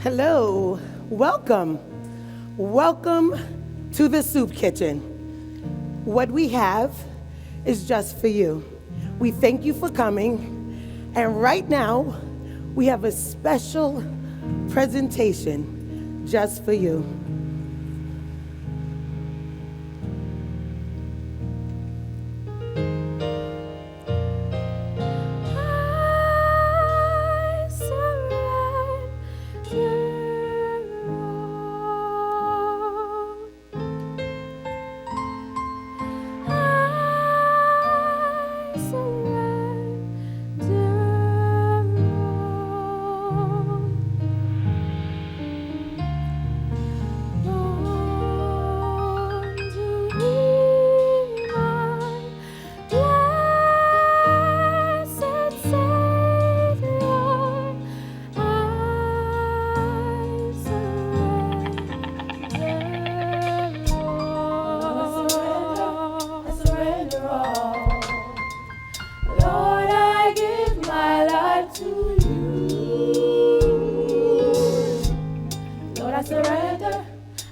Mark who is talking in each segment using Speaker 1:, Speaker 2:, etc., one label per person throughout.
Speaker 1: Hello, welcome. Welcome to the soup kitchen. What we have is just for you. We thank you for coming, and right now we have a special presentation just for you.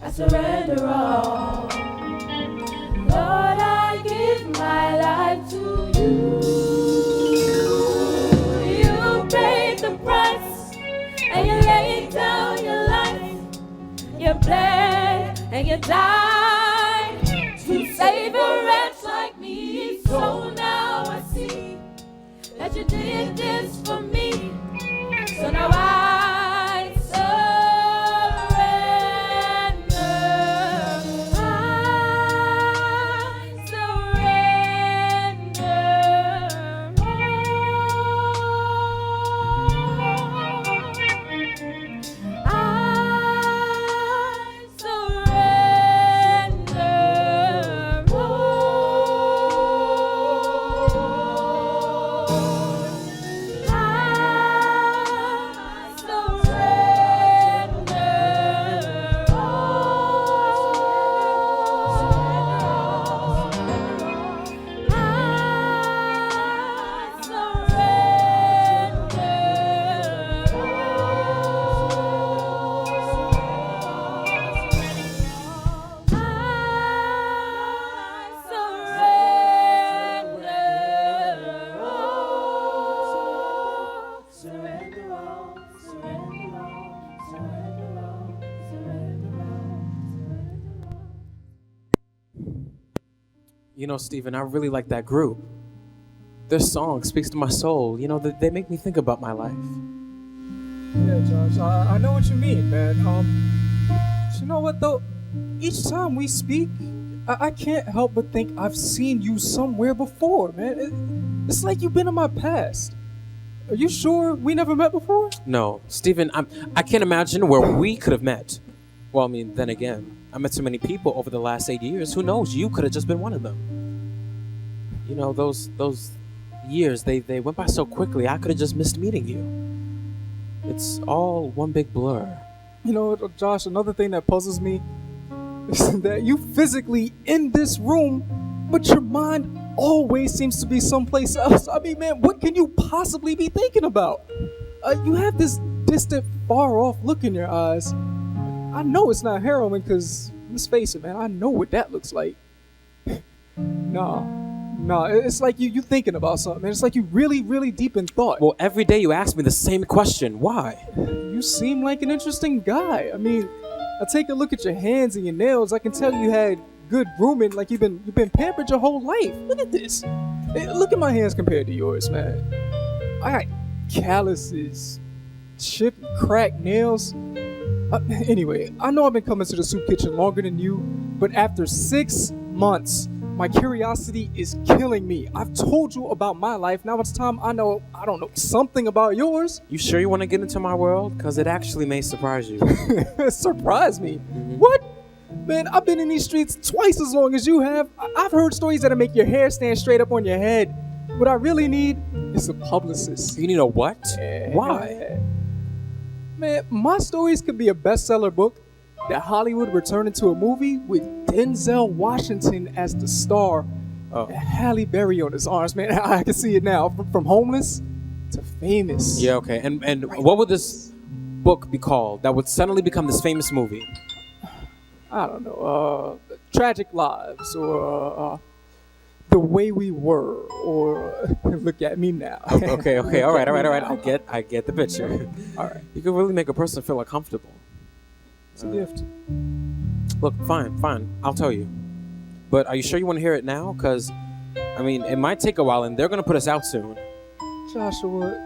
Speaker 2: I surrender all. Lord, I give my life to you. You paid the price, and you laid down your life. You bled and you died to save a wretch like me. So now I see that you did this for me. So now I surrender.
Speaker 3: You know, Stephen, I really like that group. Their song speaks to my soul. You know, they make me think about my life.
Speaker 4: Yeah, Josh, I know what you mean, man. You know what, though? Each time we speak, I can't help but think I've seen you somewhere before, man. It's like you've been in my past. Are you sure we never met before?
Speaker 3: No, Stephen, I can't imagine where we could have met. Well, I mean, then again, I met so many people over the last 8 years. Who knows? You could have just been one of them. You know, those years, they went by so quickly. I could have just missed meeting you. It's all one big blur.
Speaker 4: You know, Josh, another thing that puzzles me is that you physically in this room, but your mind always seems to be someplace else. I mean, man, what can you possibly be thinking about? You have this distant, far-off look in your eyes. I know it's not heroin because, let's face it, man, I know what that looks like. Nah, it's like you thinking about something, man. It's like you really deep in thought.
Speaker 3: Well, every day you ask me the same question. Why?
Speaker 4: You seem like an interesting guy. I mean, I take a look at your hands and your nails. I can tell you had good grooming, like you've been pampered your whole life. Look at this. Hey, look at my hands compared to yours, man. I got calluses, chipped, cracked nails. Anyway, I know I've been coming to the soup kitchen longer than you, but after 6 months, my curiosity is killing me. I've told you about my life. Now it's time I don't know, something about yours.
Speaker 3: You sure you want to get into my world? Because it actually may surprise you.
Speaker 4: Surprise me? What? Man, I've been in these streets twice as long as you have. I've heard stories that'll make your hair stand straight up on your head. What I really need is a publicist.
Speaker 3: You need a what?
Speaker 4: Yeah.
Speaker 3: Why?
Speaker 4: Man, my stories could be a bestseller book that Hollywood would turn into a movie with Denzel Washington as the star and Halle Berry on his arms. Man, I can see it now. From homeless to famous.
Speaker 3: Yeah, okay. And what would this book be called that would suddenly become this famous movie?
Speaker 4: I don't know. Tragic Lives, or The Way We Were, or Look at Me Now.
Speaker 3: Okay, all right. I get the picture.
Speaker 4: All right.
Speaker 3: You can really make a person feel uncomfortable.
Speaker 4: It's a gift.
Speaker 3: Look, fine. I'll tell you. But are you sure you want to hear it now? Because, I mean, it might take a while, and they're going to put us out soon.
Speaker 4: Joshua,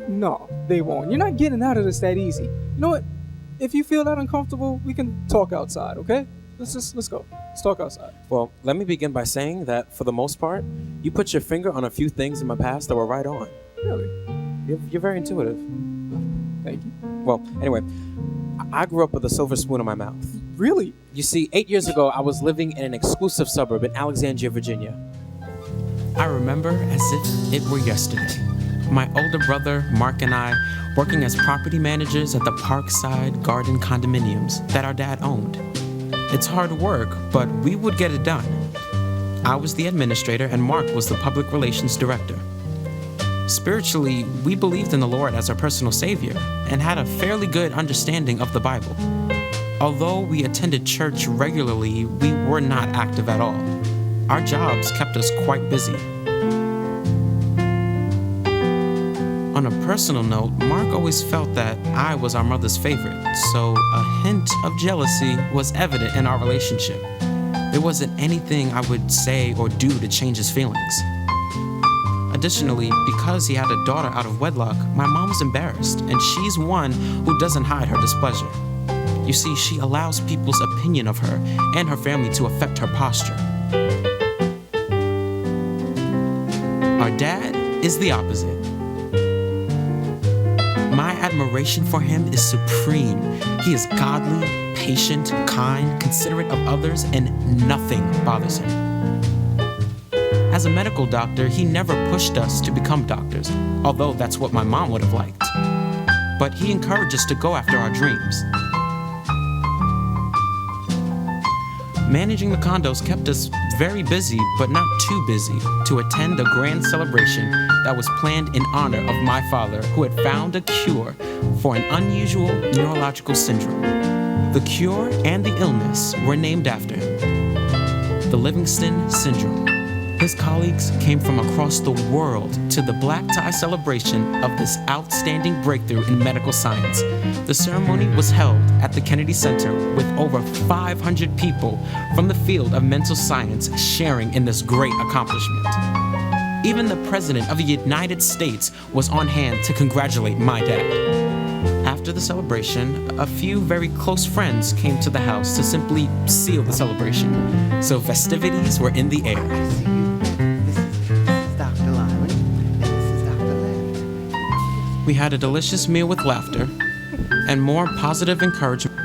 Speaker 4: no, they won't. You're not getting out of this that easy. You know what? If you feel that uncomfortable, we can talk outside, okay? Let's go. Let's talk outside.
Speaker 3: Well, let me begin by saying that, for the most part, you put your finger on a few things in my past that were right on.
Speaker 4: Really?
Speaker 3: You're very intuitive.
Speaker 4: Thank you.
Speaker 3: Well, anyway, I grew up with a silver spoon in my mouth.
Speaker 4: Really?
Speaker 3: You see, 8 years ago, I was living in an exclusive suburb in Alexandria, Virginia.
Speaker 5: I remember as if it were yesterday. My older brother, Mark, and I working as property managers at the Parkside Garden condominiums that our dad owned. It's hard work, but we would get it done. I was the administrator and Mark was the public relations director. Spiritually, we believed in the Lord as our personal savior and had a fairly good understanding of the Bible. Although we attended church regularly, we were not active at all. Our jobs kept us quite busy. On a personal note, Mark always felt that I was our mother's favorite, so a hint of jealousy was evident in our relationship. There wasn't anything I would say or do to change his feelings. Additionally, because he had a daughter out of wedlock, my mom was embarrassed, and she's one who doesn't hide her displeasure. You see, she allows people's opinion of her and her family to affect her posture. Our dad is the opposite. My admiration for him is supreme. He is godly, patient, kind, considerate of others, and nothing bothers him. As a medical doctor, he never pushed us to become doctors, although that's what my mom would have liked. But he encouraged us to go after our dreams. Managing the condos kept us very busy, but not too busy, to attend a grand celebration that was planned in honor of my father, who had found a cure for an unusual neurological syndrome. The cure and the illness were named after him: the Livingston Syndrome. His colleagues came from across the world to the black tie celebration of this outstanding breakthrough in medical science. The ceremony was held at the Kennedy Center with over 500 people from the field of mental science sharing in this great accomplishment. Even the President of the United States was on hand to congratulate my dad. After the celebration, a few very close friends came to the house to simply seal the celebration, so festivities were in the air. We had a delicious meal with laughter and more positive encouragement.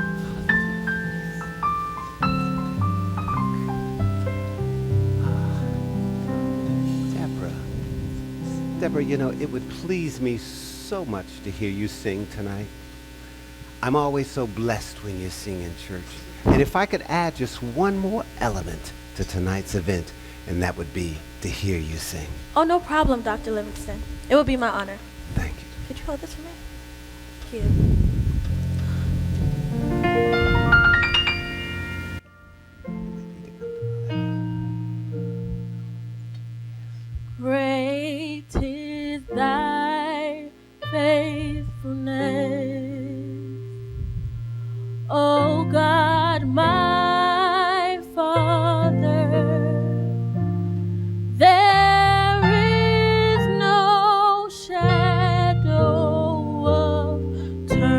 Speaker 6: Deborah, you know, it would please me so much to hear you sing tonight. I'm always so blessed when you sing in church. And if I could add just one more element to tonight's event, and that would be to hear you sing.
Speaker 2: Oh, no problem, Dr. Livingston. It would be my honor.
Speaker 6: Thank you.
Speaker 2: Could you hold this for me? Thank you. Great is thy faithfulness, O God, my Father. There is no shadow of turning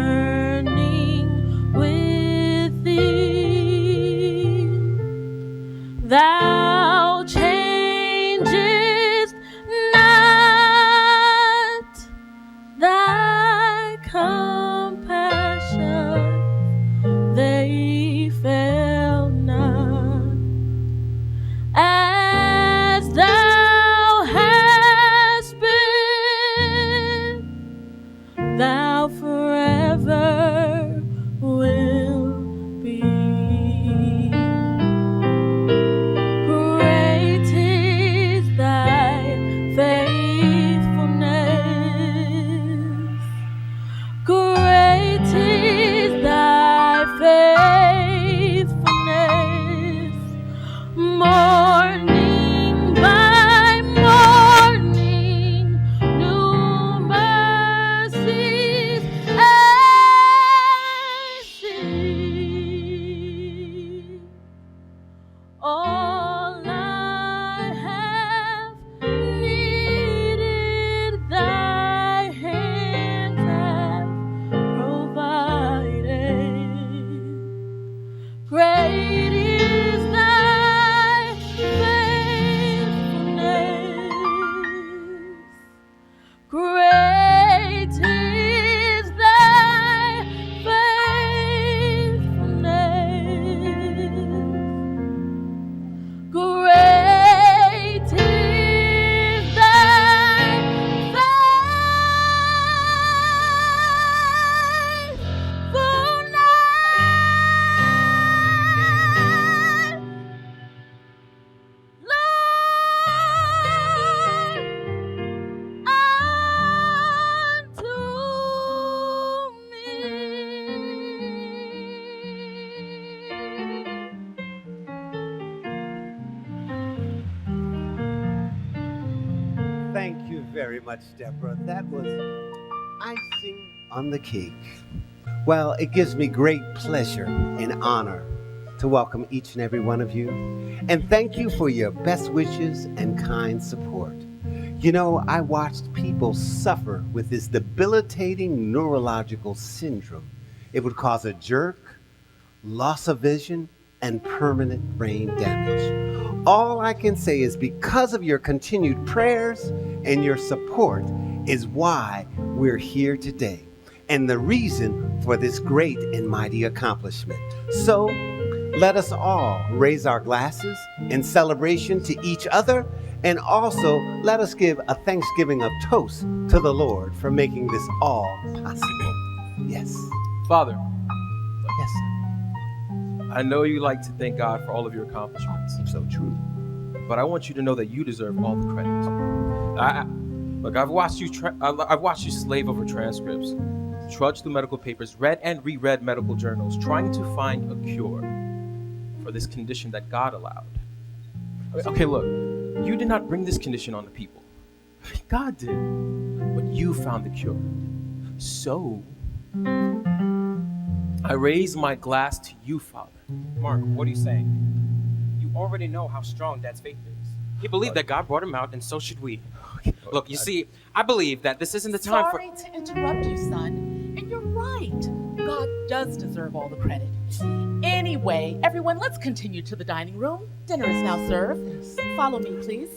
Speaker 6: Thank you very much, Deborah. That was icing on the cake. Well, it gives me great pleasure and honor to welcome each and every one of you. And thank you for your best wishes and kind support. You know, I watched people suffer with this debilitating neurological syndrome. It would cause a jerk, loss of vision, and permanent brain damage. All I can say is because of your continued prayers and your support is why we're here today and the reason for this great and mighty accomplishment. So let us all raise our glasses in celebration to each other, and also let us give a thanksgiving of toast to the Lord for making this all possible. Yes.
Speaker 3: Father,
Speaker 6: Yes.
Speaker 3: I know you like to thank God for all of your accomplishments,
Speaker 6: So true.
Speaker 3: but I want you to know that you deserve all the credit. Look, I've watched you. I've watched you slave over transcripts, trudge through medical papers, read and reread medical journals, trying to find a cure for this condition that God allowed. Okay, look, you did not bring this condition on the people. God did, but you found the cure. So, I raise my glass to you, Father.
Speaker 5: Mark, what are you saying? You already know how strong Dad's faith is.
Speaker 3: He believed that God brought him out, and so should we. Look, you see, I believe that this isn't the time for...
Speaker 7: Sorry to interrupt you, son. And you're right. God does deserve all the credit. Anyway, everyone, let's continue to the dining room. Dinner is now served. Follow me, please.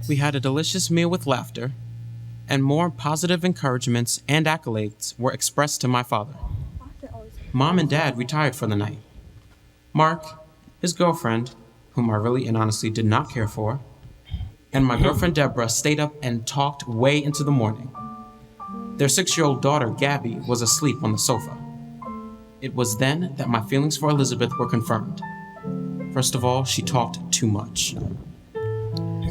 Speaker 5: We had a delicious meal with laughter, and more positive encouragements and accolades were expressed to my father. Mom and Dad retired for the night. Mark, his girlfriend, whom I really and honestly did not care for, and my girlfriend Deborah stayed up and talked way into the morning. Their 6-year-old daughter, Gabby, was asleep on the sofa. It was then that my feelings for Elizabeth were confirmed. First of all, she talked too much.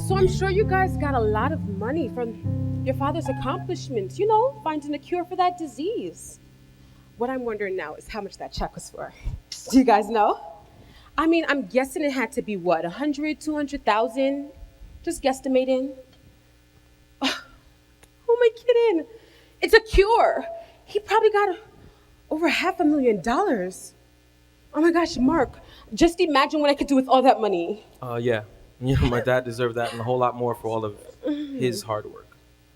Speaker 8: So I'm sure you guys got a lot of money from your father's accomplishments, you know, finding a cure for that disease. What I'm wondering now is how much that check was for. Do you guys know? I mean, I'm guessing it had to be what, 100, 200,000? Just guesstimating. Who am I kidding? It's a cure. He probably got over $500,000. Oh my gosh, Mark, just imagine what I could do with all that money.
Speaker 9: Yeah. You know, my dad deserved that and a whole lot more for all of his hard work.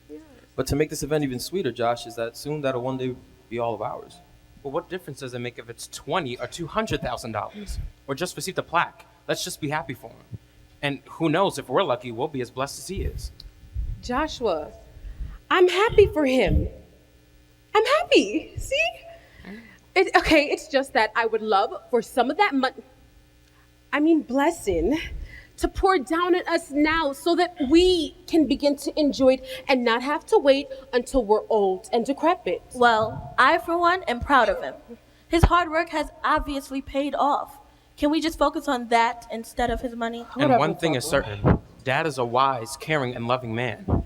Speaker 8: Yes.
Speaker 9: But to make this event even sweeter, Josh, is that soon that'll one day be all of ours.
Speaker 3: Well, what difference does it make if it's $20,000 or $200,000? Or just received a plaque? Let's just be happy for him. And who knows, if we're lucky, we'll be as blessed as he is.
Speaker 8: Joshua, I'm happy for him. I'm happy. See? It's just that I would love for some of that blessing to pour down on us now so that we can begin to enjoy it and not have to wait until we're old and decrepit.
Speaker 2: Well, I, for one, am proud of him. His hard work has obviously paid off. Can we just focus on that instead of his money?
Speaker 3: And one thing is certain. Dad is a wise, caring, and loving man.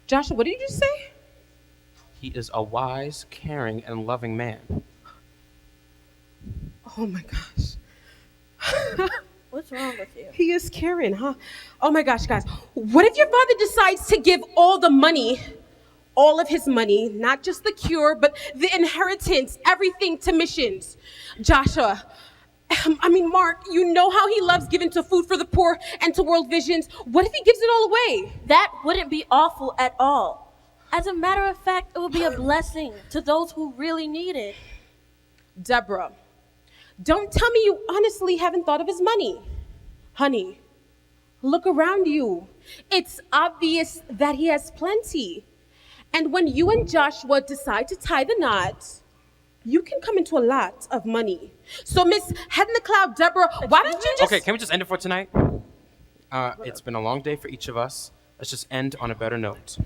Speaker 8: Joshua, what did you just say?
Speaker 3: He is a wise, caring, and loving man.
Speaker 8: Oh my gosh.
Speaker 2: What's wrong with you?
Speaker 8: He is caring, huh? Oh my gosh, guys. What if your father decides to give all the money, all of his money, not just the cure, but the inheritance, everything to missions? Joshua, Mark, you know how he loves giving to Food for the Poor and to World Visions. What if he gives it all away?
Speaker 2: That wouldn't be awful at all. As a matter of fact, it would be a blessing to those who really need it.
Speaker 8: Deborah, don't tell me you honestly haven't thought of his money. Honey, look around you. It's obvious that he has plenty. And when you and Joshua decide to tie the knot, you can come into a lot of money. So Miss Head in the Cloud, Deborah, why don't you just...
Speaker 3: Okay, can we just end it for tonight? It's been a long day for each of us. Let's just end on a better note.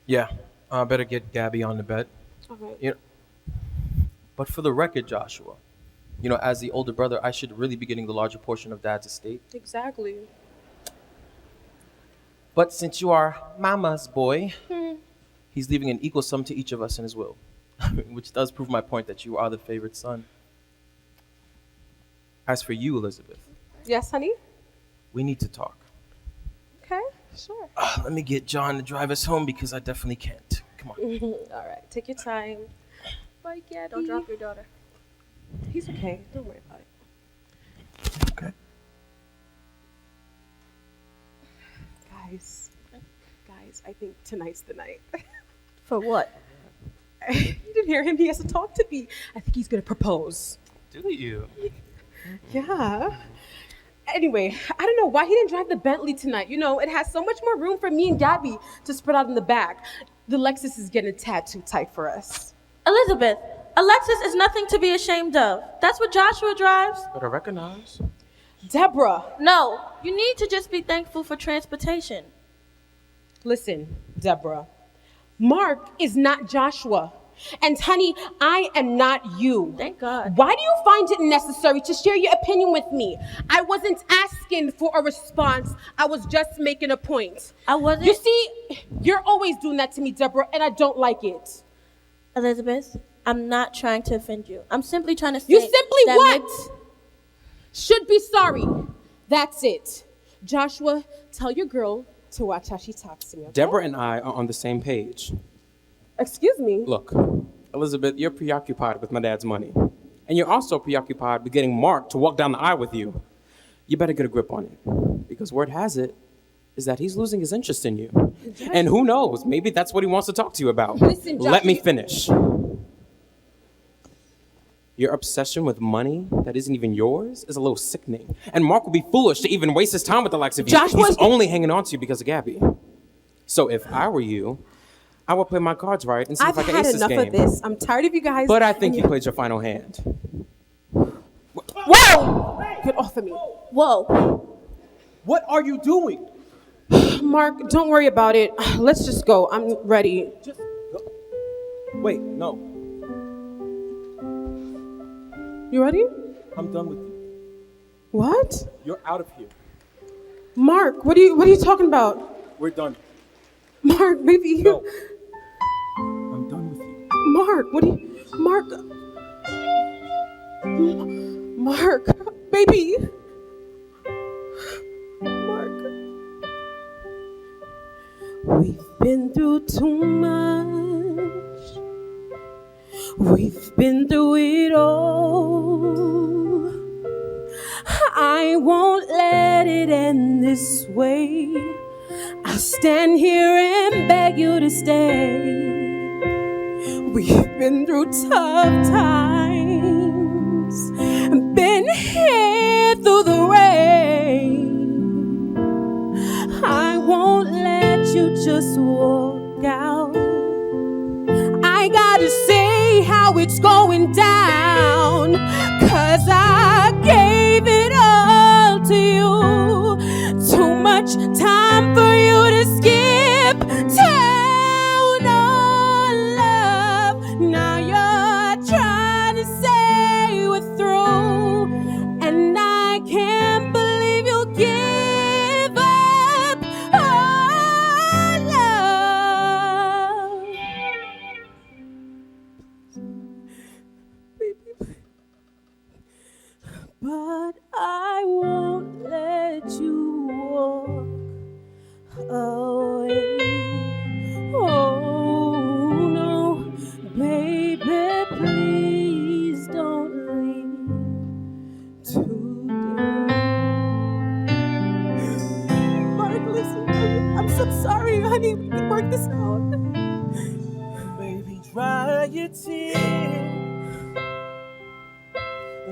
Speaker 9: Yeah, I better get Gabby on the bed.
Speaker 8: All right.
Speaker 9: You know, but for the record, Joshua, you know, as the older brother, I should really be getting the larger portion of Dad's estate.
Speaker 8: Exactly.
Speaker 9: But since you are Mama's boy, he's leaving an equal sum to each of us in his will, which does prove my point that you are the favorite son. As for you, Elizabeth,
Speaker 8: Yes, honey?
Speaker 9: we need to talk.
Speaker 8: Okay, sure.
Speaker 9: Let me get John to drive us home because I definitely can't. Come on.
Speaker 8: All right, take your time.
Speaker 2: Bye, yeah, don't drop your daughter.
Speaker 8: He's okay. Don't worry about it.
Speaker 9: Okay.
Speaker 8: Guys, I think tonight's the night.
Speaker 2: For what?
Speaker 8: You didn't hear him. He has to talk to me. I think he's going to propose.
Speaker 3: Do you?
Speaker 8: Yeah. Anyway, I don't know why he didn't drive the Bentley tonight. You know, it has so much more room for me and Gabby to spread out in the back. The Lexus is getting a tad too tight for us.
Speaker 2: Elizabeth, Alexis is nothing to be ashamed of. That's what Joshua drives.
Speaker 3: Better recognize.
Speaker 8: Deborah,
Speaker 2: No, you need to just be thankful for transportation.
Speaker 8: listen, Deborah. Mark is not Joshua. And honey, I am not you.
Speaker 2: Thank God.
Speaker 8: Why do you find it necessary to share your opinion with me? I wasn't asking for a response. I was just making a point.
Speaker 2: I wasn't.
Speaker 8: You see, you're always doing that to me, Deborah, and I don't like it.
Speaker 2: Elizabeth, I'm not trying to offend you. I'm simply trying to say
Speaker 8: You simply
Speaker 2: that
Speaker 8: what? Should be sorry. That's it. Joshua, tell your girl to watch how she talks to me, okay?
Speaker 3: Deborah and I are on the same page.
Speaker 8: Excuse me.
Speaker 3: Look, Elizabeth, you're preoccupied with my dad's money. And you're also preoccupied with getting Mark to walk down the aisle with you. You better get a grip on it. Because word has it is that he's losing his interest in you. And who knows, maybe that's what he wants to talk to you about.
Speaker 8: Listen, Josh,
Speaker 3: Let me finish. Your obsession with money that isn't even yours is a little sickening. And Mark would be foolish to even waste his time with the likes of you.
Speaker 8: Joshua-
Speaker 3: He's only hanging on to you because of Gabby. So if I were you, I would play my cards right and see
Speaker 8: I've
Speaker 3: if I can
Speaker 8: had
Speaker 3: ace this
Speaker 8: enough
Speaker 3: game.
Speaker 8: of this. I'm tired of you guys.
Speaker 3: But I think
Speaker 8: and
Speaker 3: you played your final hand.
Speaker 8: Whoa! Get off of me. Whoa.
Speaker 9: What are you doing?
Speaker 8: Mark, don't worry about it. Let's just go. I'm ready.
Speaker 9: Just go. Wait, no.
Speaker 8: You ready?
Speaker 9: I'm done with you.
Speaker 8: What?
Speaker 9: You're out of here.
Speaker 8: Mark, what are you talking about?
Speaker 9: We're done.
Speaker 8: Mark, baby.
Speaker 9: No. I'm done with you.
Speaker 8: Mark, Mark, baby. Mark. We've been through too much. We've been through it all. I won't let it end this way. I'll stand here and beg you to stay. We've been through tough times, been here through the rain. I won't let you just walk out. I gotta say how it's going down, 'cause I gave it all to you. Too much time for you to skip town on love. Now you're trying to say we're through, and I can't believe you'll give up on love. But I won't let you walk away. Oh no, baby, please don't leave today. Mark, listen, I'm so sorry, honey. We can work this out.
Speaker 9: Baby, dry your tears.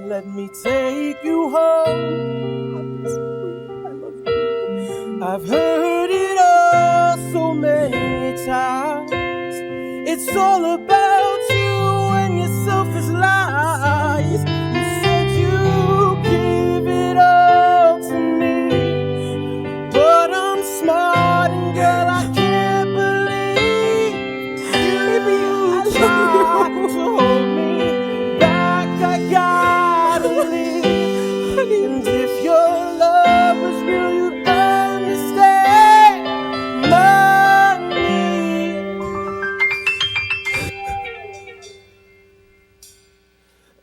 Speaker 9: Let me take you home.
Speaker 8: I love you.
Speaker 9: I've heard it all so many times. It's all about you and your selfish lies. You said you give it all to me, but I'm smart and girl, I can't believe you try to hold me back. I gotta leave. And if your love was real, you'd understand my need.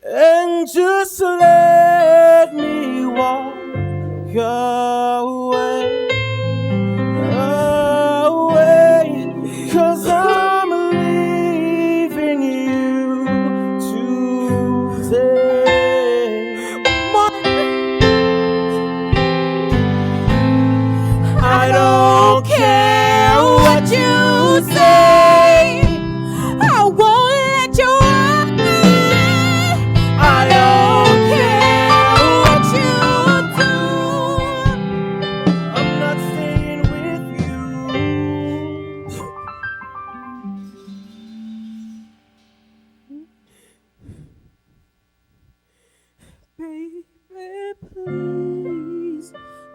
Speaker 9: And just let me walk away, away, 'cause I'm leaving you today. I don't care what you say.
Speaker 8: I won't let you walk away.
Speaker 9: I don't care
Speaker 8: what you do.
Speaker 9: I'm not staying with you.
Speaker 8: Baby, please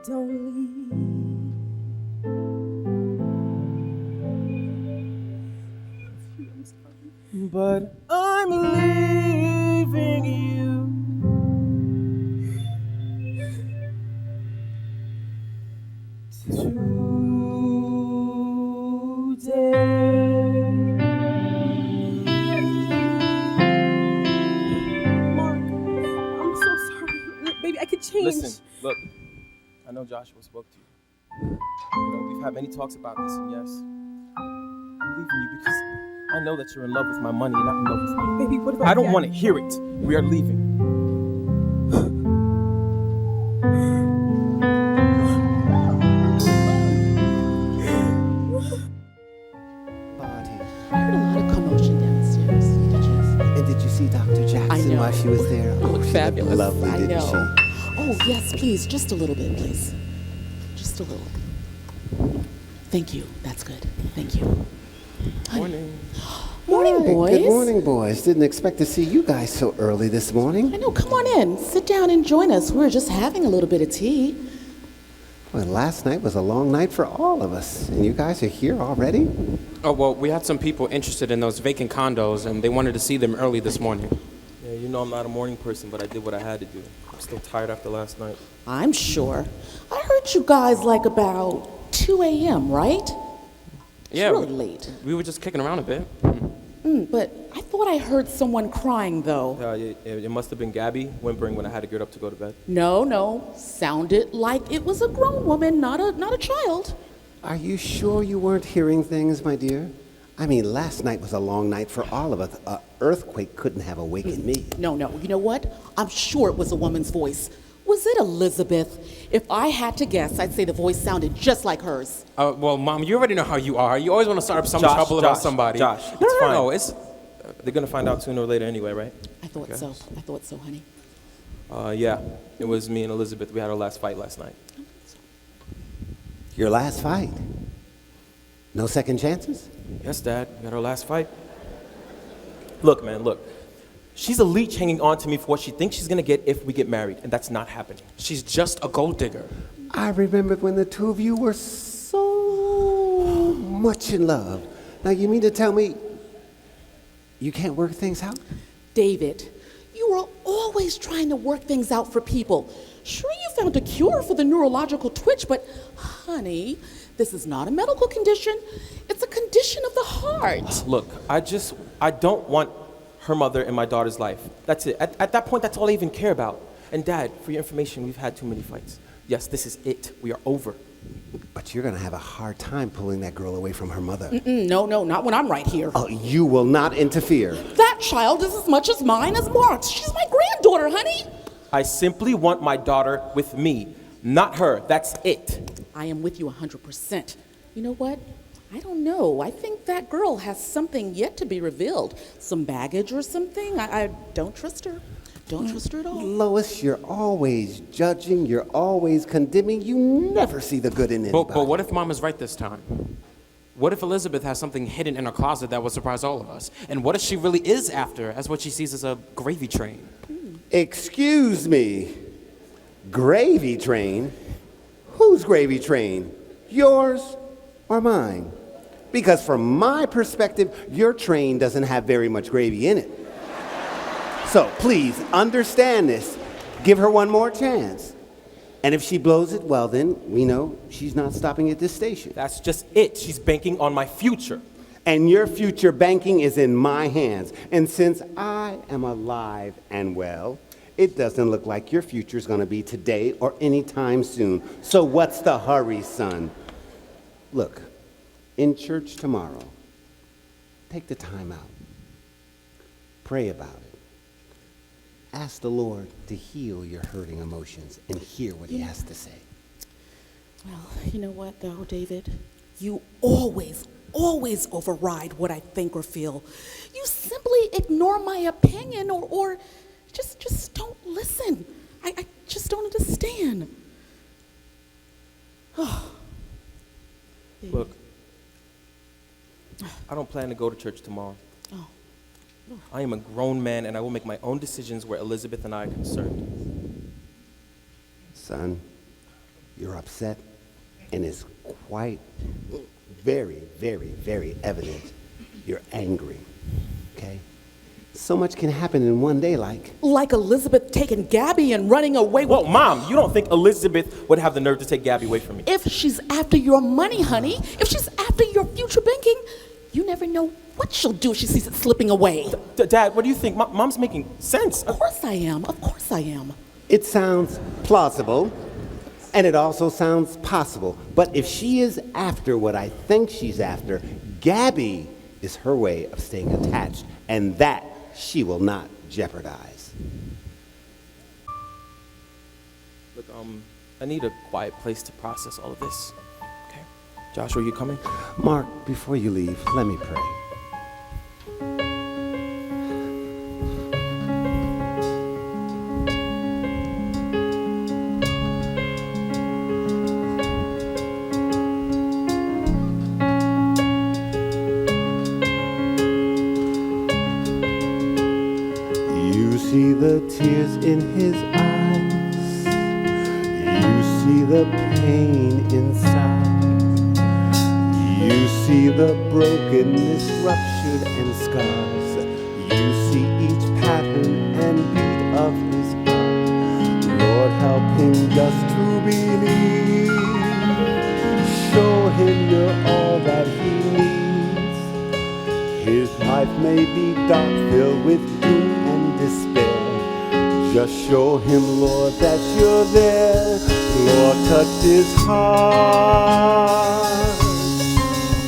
Speaker 8: don't leave. I'm sorry.
Speaker 9: But I'm leaving you today.
Speaker 8: Mark, I'm so sorry. Baby, I could change.
Speaker 9: Listen, look, I know Joshua spoke to you. We've had many talks about this, and yes, I'm leaving you because I know that you're in love with my money and not in love with me.
Speaker 8: Baby, what about
Speaker 9: I don't
Speaker 8: Jack?
Speaker 9: want to hear it. We are leaving.
Speaker 6: Body.
Speaker 7: I heard a lot of commotion downstairs. Did you?
Speaker 6: And did you see Dr. Jackson
Speaker 7: know.
Speaker 6: while she was there?
Speaker 7: You look
Speaker 6: she
Speaker 7: fabulous.
Speaker 6: Looked lovely,
Speaker 7: I
Speaker 6: didn't
Speaker 7: know.
Speaker 6: she?
Speaker 7: Oh, yes, please. Just a little bit, please. Just a little. Thank you. That's good. Thank you.
Speaker 9: Morning.
Speaker 7: Morning,
Speaker 6: Hi,
Speaker 7: boys.
Speaker 6: Good morning, boys. Didn't expect to see you guys so early this morning.
Speaker 7: I know. Come on in. Sit down and join us. We're just having a little bit of tea.
Speaker 6: Well, last night was a long night for all of us, and you guys are here already?
Speaker 3: Oh, well, we had some people interested in those vacant condos, and they wanted to see them early this morning.
Speaker 9: Yeah, you know I'm not a morning person, but I did what I had to do. I'm still tired after last night.
Speaker 7: I'm sure. I heard you guys like about 2 a.m., right?
Speaker 3: Yeah,
Speaker 7: It's really late.
Speaker 3: We were just kicking around a bit.
Speaker 7: But I thought I heard someone crying, though.
Speaker 9: It must have been Gabby whimpering when I had to get up to go to bed.
Speaker 7: No. Sounded like it was a grown woman, not a child.
Speaker 6: Are you sure you weren't hearing things, my dear? I mean, last night was a long night for all of us. An earthquake couldn't have awakened me.
Speaker 7: No. You know what? I'm sure it was a woman's voice. Was it Elizabeth? If I had to guess, I'd say the voice sounded just like hers.
Speaker 3: Well, Mom, you already know how you are. You always want to start up some trouble about somebody.
Speaker 9: Josh,
Speaker 3: No,
Speaker 9: it's fine. They're gonna find out sooner or later anyway, right?
Speaker 7: I thought so. I thought so, honey.
Speaker 9: Yeah. It was me and Elizabeth. We had our last fight last night.
Speaker 6: Your last fight? No second chances?
Speaker 9: Yes, Dad. We had our last fight. Look, man, look. She's a leech hanging on to me for what she thinks she's gonna get if we get married, and that's not happening.
Speaker 3: She's just a gold digger.
Speaker 6: I remembered when the two of you were so much in love. Now, you mean to tell me you can't work things out?
Speaker 7: David, you are always trying to work things out for people. Sure, you found a cure for the neurological twitch, but honey, this is not a medical condition. It's a condition of the heart.
Speaker 9: Look, I don't want her mother in my daughter's life. That's it. At that point, that's all I even care about. And Dad, for your information, we've had too many fights. Yes, this is it. We are over.
Speaker 6: But you're gonna have a hard time pulling that girl away from her mother.
Speaker 7: No, not when I'm right here.
Speaker 6: Oh, you will not interfere.
Speaker 7: That child is as much as mine as Mark's. She's my granddaughter, honey.
Speaker 9: I simply want my daughter with me, not her. That's it.
Speaker 7: I am with you 100%. You know what? I don't know. I think that girl has something yet to be revealed. Some baggage or something. I don't trust her. Don't trust her at all.
Speaker 6: Lois, you're always judging, you're always condemning, you never see the good in anybody.
Speaker 3: But what if Mom is right this time? What if Elizabeth has something hidden in her closet that will surprise all of us? And what if she really is after as what she sees as a gravy train?
Speaker 6: Excuse me, gravy train? Whose gravy train? Yours or mine? Because from my perspective, your train doesn't have very much gravy in it. So please understand this. Give her one more chance. And if she blows it, well then, we know she's not stopping at this station.
Speaker 9: That's just it. She's banking on my future.
Speaker 6: And your future banking is in my hands. And since I am alive and well, it doesn't look like your future's gonna be today or anytime soon. So what's the hurry, son? Look, in church tomorrow, take the time out. Pray about it. Ask the Lord to heal your hurting emotions and hear what he has to say.
Speaker 7: Well, you know what, though, David? You always override what I think or feel. You simply ignore my opinion or just don't listen. I just don't understand.
Speaker 9: Look, I don't plan to go to church tomorrow.
Speaker 7: Oh.
Speaker 9: I am a grown man and I will make my own decisions where Elizabeth and I are concerned.
Speaker 6: Son, you're upset, and it's quite very, very, very evident you're angry, okay? So much can happen in one day,
Speaker 7: Like Elizabeth taking Gabby and running away with...
Speaker 9: Well, Mom, you don't think Elizabeth would have the nerve to take Gabby away from me?
Speaker 7: If she's after your money, honey, if she's after your future banking, you never know what she'll do if she sees it slipping away.
Speaker 9: Dad, what do you think? Mom's making sense.
Speaker 7: Of course I am.
Speaker 6: It sounds plausible, and it also sounds possible. But if she is after what I think she's after, Gabby is her way of staying attached, and that she will not jeopardize.
Speaker 9: Look, I need a quiet place to process all of this. Okay. Joshua, are you coming?
Speaker 6: Mark, before you leave, let me pray. the tears in his eyes. You see the pain inside. You see the brokenness, ruptured and scars. You see each pattern and beat of his heart. Lord, help him just to believe. Show him you're all that he needs. His life may be dark, filled with doom and despair. Just show him, Lord, that you're there. Lord, touch his heart.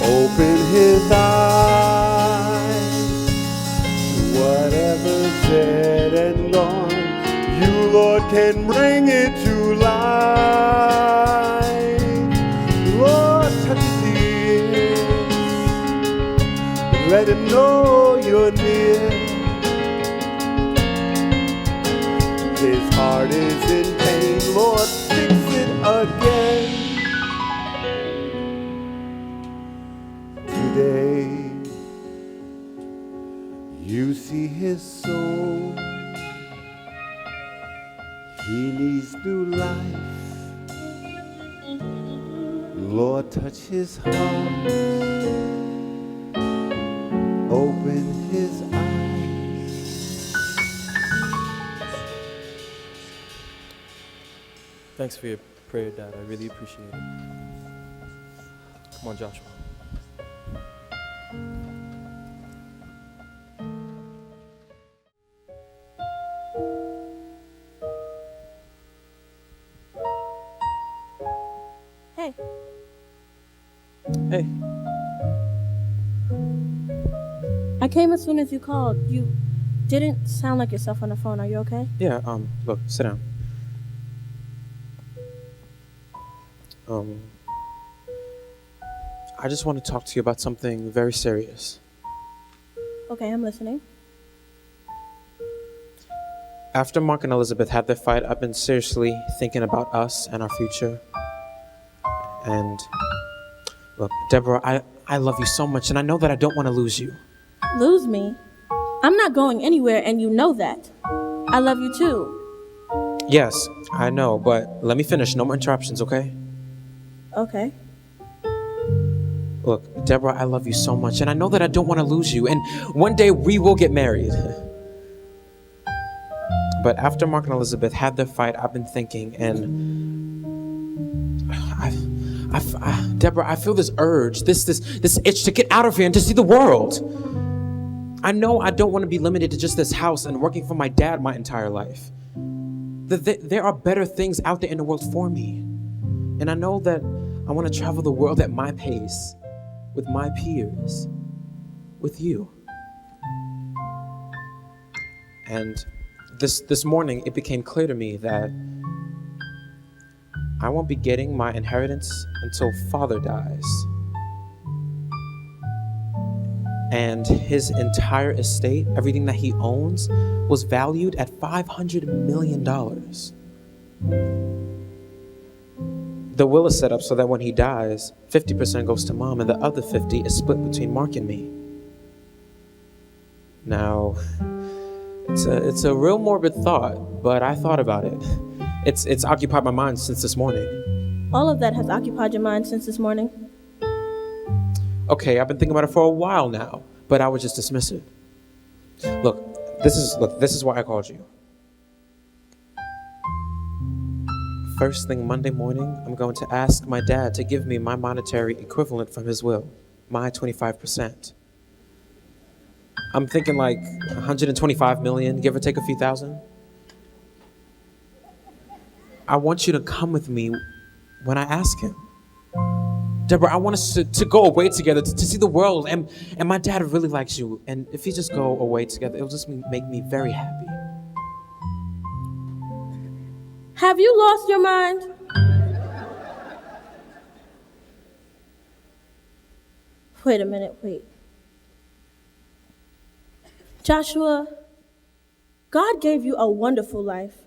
Speaker 6: Open his eyes. Whatever's dead and gone, you, Lord, can bring it to life. Lord, touch his ears. Let him know you're near. His heart is in pain. Lord, fix it again. Today, you see his soul. He needs new life. Lord, touch his heart. Open his eyes.
Speaker 9: Thanks for your prayer, Dad. I really appreciate it. Come on, Joshua.
Speaker 2: Hey,
Speaker 3: Hey,
Speaker 2: I came as soon as you called. You didn't sound like yourself on the phone. Are you okay?
Speaker 3: yeah, look, sit down. I just want to talk to you about something very serious.
Speaker 2: Okay, I'm listening.
Speaker 3: After Mark and Elizabeth had their fight, I've been seriously thinking about us and our future. And look, Deborah, I love you so much, and I know that I don't want to lose you.
Speaker 2: Lose me? I'm not going anywhere, and you know that. I love you too.
Speaker 3: Yes, I know, but let me finish. No more interruptions, okay?
Speaker 2: Okay.
Speaker 3: Look, Deborah, I love you so much, and I know that I don't want to lose you, and one day we will get married. But after Mark and Elizabeth had their fight, I've been thinking, and Deborah, I feel this urge, this itch to get out of here and to see the world. I know I don't want to be limited to just this house and working for my dad my entire life. There are better things out there in the world for me. And I know that I want to travel the world at my pace, with my peers, with you. And this morning, it became clear to me that I won't be getting my inheritance until Father dies. And his entire estate, everything that he owns, was valued at $500 million. The will is set up so that when he dies, 50% goes to Mom and the other 50 is split between Mark and me. Now, it's a real morbid thought, but I thought about it. It's occupied my mind since this morning.
Speaker 2: All of that has occupied your mind since this morning?
Speaker 3: Okay, I've been thinking about it for a while now, but I would just dismiss it. Look, this is why I called you. First thing Monday morning, I'm going to ask my dad to give me my monetary equivalent from his will, my 25%. I'm thinking like 125 million, give or take a few thousand. I want you to come with me when I ask him. Deborah, I want us to go away together, to see the world, and my dad really likes you, and if you just go away together, it'll just make me very happy.
Speaker 2: Have you lost your mind? Wait a minute, wait. Joshua, God gave you a wonderful life,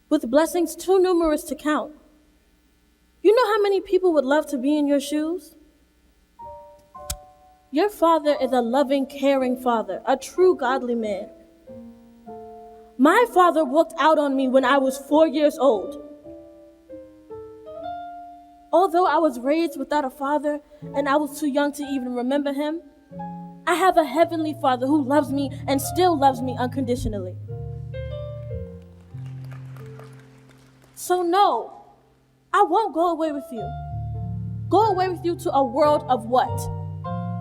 Speaker 2: with blessings too numerous to count. You know how many people would love to be in your shoes? Your father is a loving, caring father, a true godly man. My father walked out on me when I was 4 years old. Although I was raised without a father and I was too young to even remember him, I have a heavenly Father who loves me and still loves me unconditionally. So no, I won't go away with you. Go away with you to a world of what?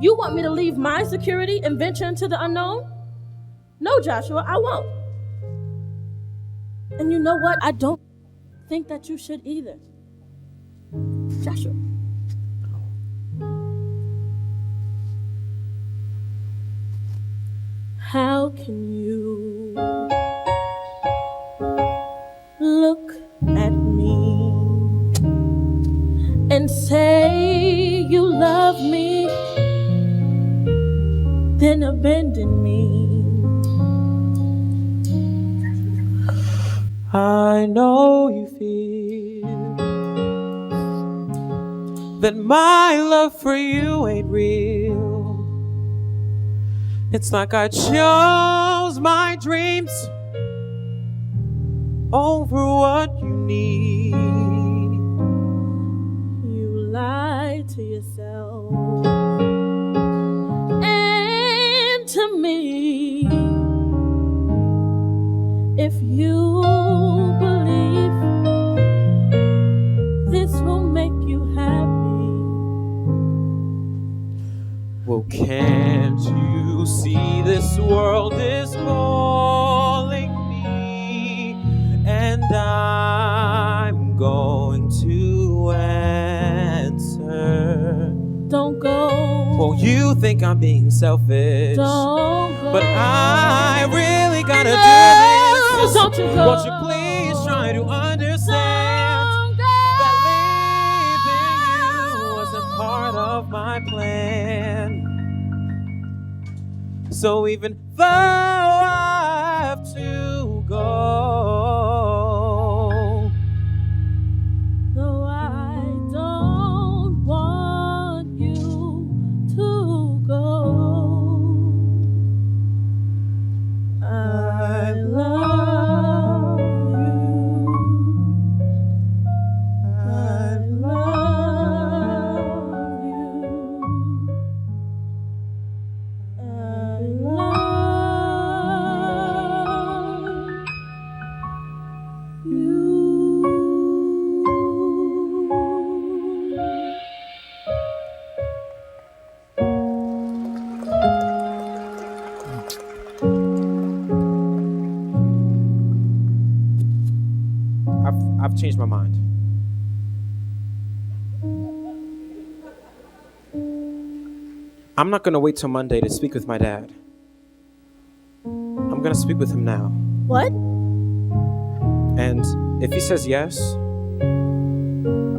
Speaker 2: You want me to leave my security and venture into the unknown? No, Joshua, I won't. And you know what? I don't think that you should either. Joshua. How can you look at me and say you love me, then abandon me?
Speaker 3: I know you feel that my love for you ain't real. It's like I chose my dreams over what you need.
Speaker 2: You lie to yourself and to me. If you believe this will make you happy,
Speaker 3: well, can't you see this world is calling me, and I'm going to answer?
Speaker 2: don't go.
Speaker 3: Well, you think I'm being selfish,
Speaker 2: Don't go.
Speaker 3: but I really gotta do this.
Speaker 2: Don't you go.
Speaker 3: Won't you please try to understand
Speaker 2: Don't go.
Speaker 3: that leaving you wasn't part of my plan. So even though I have to go,
Speaker 2: Though I don't want you to go, I love you. I love you. I love you.
Speaker 3: I've changed my mind. I'm not gonna wait till Monday to speak with my dad. I'm gonna speak with him now.
Speaker 2: What?
Speaker 3: And if he says yes,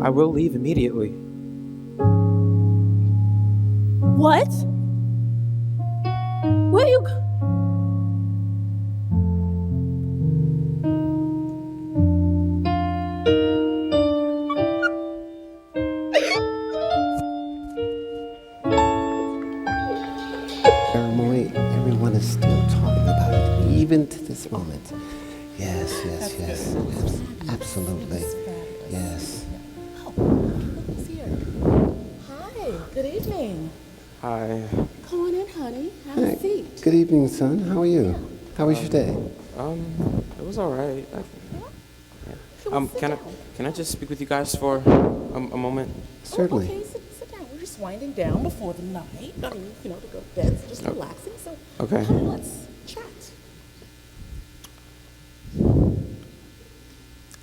Speaker 3: I will leave immediately.
Speaker 2: What? Where you?
Speaker 6: Everyone is still talking about it, even to this moment. Yes, yes, yes. Absolutely. Yes.
Speaker 7: Who's here? Hi, good evening.
Speaker 3: Hi.
Speaker 7: Come on in, honey. Have a seat.
Speaker 6: Good evening, son. How are you? How was your day?
Speaker 3: It was all right.
Speaker 7: Sit
Speaker 3: Can
Speaker 7: down.
Speaker 3: I just speak with you guys for a moment?
Speaker 6: Certainly.
Speaker 7: Okay, sit down. We're just winding down before the night. I mean, to go to bed, so just relaxing. So,
Speaker 3: Okay.
Speaker 7: come on, let's chat.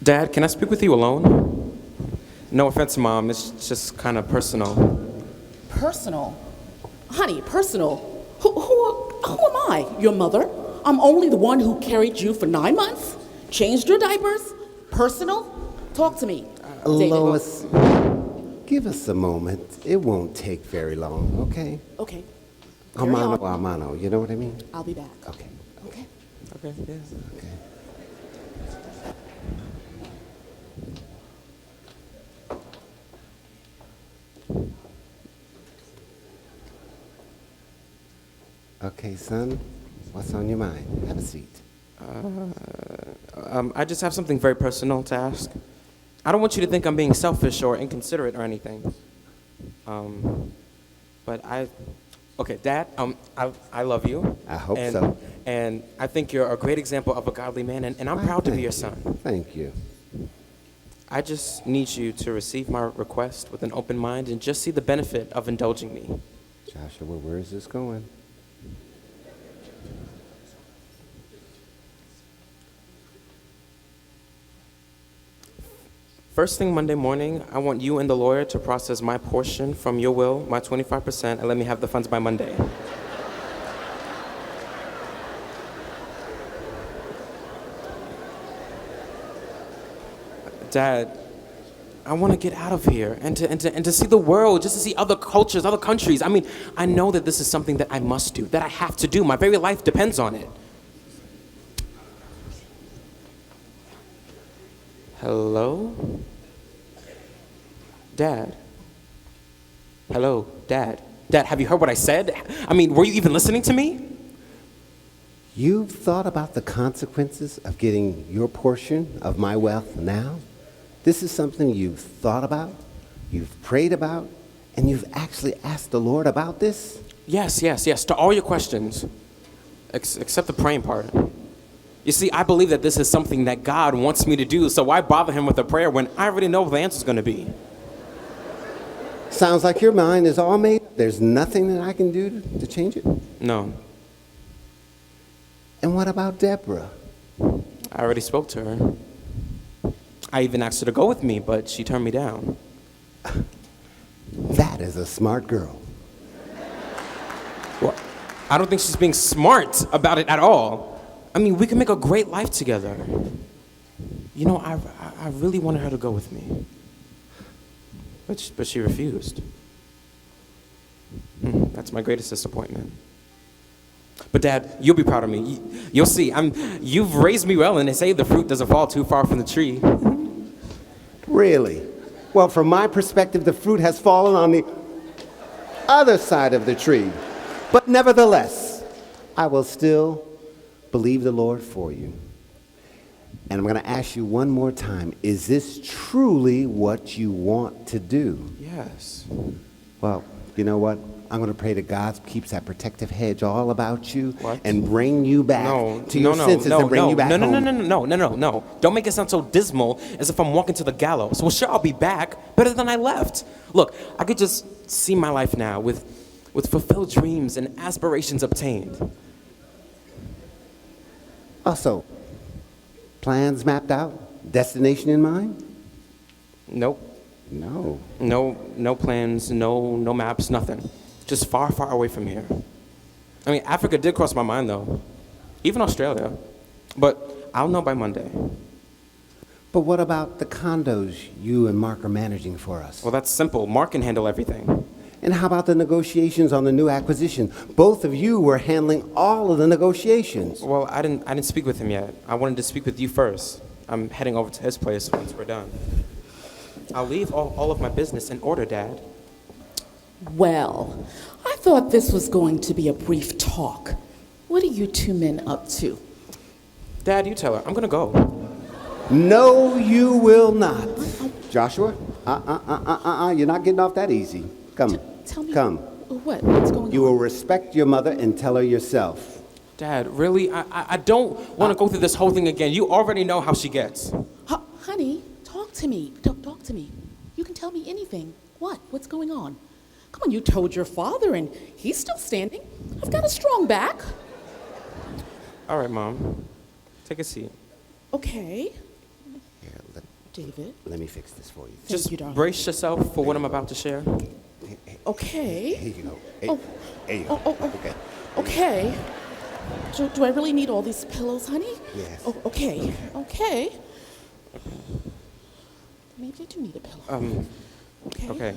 Speaker 3: Dad, can I speak with you alone? No offense, Mom. It's just kind of personal.
Speaker 7: Personal? Honey, personal? Who am I? Your mother? I'm only the one who carried you for 9 months, changed your diapers. Personal? Talk to me. David.
Speaker 6: Lois, give us a moment. It won't take very long, okay?
Speaker 7: Okay. Carry on.
Speaker 6: Amano, you know what I mean?
Speaker 7: I'll be back.
Speaker 6: Okay.
Speaker 7: Okay.
Speaker 3: Okay, yes.
Speaker 6: Okay. Okay, son, what's on your mind? Have a seat.
Speaker 3: I just have something very personal to ask. I don't want you to think I'm being selfish or inconsiderate or anything. Okay, Dad, I love you.
Speaker 6: I hope
Speaker 3: and,
Speaker 6: so.
Speaker 3: And I think you're a great example of a godly man, and I'm
Speaker 6: Why,
Speaker 3: proud to be
Speaker 6: thank
Speaker 3: your
Speaker 6: you.
Speaker 3: son.
Speaker 6: Thank you.
Speaker 3: I just need you to receive my request with an open mind and just see the benefit of indulging me.
Speaker 6: Joshua, where is this going?
Speaker 3: First thing Monday morning, I want you and the lawyer to process my portion from your will, my 25%, and let me have the funds by Monday. Dad, I want to get out of here and to see the world, just to see other cultures, other countries. I mean, I know that this is something that I must do, that I have to do. My very life depends on it. Hello? Dad? Hello, Dad? Dad, have you heard what I said? I mean, were you even listening to me?
Speaker 6: You've thought about the consequences of getting your portion of my wealth now? This is something you've thought about, you've prayed about, and you've actually asked the Lord about this?
Speaker 3: Yes, to all your questions, except the praying part. You see, I believe that this is something that God wants me to do, so why bother him with a prayer when I already know what the answer's going to be?
Speaker 6: Sounds like your mind is all made. There's nothing that I can do to change it.
Speaker 3: No,
Speaker 6: And what about Deborah?
Speaker 3: I already spoke to her. I even asked her to go with me, but she turned me down.
Speaker 6: That is a smart girl.
Speaker 3: Well, I don't think she's being smart about it at all. I mean, we can make a great life together. You know, I really wanted her to go with me. But she refused. That's my greatest disappointment. But Dad, you'll be proud of me. You'll see. You've raised me well, and they say the fruit doesn't fall too far from the tree.
Speaker 6: Really? Well, from my perspective, the fruit has fallen on the other side of the tree. But nevertheless, I will still believe the Lord for you. And I'm going to ask you one more time, is this truly what you want to do?
Speaker 3: Yes.
Speaker 6: Well, you know what? I'm going to pray that God keeps that protective hedge all about you
Speaker 3: What?
Speaker 6: and bring you back to your senses and bring you back home.
Speaker 3: No. Don't make it sound so dismal as if I'm walking to the gallows. Well, sure, I'll be back. Better than I left. Look, I could just see my life now with fulfilled dreams and aspirations obtained.
Speaker 6: Also, plans mapped out? Destination in mind?
Speaker 3: Nope.
Speaker 6: No.
Speaker 3: No plans, no maps, nothing. Just far, far away from here. I mean, Africa did cross my mind, though. Even Australia. But I'll know by Monday.
Speaker 6: But what about the condos you and Mark are managing for us?
Speaker 3: Well, that's simple. Mark can handle everything.
Speaker 6: And how about the negotiations on the new acquisition? Both of you were handling all of the negotiations.
Speaker 3: Well, I didn't speak with him yet. I wanted to speak with you first. I'm heading over to his place once we're done. I'll leave all of my business in order, Dad.
Speaker 7: Well, I thought this was going to be a brief talk. What are you two men up to?
Speaker 3: Dad, you tell her. I'm gonna go.
Speaker 6: No, you will not. Joshua, you're not getting off that easy. Come,
Speaker 7: Tell me.
Speaker 6: come.
Speaker 7: What's going
Speaker 6: You
Speaker 7: on?
Speaker 6: will respect your mother and tell her yourself.
Speaker 3: Dad, really? I don't want to go through this whole thing again. You already know how she gets.
Speaker 7: Honey, talk to me. Talk to me. You can tell me anything. What's going on? Come on, you told your father and he's still standing. I've got a strong back.
Speaker 3: All right, Mom. Take a seat.
Speaker 7: Okay.
Speaker 6: Here,
Speaker 7: David.
Speaker 6: let me fix this for you.
Speaker 3: Just
Speaker 7: you, darling.
Speaker 3: brace yourself for what I'm about to share.
Speaker 7: Okay.
Speaker 6: Here you go. Hey,
Speaker 7: Oh.
Speaker 6: here you go. Okay.
Speaker 7: Okay. Do I really need all these pillows, honey?
Speaker 6: Yes.
Speaker 7: Oh, okay. Maybe I do need a pillow.
Speaker 3: Okay.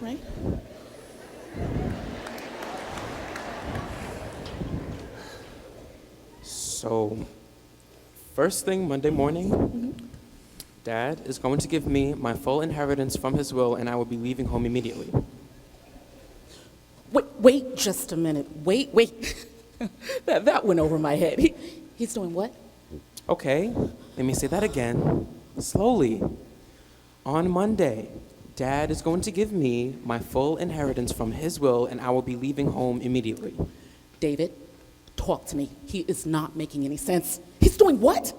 Speaker 7: Right?
Speaker 3: So, first thing Monday morning, Dad is going to give me my full inheritance from his will, and I will be leaving home immediately.
Speaker 7: Wait just a minute. Wait. that went over my head. He's doing what?
Speaker 3: Okay, let me say that again, slowly. On Monday, Dad is going to give me my full inheritance from his will, and I will be leaving home immediately.
Speaker 7: David, talk to me. He is not making any sense. He's doing what?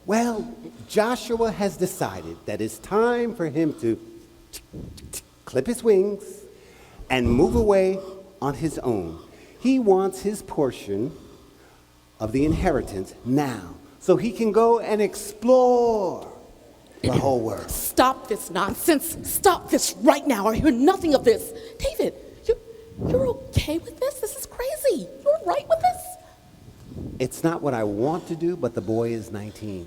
Speaker 6: Well, Joshua has decided that it's time for him to clip his wings and move away on his own. He wants his portion of the inheritance now, so he can go and explore the whole world.
Speaker 7: Stop this nonsense. Stop this right now. I hear nothing of this. David, you're okay with this? This is crazy. You're all right with this?
Speaker 6: It's not what I want to do, but the boy is 19,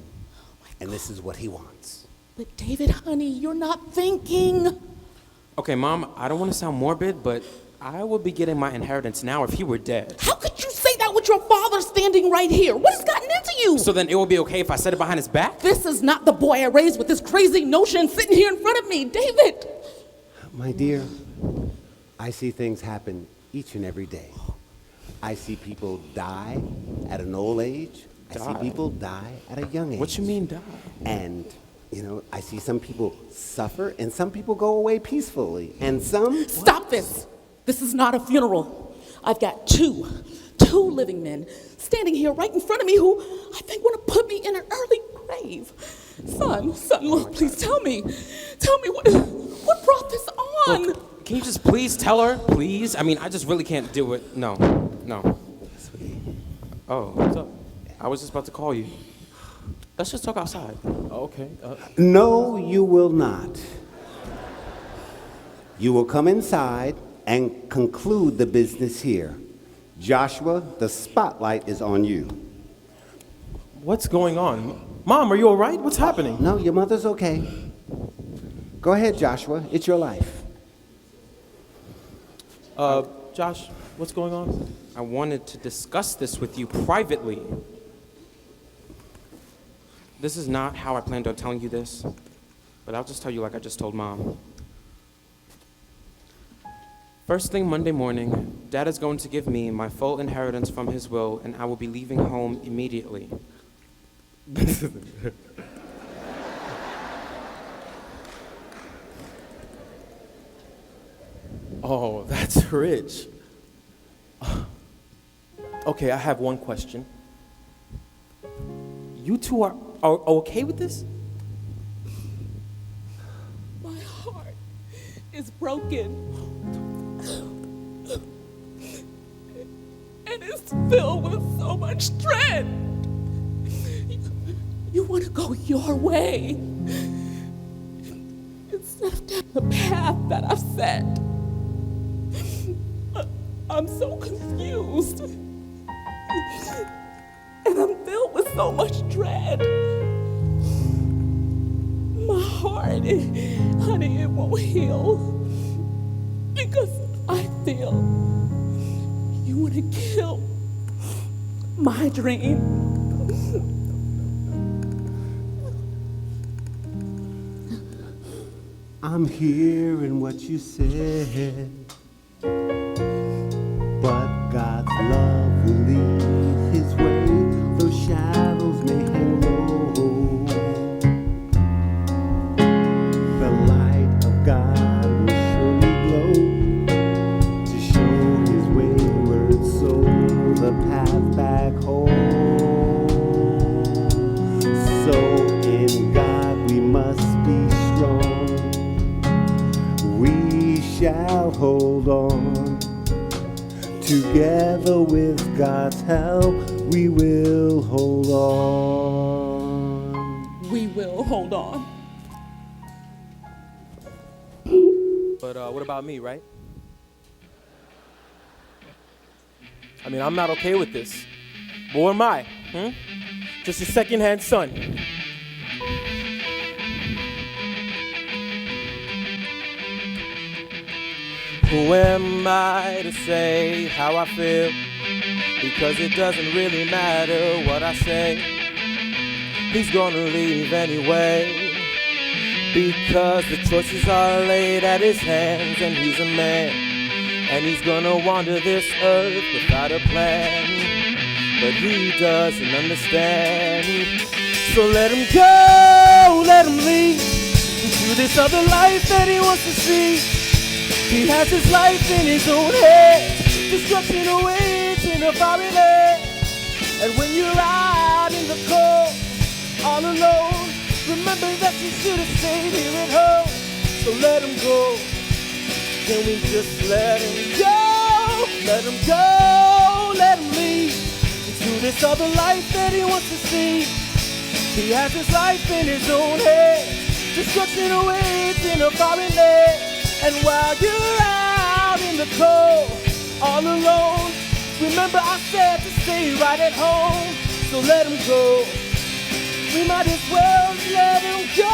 Speaker 6: and this is what he wants.
Speaker 7: But David, honey, you're not thinking.
Speaker 3: Okay, Mom, I don't want to sound morbid, but I would be getting my inheritance now if he were dead.
Speaker 7: How could you say that with your father standing right here? What has gotten into you?
Speaker 3: So then it would be okay if I said it behind his back?
Speaker 7: This is not the boy I raised with this crazy notion sitting here in front of me. David!
Speaker 6: My dear, I see things happen each and every day. I see people die at an old age. I see people die at a young age.
Speaker 3: What you mean die?
Speaker 6: And, you know, I see some people suffer and some people go away peacefully. And some...
Speaker 7: Stop this! This is not a funeral. I've got two living men standing here right in front of me who I think want to put me in an early grave. Son, look, please tell me what brought this on?
Speaker 3: Look, can you just please tell her, please? I mean, I just really can't do it. No. Oh, what's up? I was just about to call you. Let's just talk outside.
Speaker 9: Okay.
Speaker 6: No, you will not. You will come inside and conclude the business here. Joshua, the spotlight is on you.
Speaker 9: What's going on? Mom, are you all right? What's happening?
Speaker 6: No, your mother's okay. Go ahead, Joshua. It's your life.
Speaker 9: Josh, what's going on?
Speaker 3: I wanted to discuss this with you privately. This is not how I planned on telling you this, but I'll just tell you like I just told Mom. First thing Monday morning, Dad is going to give me my full inheritance from his will, and I will be leaving home immediately.
Speaker 9: Oh, that's rich. Okay, I have one question. You two are okay with this?
Speaker 7: My heart is broken. And it's filled with so much dread. You want to go your way instead of down the path that I've set. I'm so confused. And I'm filled with so much dread. My heart, honey, it won't heal. Because I feel you want to kill my dream.
Speaker 6: I'm hearing what you said, but God's love will lead his way, though shadows may hang low. The light of God will surely glow to show his wayward soul the path back home. So in God we must be strong. We shall hold on. Together with God's help, we will hold on.
Speaker 7: We will hold on.
Speaker 9: But what about me, right? I mean, I'm not okay with this. But what am I? Just a second-hand son. Who am I to say how I feel? Because it doesn't really matter what I say. He's gonna leave anyway. Because the choices are laid at his hands, and he's a man. And he's gonna wander this earth without a plan. but he doesn't understand. So let him go, let him lead into this other life that he wants to see. He has his life in his own head, destruction awaits in a foreign land. And when you're out in the cold, all alone, remember that you should have stayed here at home. So let him go. Can we just let him go? Let him go, let him lead into this other life that he wants to see. He has his life in his own head, destruction awaits in a foreign land. And while you're out in the cold, all alone, remember I said to stay right at home. So let him go. We might as well let him go.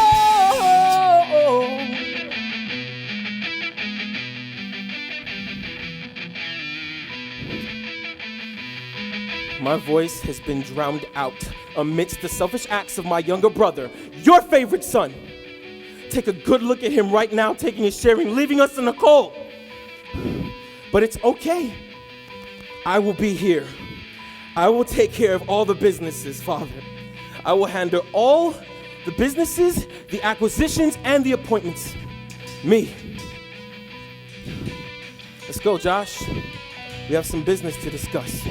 Speaker 9: My voice has been drowned out amidst the selfish acts of my younger brother, your favorite son. Take a good look at him right now, taking his sharing, leaving us in the cold. But it's okay. I will be here. I will take care of all the businesses, Father. I will handle all the businesses, the acquisitions, and the appointments. Me. Let's go, Josh. We have some business to discuss.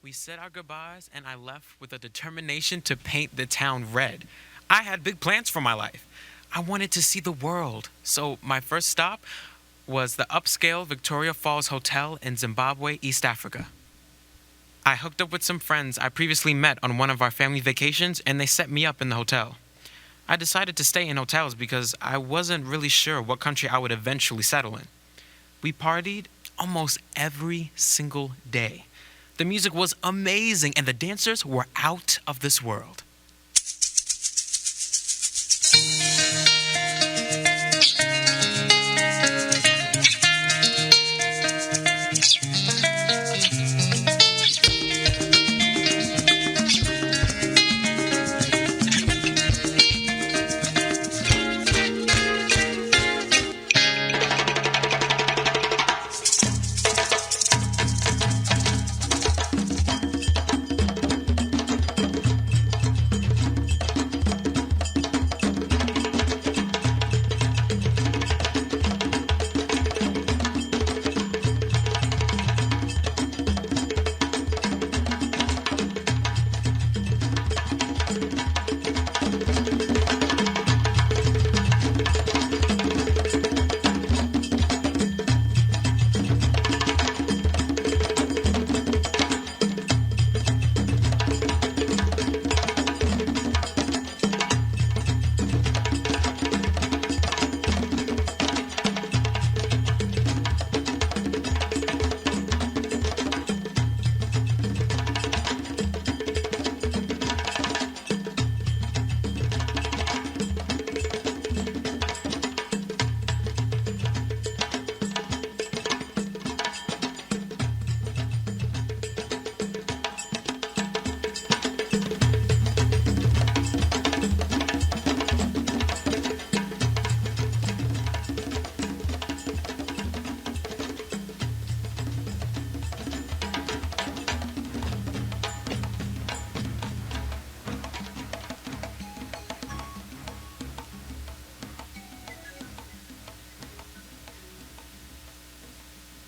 Speaker 5: We said our goodbyes, and I left with a determination to paint the town red. I had big plans for my life. I wanted to see the world. So my first stop was the upscale Victoria Falls Hotel in Zimbabwe, East Africa. I hooked up with some friends I previously met on one of our family vacations, and they set me up in the hotel. I decided to stay in hotels because I wasn't really sure what country I would eventually settle in. We partied almost every single day. The music was amazing, and the dancers were out of this world.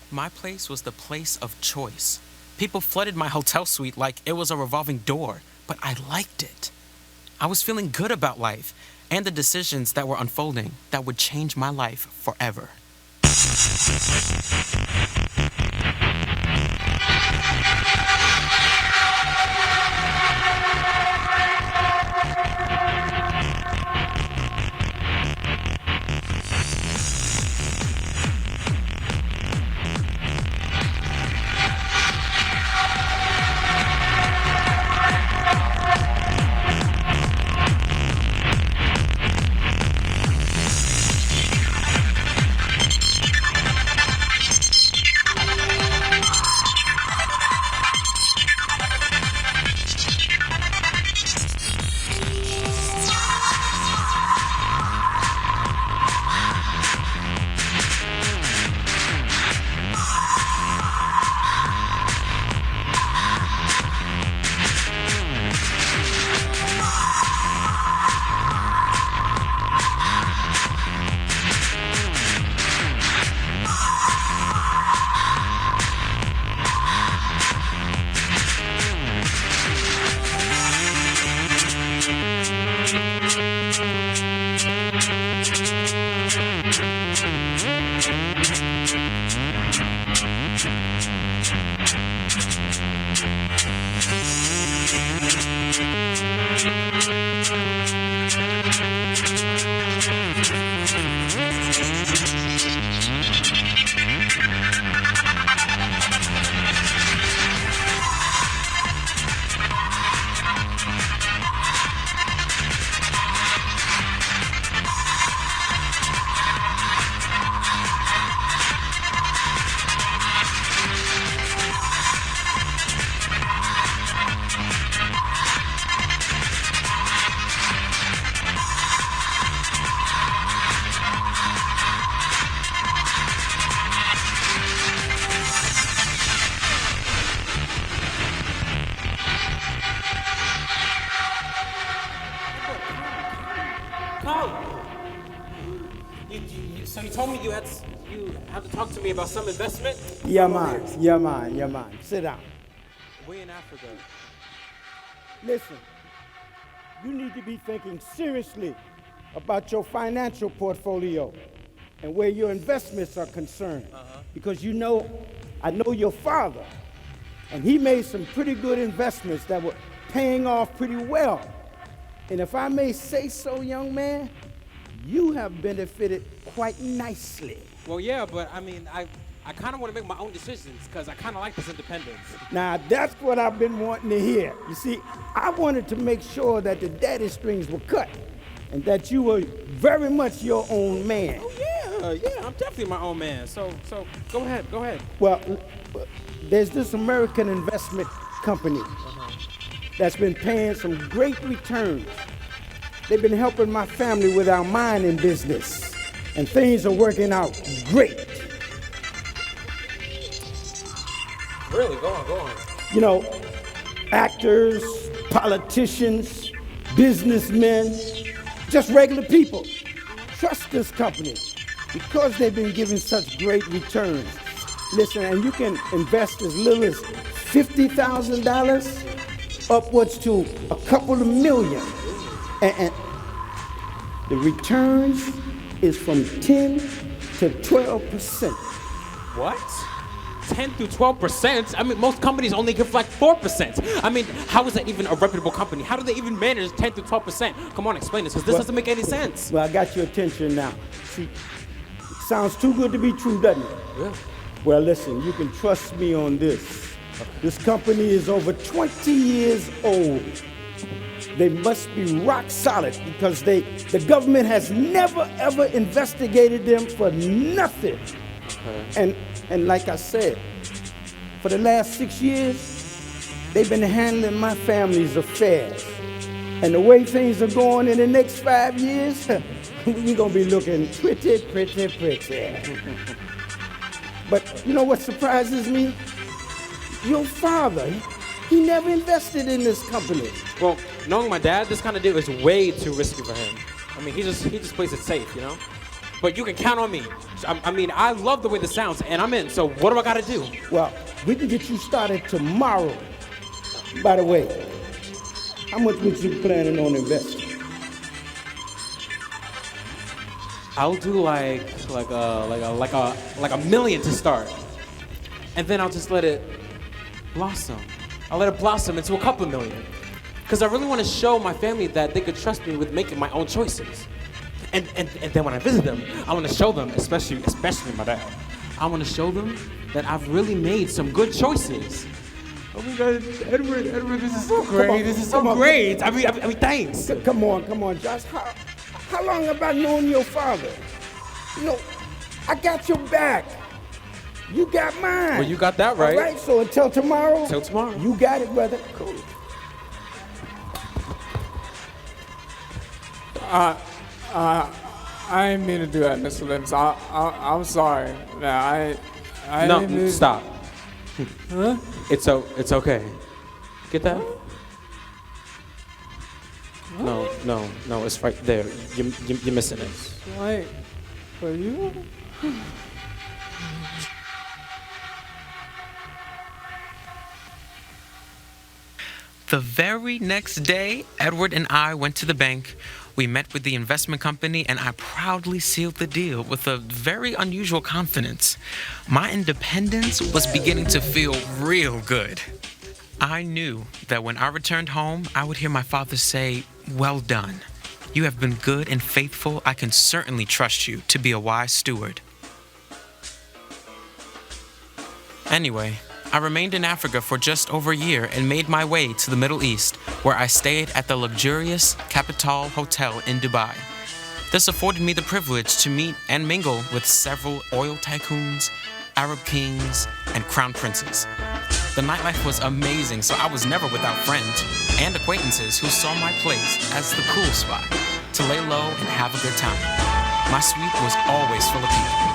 Speaker 5: My place was the place of choice. People flooded my hotel suite like it was a revolving door, but I liked it. I was feeling good about life and the decisions that were unfolding that would change my life forever.
Speaker 3: So you told me you have to talk to me about some investment?
Speaker 10: Yeah, man. Sit down.
Speaker 3: We in Africa.
Speaker 10: Listen, you need to be thinking seriously about your financial portfolio and where your investments are concerned. Because I know your father, and he made some pretty good investments that were paying off pretty well. And if I may say so, young man, you have benefited quite nicely.
Speaker 3: Well, yeah, but I mean, I kind of want to make my own decisions because I kind of like this independence.
Speaker 10: Now, that's what I've been wanting to hear. You see, I wanted to make sure that the daddy strings were cut and that you were very much your own man.
Speaker 3: Oh, yeah, I'm definitely my own man. So go ahead.
Speaker 10: Well, there's this American investment company that's been paying some great returns. They've been helping my family with our mining business, and things are working out great.
Speaker 3: Really, go on.
Speaker 10: You know, actors, politicians, businessmen, just regular people trust this company because they've been giving such great returns. Listen, and you can invest as little as $50,000 upwards to a couple of million. And the returns is from 10 to 12%.
Speaker 3: What? 10 through 12%? I mean, most companies only give like 4%. I mean, how is that even a reputable company? How do they even manage 10 to 12%? Come on, explain this, because this doesn't make any sense.
Speaker 10: Well, I got your attention now. See, sounds too good to be true, doesn't it?
Speaker 3: Yeah.
Speaker 10: Well, listen, you can trust me on this. This company is over 20 years old. They must be rock solid because the government has never, ever investigated them for nothing. Okay. And like I said, for the last 6 years, they've been handling my family's affairs. And the way things are going in the next 5 years, we're gonna be looking pretty. But you know what surprises me? Your father, he never invested in this company.
Speaker 3: Well, knowing my dad, this kind of deal is way too risky for him. I mean, he just plays it safe, you know? But you can count on me. I mean, I love the way this sounds, and I'm in, so what do I gotta do?
Speaker 10: Well, we can get you started tomorrow. By the way, how much was you planning on investing?
Speaker 3: I'll do like a million to start. And then I'll just let it blossom. I'll let it blossom into a couple of million. Because I really want to show my family that they could trust me with making my own choices. And then when I visit them, I want to show them, especially my dad, I want to show them that I've really made some good choices. Oh my God, Edward, this is so great. This is so great. I mean, thanks.
Speaker 10: Come on, Josh. How long have I known your father? You know, I got your back. You got mine.
Speaker 3: Well, you got that right.
Speaker 10: All right, so until tomorrow.
Speaker 3: Till tomorrow.
Speaker 10: You got it, brother. Cool.
Speaker 4: I didn't mean to do that, Mr. Limbs. I'm sorry. I
Speaker 3: No,
Speaker 4: didn't mean...
Speaker 3: stop.
Speaker 4: Huh?
Speaker 3: It's okay. Get that? No, it's right there. You're missing it.
Speaker 4: Wait, for you?
Speaker 5: The very next day, Edward and I went to the bank. We met with the investment company, and I proudly sealed the deal with a very unusual confidence. My independence was beginning to feel real good. I knew that when I returned home, I would hear my father say, "Well done. You have been good and faithful. I can certainly trust you to be a wise steward." Anyway, I remained in Africa for just over a year and made my way to the Middle East, where I stayed at the luxurious Capital Hotel in Dubai. This afforded me the privilege to meet and mingle with several oil tycoons, Arab kings, and crown princes. The nightlife was amazing, so I was never without friends and acquaintances who saw my place as the cool spot to lay low and have a good time. My suite was always full of people.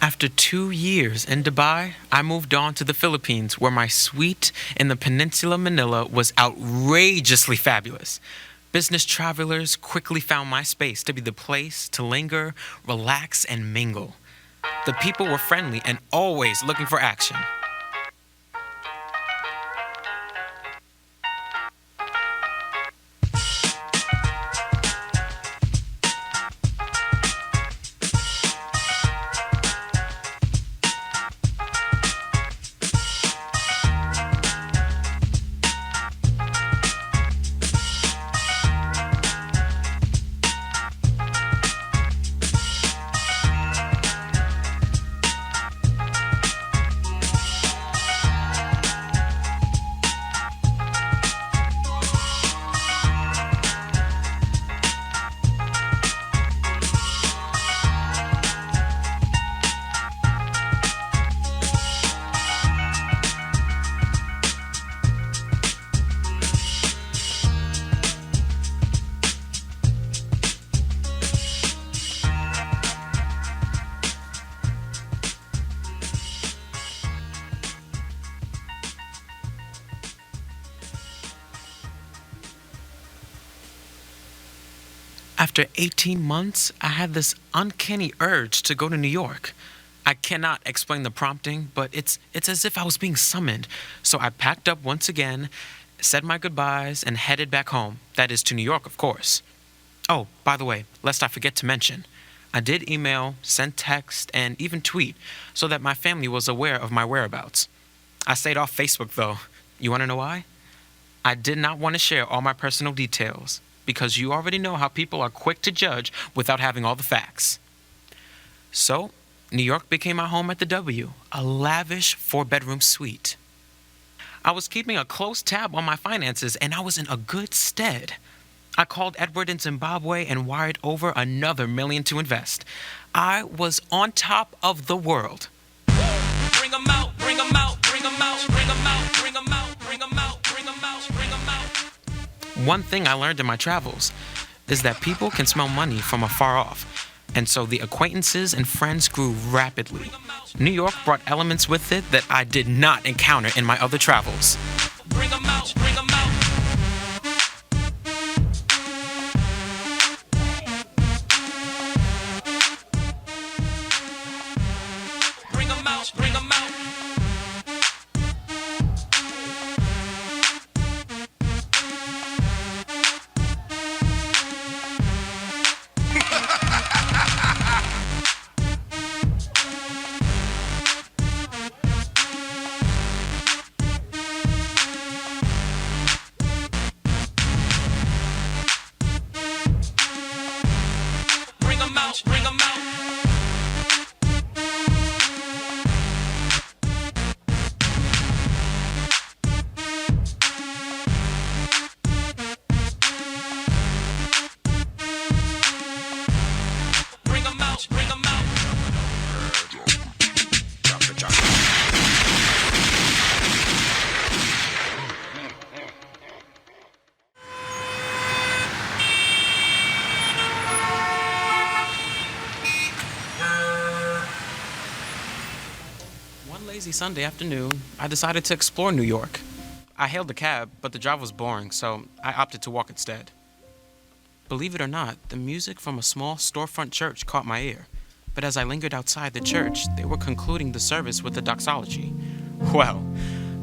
Speaker 5: After 2 years in Dubai, I moved on to the Philippines, where my suite in the Peninsula Manila was outrageously fabulous. Business travelers quickly found my space to be the place to linger, relax, and mingle. The people were friendly and always looking for action. After 18 months, I had this uncanny urge to go to New York. I cannot explain the prompting, but it's as if I was being summoned. So I packed up once again, said my goodbyes, and headed back home. That is to New York, of course. Oh, by the way, lest I forget to mention, I did email, send text, and even tweet so that my family was aware of my whereabouts. I stayed off Facebook, though. You want to know why? I did not want to share all my personal details, because you already know how people are quick to judge without having all the facts. So, New York became my home at the W, a lavish 4-bedroom suite. I was keeping a close tab on my finances, and I was in a good stead. I called Edward in Zimbabwe and wired over another $1 million to invest. I was on top of the world. Bring 'em out, bring 'em out, bring 'em out, bring 'em out, bring 'em out, bring 'em out, bring 'em out, bring 'em out. One thing I learned in my travels is that people can smell money from afar off, and so the acquaintances and friends grew rapidly. New York brought elements with it that I did not encounter in my other travels. Bring 'em out, bring 'em out. Bring 'em out, bring 'em out. Bring 'em out, bring 'em out. Bring 'em out, bring 'em out. One lazy Sunday afternoon, I decided to explore New York. I hailed a cab, but the drive was boring, so I opted to walk instead. Believe it or not, the music from a small storefront church caught my ear. But as I lingered outside the church, they were concluding the service with a doxology. Well,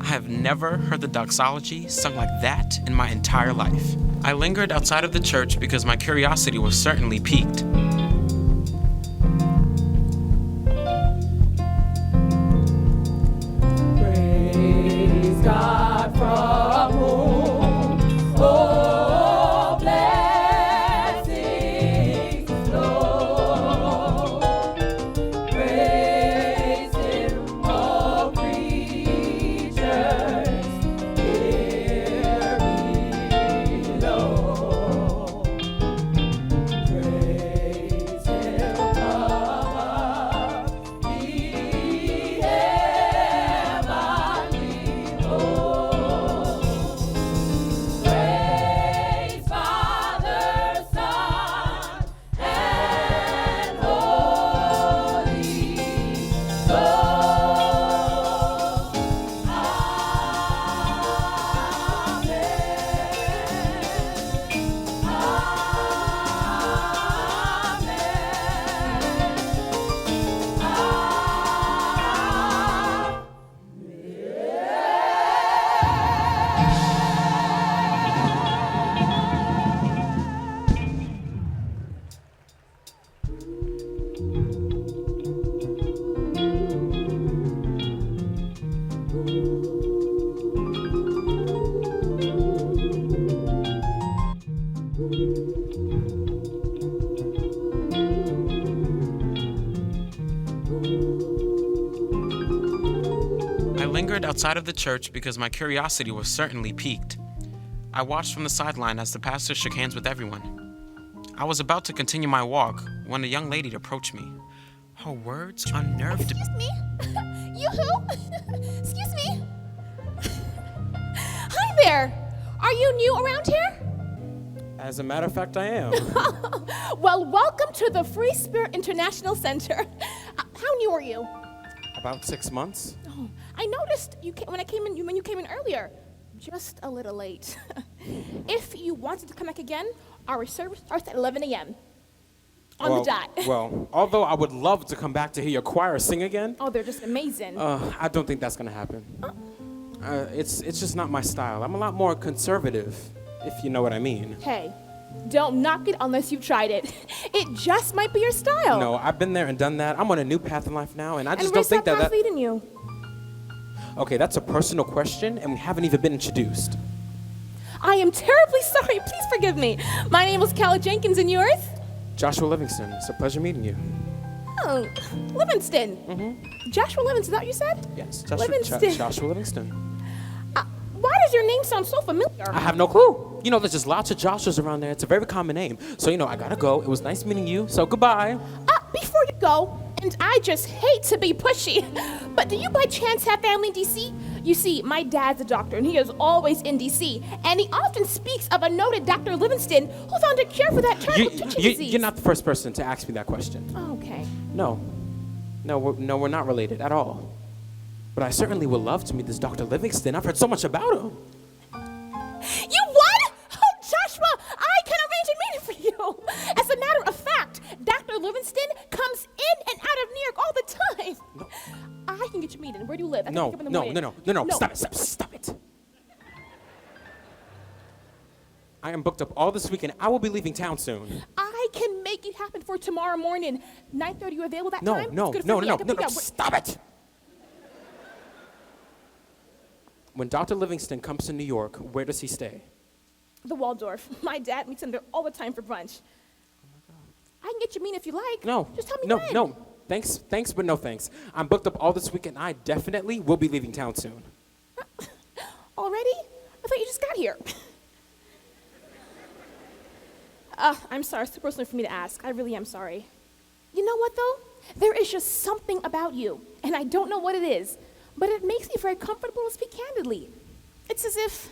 Speaker 5: I have never heard the doxology sung like that in my entire life. I lingered outside of the church because my curiosity was certainly piqued.
Speaker 2: Praise God from whom all blessings flow. Praise Him, all creatures here below. Praise
Speaker 5: outside of the church because my curiosity was certainly piqued. I watched from the sideline as the pastor shook hands with everyone. I was about to continue my walk when a young lady approached me. Her words unnerved me.
Speaker 11: Excuse me? You who? Excuse me? Hi there. Are you new around here?
Speaker 3: As a matter of fact, I am.
Speaker 11: Well, welcome to the Free Spirit International Center. How new are you?
Speaker 3: About 6 months.
Speaker 11: Oh, I noticed when you came in earlier. Just a little late. If you wanted to come back again, our service starts at 11 a.m. on the dot.
Speaker 3: Well, although I would love to come back to hear your choir sing again,
Speaker 11: Oh, they're just amazing.
Speaker 3: I don't think that's gonna happen. It's just not my style. I'm a lot more conservative, if you know what I mean.
Speaker 11: Hey, don't knock it unless you've tried it. It just might be your style.
Speaker 3: No, I've been there and done that. I'm on a new path in life now, and I just
Speaker 11: And
Speaker 3: don't
Speaker 11: where's
Speaker 3: think
Speaker 11: that
Speaker 3: that.
Speaker 11: path leading you?
Speaker 3: Okay, that's a personal question, and we haven't even been introduced.
Speaker 11: I am terribly sorry. Please forgive me. My name is Callie Jenkins, and yours?
Speaker 3: Joshua Livingston. It's a pleasure meeting you.
Speaker 11: Oh, Livingston. Mm-hmm. Joshua Livingston, is that what you said?
Speaker 3: Yes,
Speaker 11: Livingston.
Speaker 3: Joshua Livingston.
Speaker 11: Why does your name sound so familiar?
Speaker 3: I have no clue. You know, there's just lots of Joshuas around there. It's a very common name. So, I gotta go. It was nice meeting you. So, goodbye.
Speaker 11: Before you go, and I just hate to be pushy, but do you by chance have family in D.C.? You see, my dad's a doctor, and he is always in D.C., and he often speaks of a noted Dr. Livingston who found a cure for that terrible twitching disease.
Speaker 3: You're not the first person to ask me that question.
Speaker 11: Oh, okay.
Speaker 3: No, we're not related at all. But I certainly would love to meet this Dr. Livingston. I've heard so much about him.
Speaker 11: You what? Oh, Joshua, I can arrange a meeting for you. As a matter of fact, Dr. Livingston comes in and out of New York all the time.
Speaker 3: No.
Speaker 11: I can get you a meeting. Where do you live? I can
Speaker 3: No.
Speaker 11: pick you up in the morning.
Speaker 3: Stop it. I am booked up all this weekend. I will be leaving town soon.
Speaker 11: I can make it happen for tomorrow morning. 9:30, you available that
Speaker 3: No,
Speaker 11: time?
Speaker 3: no,
Speaker 11: It's good
Speaker 3: no,
Speaker 11: for me.
Speaker 3: no,
Speaker 11: I can
Speaker 3: no,
Speaker 11: pick
Speaker 3: no,
Speaker 11: you up.
Speaker 3: stop it. When Dr. Livingston comes to New York, where does he stay?
Speaker 11: The Waldorf. My dad meets him there all the time for brunch. I can get you a meeting if you like.
Speaker 3: No.
Speaker 11: Just tell me
Speaker 3: No,
Speaker 11: when.
Speaker 3: no. Thanks, but no thanks. I'm booked up all this weekend. I definitely will be leaving town soon.
Speaker 11: Already? I thought you just got here. I'm sorry, it's too personal for me to ask. I really am sorry. You know what, though? There is just something about you, and I don't know what it is, but it makes me very comfortable to speak candidly. It's as if,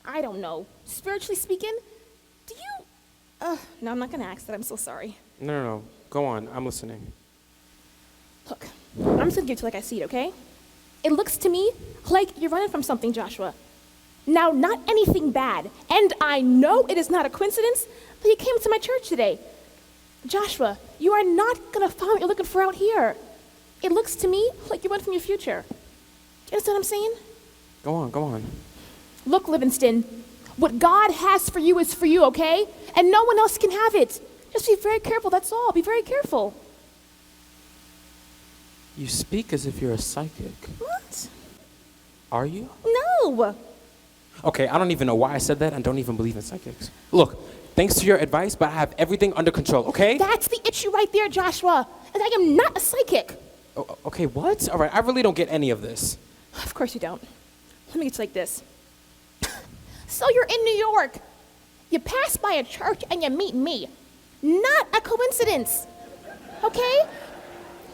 Speaker 11: I don't know, spiritually speaking, do you... No, I'm not going to ask that. I'm so sorry.
Speaker 3: No. Go on. I'm listening.
Speaker 11: Look, I'm just going to give it to you like I see it, okay? It looks to me like you're running from something, Joshua. Now, not anything bad, and I know it is not a coincidence that you came to my church today. Joshua, you are not going to find what you're looking for out here. It looks to me like you're running from your future. Do you understand what I'm saying?
Speaker 3: Go on.
Speaker 11: Look, Livingston, what God has for you is for you, okay? And no one else can have it. Just be very careful, that's all. Be very careful.
Speaker 3: You speak as if you're a psychic.
Speaker 11: What?
Speaker 3: Are you?
Speaker 11: No.
Speaker 3: Okay, I don't even know why I said that and don't even believe in psychics. Look, thanks to your advice, but I have everything under control, okay?
Speaker 11: That's the issue right there, Joshua. And I am not a psychic.
Speaker 3: Okay, what? All right, I really don't get any of this.
Speaker 11: Of course you don't. Let me get you like this. So you're in New York. You pass by a church and you meet me. Not a coincidence. Okay?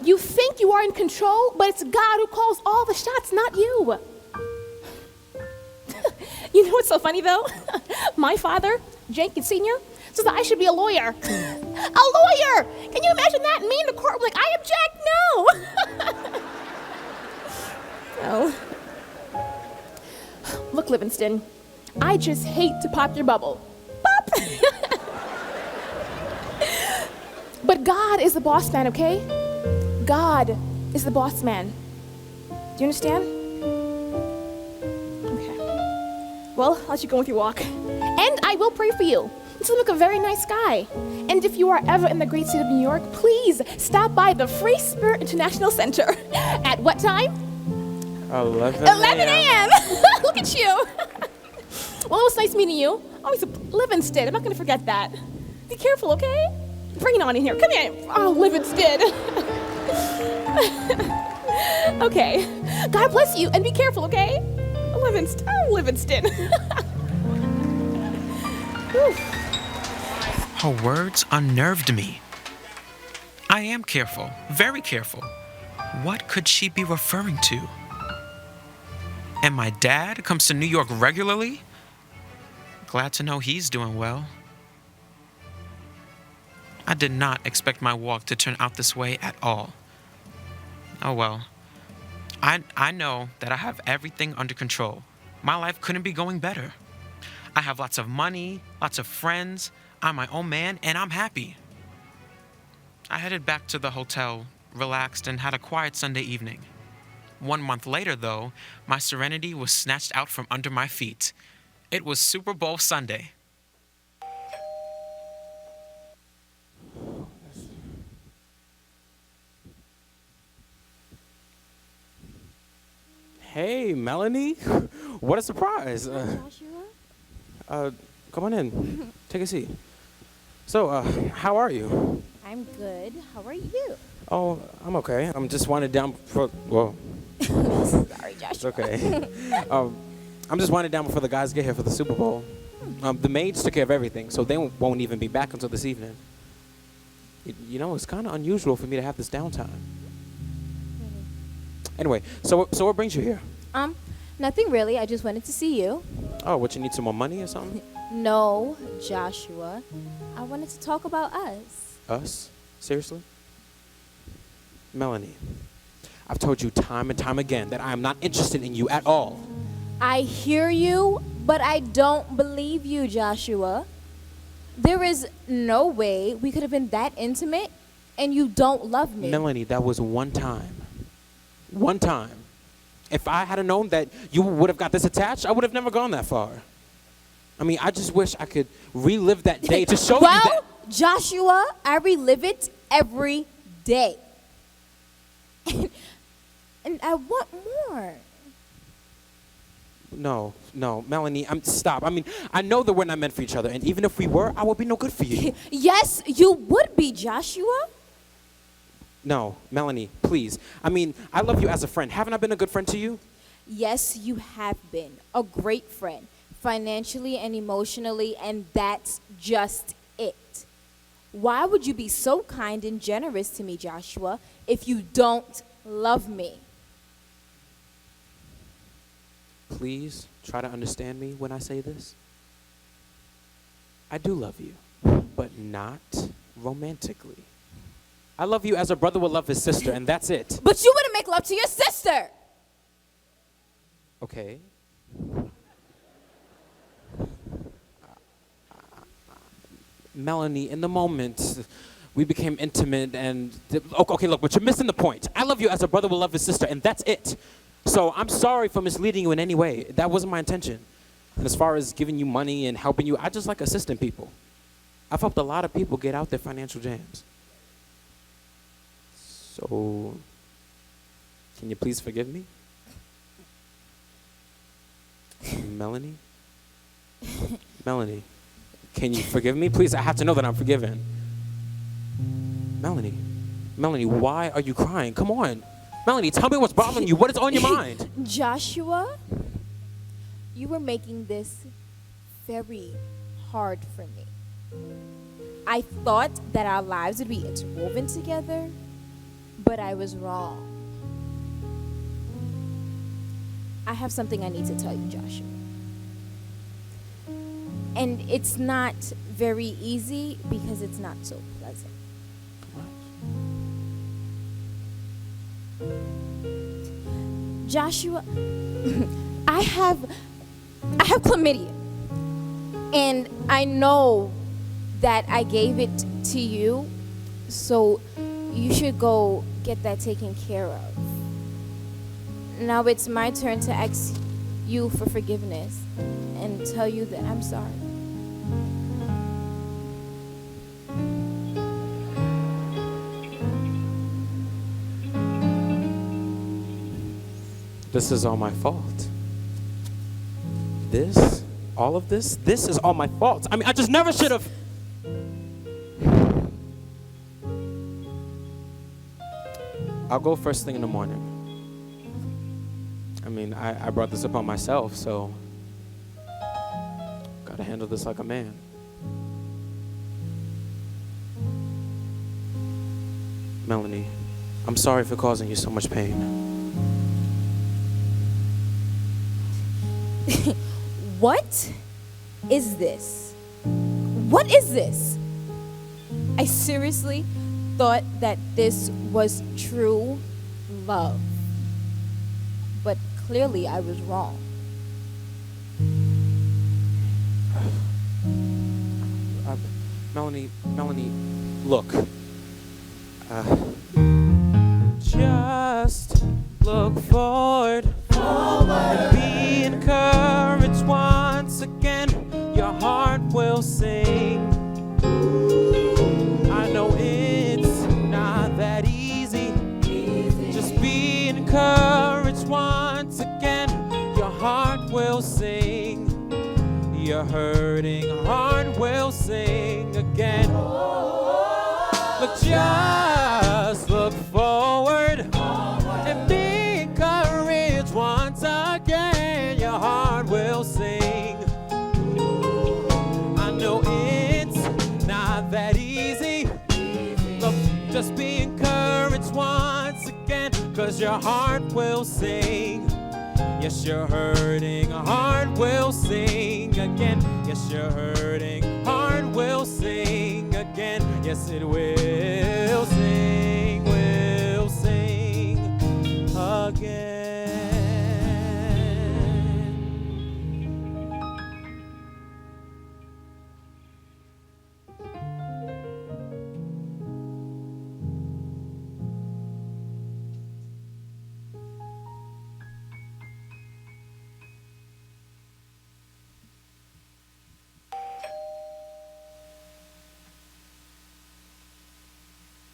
Speaker 11: You think you are in control, but it's God who calls all the shots, not you. You know what's so funny though? My father, Jenkins Sr., says that I should be a lawyer. A lawyer! Can you imagine that? Me in the court like, I object, no! Oh. Look, Livingston, I just hate to pop your bubble. Pop! But God is the boss man, okay? God is the boss man. Do you understand? Okay. Well, I'll let you go with your walk. And I will pray for you. You seem like a very nice guy. And if you are ever in the great city of New York, please stop by the Free Spirit International Center. At what time?
Speaker 3: 11
Speaker 11: a.m. Look at you. Well, it was nice meeting you. Always Livingston. I'm not going to forget that. Be careful, okay? Bring it on in here. Come here. Oh, Livingston. Okay. God bless you, and be careful, okay? Livingston. Oh, Livingston.
Speaker 5: Her words unnerved me. I am careful, very careful. What could she be referring to? And my dad comes to New York regularly? Glad to know he's doing well. I did not expect my walk to turn out this way at all. Oh well. I know that I have everything under control. My life couldn't be going better. I have lots of money, lots of friends, I'm my own man, and I'm happy. I headed back to the hotel, relaxed, and had a quiet Sunday evening. 1 month later, though, my serenity was snatched out from under my feet. It was Super Bowl Sunday.
Speaker 3: Hey, Melanie. What a surprise. Come on in. Take a seat. So, how are you?
Speaker 11: I'm good. How are you?
Speaker 3: Oh, I'm okay. I'm just winding down for, well,
Speaker 11: Sorry, Joshua.
Speaker 3: it's okay. I'm just winding down before the guys get here for the Super Bowl. The maids took care of everything, so they won't even be back until this evening. You know, it's kind of unusual for me to have this downtime. Anyway, so what brings you here?
Speaker 11: Nothing really. I just wanted to see you.
Speaker 3: Oh, what, you need some more money or something?
Speaker 11: No, Joshua. I wanted to talk about us.
Speaker 3: Us? Seriously? Melanie, I've told you time and time again that I am not interested in you at all.
Speaker 11: I hear you, but I don't believe you, Joshua. There is no way we could have been that intimate and you don't love me.
Speaker 3: Melanie, that was one time. One time. If I had known that you would have got this attached, I would have never gone that far. I mean, I just wish I could relive that day to show you that.
Speaker 11: Well, Joshua, I relive it every day. And I want more.
Speaker 3: No, Melanie, stop. I mean, I know that we're not meant for each other, and even if we were, I would be no good for you.
Speaker 11: Yes, you would be, Joshua.
Speaker 3: No, Melanie, please. I mean, I love you as a friend. Haven't I been a good friend to you?
Speaker 11: Yes, you have been a great friend, financially and emotionally, and that's just it. Why would you be so kind and generous to me, Joshua, if you don't love me?
Speaker 3: Please try to understand me when I say this. I do love you, but not romantically. I love you as a brother would love his sister, and that's it.
Speaker 11: But you wouldn't make love to your sister.
Speaker 3: Okay. Melanie, in the moment, we became intimate and... Okay, look, but you're missing the point. I love you as a brother would love his sister, and that's it. So I'm sorry for misleading you in any way. That wasn't my intention. And as far as giving you money and helping you, I just like assisting people. I've helped a lot of people get out their financial jams. So, can you please forgive me? Melanie? Melanie, can you forgive me? Please, I have to know that I'm forgiven. Melanie, why are you crying? Come on. Melanie, tell me what's bothering you. What is on your mind?
Speaker 11: Joshua, you were making this very hard for me. I thought that our lives would be interwoven together, but I was wrong. I have something I need to tell you, Joshua. And it's not very easy because it's not so pleasant. Joshua, I have chlamydia. And I know that I gave it to you, so you should go get that taken care of. Now it's my turn to ask you for forgiveness and tell you that I'm sorry.
Speaker 3: This is all my fault. All of this is all my fault. I mean, I just never should have. I'll go first thing in the morning. mean, I brought this upon myself, so gotta handle this like a man. Melanie, I'm sorry for causing you so much pain.
Speaker 2: What is this? What is this? I seriously thought that this was true love. But clearly I was wrong.
Speaker 3: Melanie, look. Just look forward. And be encouraged once again. Your heart will sing. I know it's not that easy. Just be encouraged once again. Your heart will sing. Your hurting heart will sing again. Look, just look forward and be encouraged once again. Your heart will sing. I know it's not that easy. Look, just be encouraged once again, 'cause your heart will sing. Yes, your hurting heart will sing again. Yes, your hurting heart will sing again. Yes, it will sing again.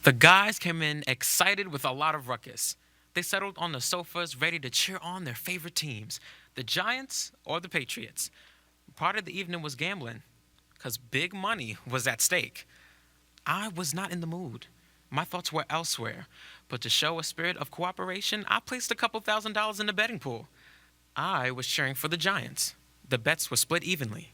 Speaker 5: The guys came in excited with a lot of ruckus. They settled on the sofas, ready to cheer on their favorite teams, the Giants or the Patriots. Part of the evening was gambling, because big money was at stake. I was not in the mood. My thoughts were elsewhere. But to show a spirit of cooperation, I placed a couple $1,000s in the betting pool. I was cheering for the Giants. The bets were split evenly.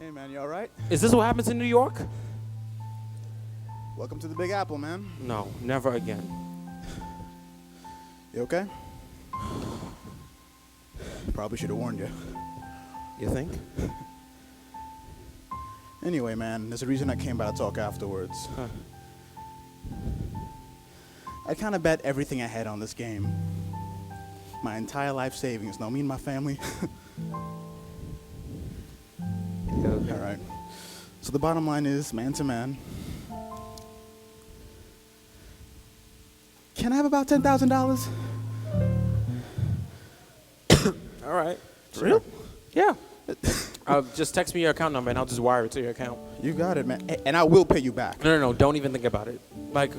Speaker 12: Hey, man, you all right?
Speaker 3: Is this what happens in New York?
Speaker 12: Welcome to the Big Apple, man.
Speaker 3: No, never again.
Speaker 12: You okay? Probably should have warned you.
Speaker 3: You think?
Speaker 12: Anyway, man, there's a reason I came by to talk afterwards.
Speaker 3: Huh.
Speaker 12: I kind of bet everything I had on this game. My entire life savings. No, me and my family.
Speaker 3: Okay.
Speaker 12: All right. So the bottom line is, man to man, can I have about $10,000?
Speaker 3: All right.
Speaker 12: For real?
Speaker 3: Yeah. Just text me your account number and I'll just wire it to your account.
Speaker 12: You got it, man. And I will pay you back.
Speaker 3: No. Don't even think about it. Like,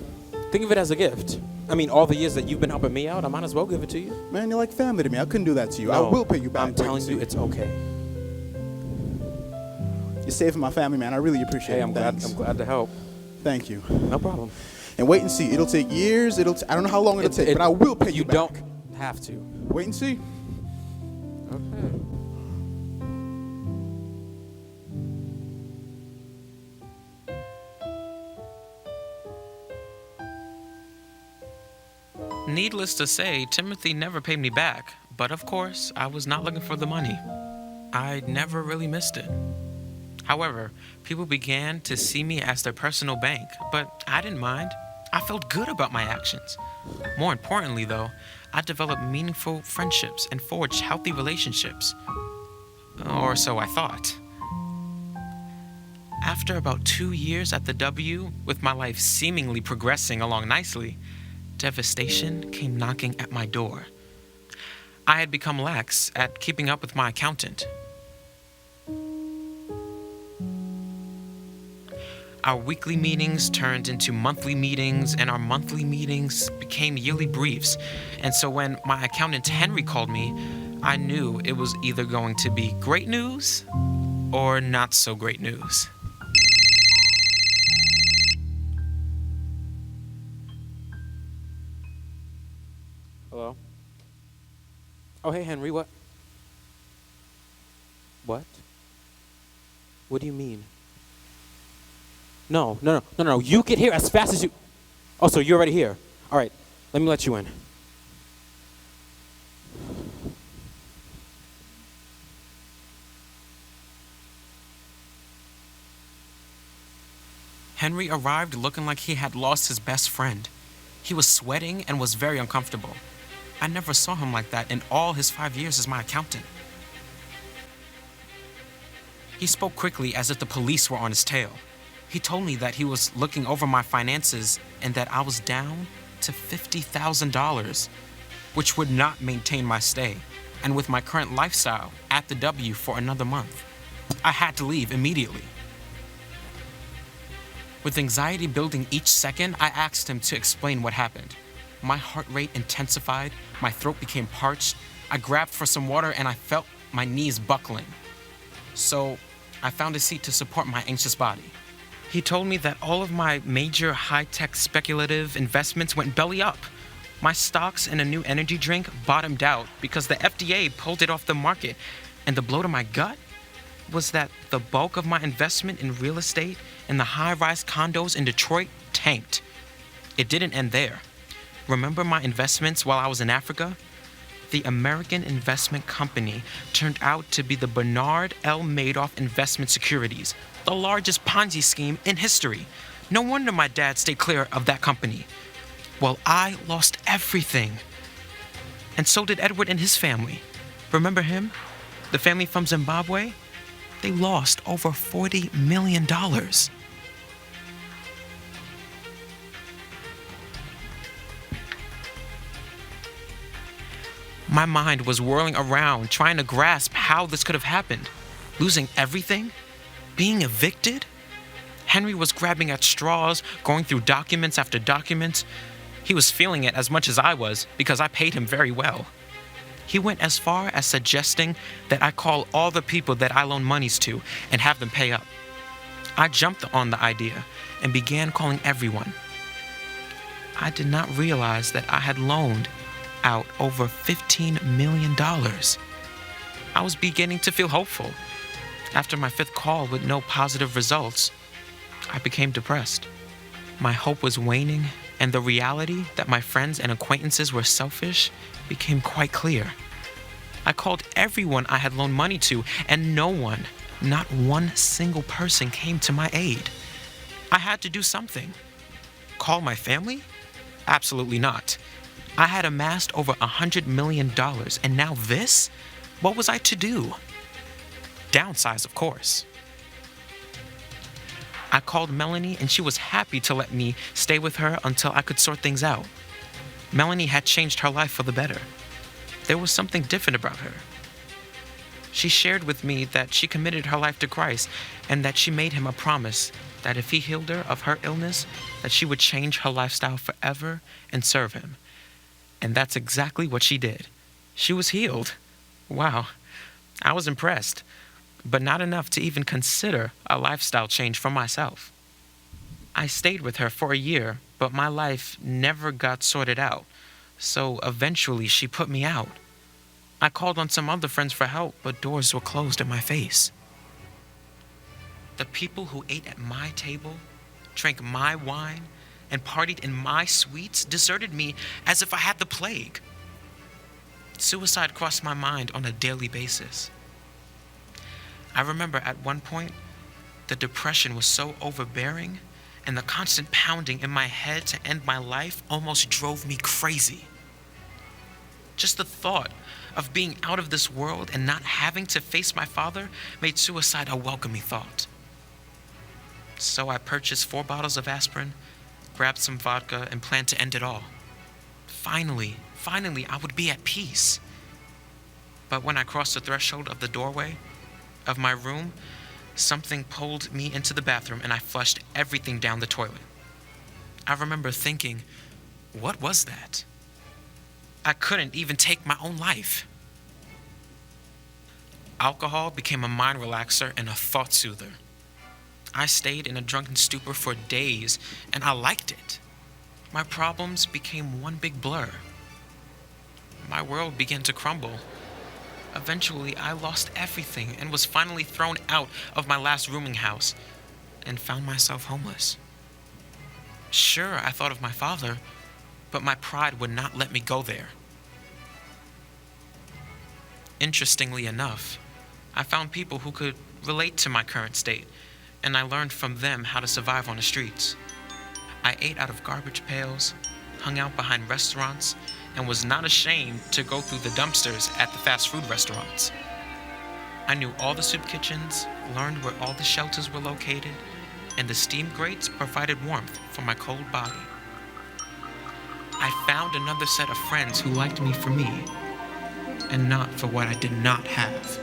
Speaker 3: think of it as a gift. I mean, all the years that you've been helping me out, I might as well give it to you.
Speaker 12: Man, you're like family to me. I couldn't do that to you. I
Speaker 3: No,
Speaker 12: will pay you back.
Speaker 3: I'm telling you, it's okay.
Speaker 12: You're saving my family, man. I really appreciate
Speaker 3: Hey,
Speaker 12: it.
Speaker 3: I'm
Speaker 12: Thanks.
Speaker 3: glad to help.
Speaker 12: Thank you.
Speaker 3: No problem.
Speaker 12: And wait and see. It'll take years. I don't know how long it'll take, but I will pay you back.
Speaker 3: You don't have to.
Speaker 12: Wait and see.
Speaker 3: Okay.
Speaker 5: Needless to say, Timothy never paid me back, but of course, I was not looking for the money. I never really missed it. However, people began to see me as their personal bank, but I didn't mind. I felt good about my actions. More importantly, though, I developed meaningful friendships and forged healthy relationships. Or so I thought. After about 2 years at the W, with my life seemingly progressing along nicely, devastation came knocking at my door. I had become lax at keeping up with my accountant. Our weekly meetings turned into monthly meetings, and our monthly meetings became yearly briefs. And so when my accountant Henry called me, I knew it was either going to be great news or not so great news.
Speaker 3: Hello? Oh, hey, Henry, what? What? What do you mean? No. You get here as fast as you... Oh, so you're already here. All right, let me let you in.
Speaker 5: Henry arrived looking like he had lost his best friend. He was sweating and was very uncomfortable. I never saw him like that in all his 5 years as my accountant. He spoke quickly as if the police were on his tail. He told me that he was looking over my finances and that I was down to $50,000, which would not maintain my stay, and with my current lifestyle at the W for another month. I had to leave immediately. With anxiety building each second, I asked him to explain what happened. My heart rate intensified, my throat became parched, I grabbed for some water and I felt my knees buckling. So I found a seat to support my anxious body. He told me that all of my major high-tech speculative investments went belly up. My stocks and a new energy drink bottomed out because the FDA pulled it off the market. And the blow to my gut was that the bulk of my investment in real estate and the high-rise condos in Detroit tanked. It didn't end there. Remember my investments while I was in Africa? The American Investment Company turned out to be the Bernard L. Madoff Investment Securities, the largest Ponzi scheme in history. No wonder my dad stayed clear of that company. Well, I lost everything. And so did Edward and his family. Remember him? The family from Zimbabwe? They lost over $40 million. My mind was whirling around, trying to grasp how this could have happened. Losing everything? Being evicted? Henry was grabbing at straws, going through documents after documents. He was feeling it as much as I was, because I paid him very well. He went as far as suggesting that I call all the people that I loan monies to and have them pay up. I jumped on the idea and began calling everyone. I did not realize that I had loaned out over $15 million. I was beginning to feel hopeful. After my 5th call with no positive results, I became depressed. My hope was waning, and the reality that my friends and acquaintances were selfish became quite clear. I called everyone I had loaned money to, and no one, not one single person, came to my aid. I had to do something. Call my family? Absolutely not. I had amassed over $100 million, and now this? What was I to do? Downsize, of course. I called Melanie, and she was happy to let me stay with her until I could sort things out. Melanie had changed her life for the better. There was something different about her. She shared with me that she committed her life to Christ and that she made him a promise that if he healed her of her illness, that she would change her lifestyle forever and serve him. And that's exactly what she did. She was healed. Wow. I was impressed, but not enough to even consider a lifestyle change for myself. I stayed with her for a year, but my life never got sorted out. So eventually she put me out. I called on some other friends for help, but doors were closed in my face. The people who ate at my table, drank my wine, and partied in my suites deserted me as if I had the plague. Suicide crossed my mind on a daily basis. I remember at one point, the depression was so overbearing, and the constant pounding in my head to end my life almost drove me crazy. Just the thought of being out of this world and not having to face my father made suicide a welcoming thought. So I purchased 4 bottles of aspirin, grabbed some vodka, and planned to end it all. Finally, I would be at peace. But when I crossed the threshold of the doorway of my room, something pulled me into the bathroom and I flushed everything down the toilet. I remember thinking, what was that? I couldn't even take my own life. Alcohol became a mind relaxer and a thought soother. I stayed in a drunken stupor for days, and I liked it. My problems became one big blur. My world began to crumble. Eventually, I lost everything and was finally thrown out of my last rooming house and found myself homeless. Sure, I thought of my father, but my pride would not let me go there. Interestingly enough, I found people who could relate to my current state, and I learned from them how to survive on the streets. I ate out of garbage pails, hung out behind restaurants, and was not ashamed to go through the dumpsters at the fast food restaurants. I knew all the soup kitchens, learned where all the shelters were located, and the steam grates provided warmth for my cold body. I found another set of friends who liked me for me, and not for what I did not have.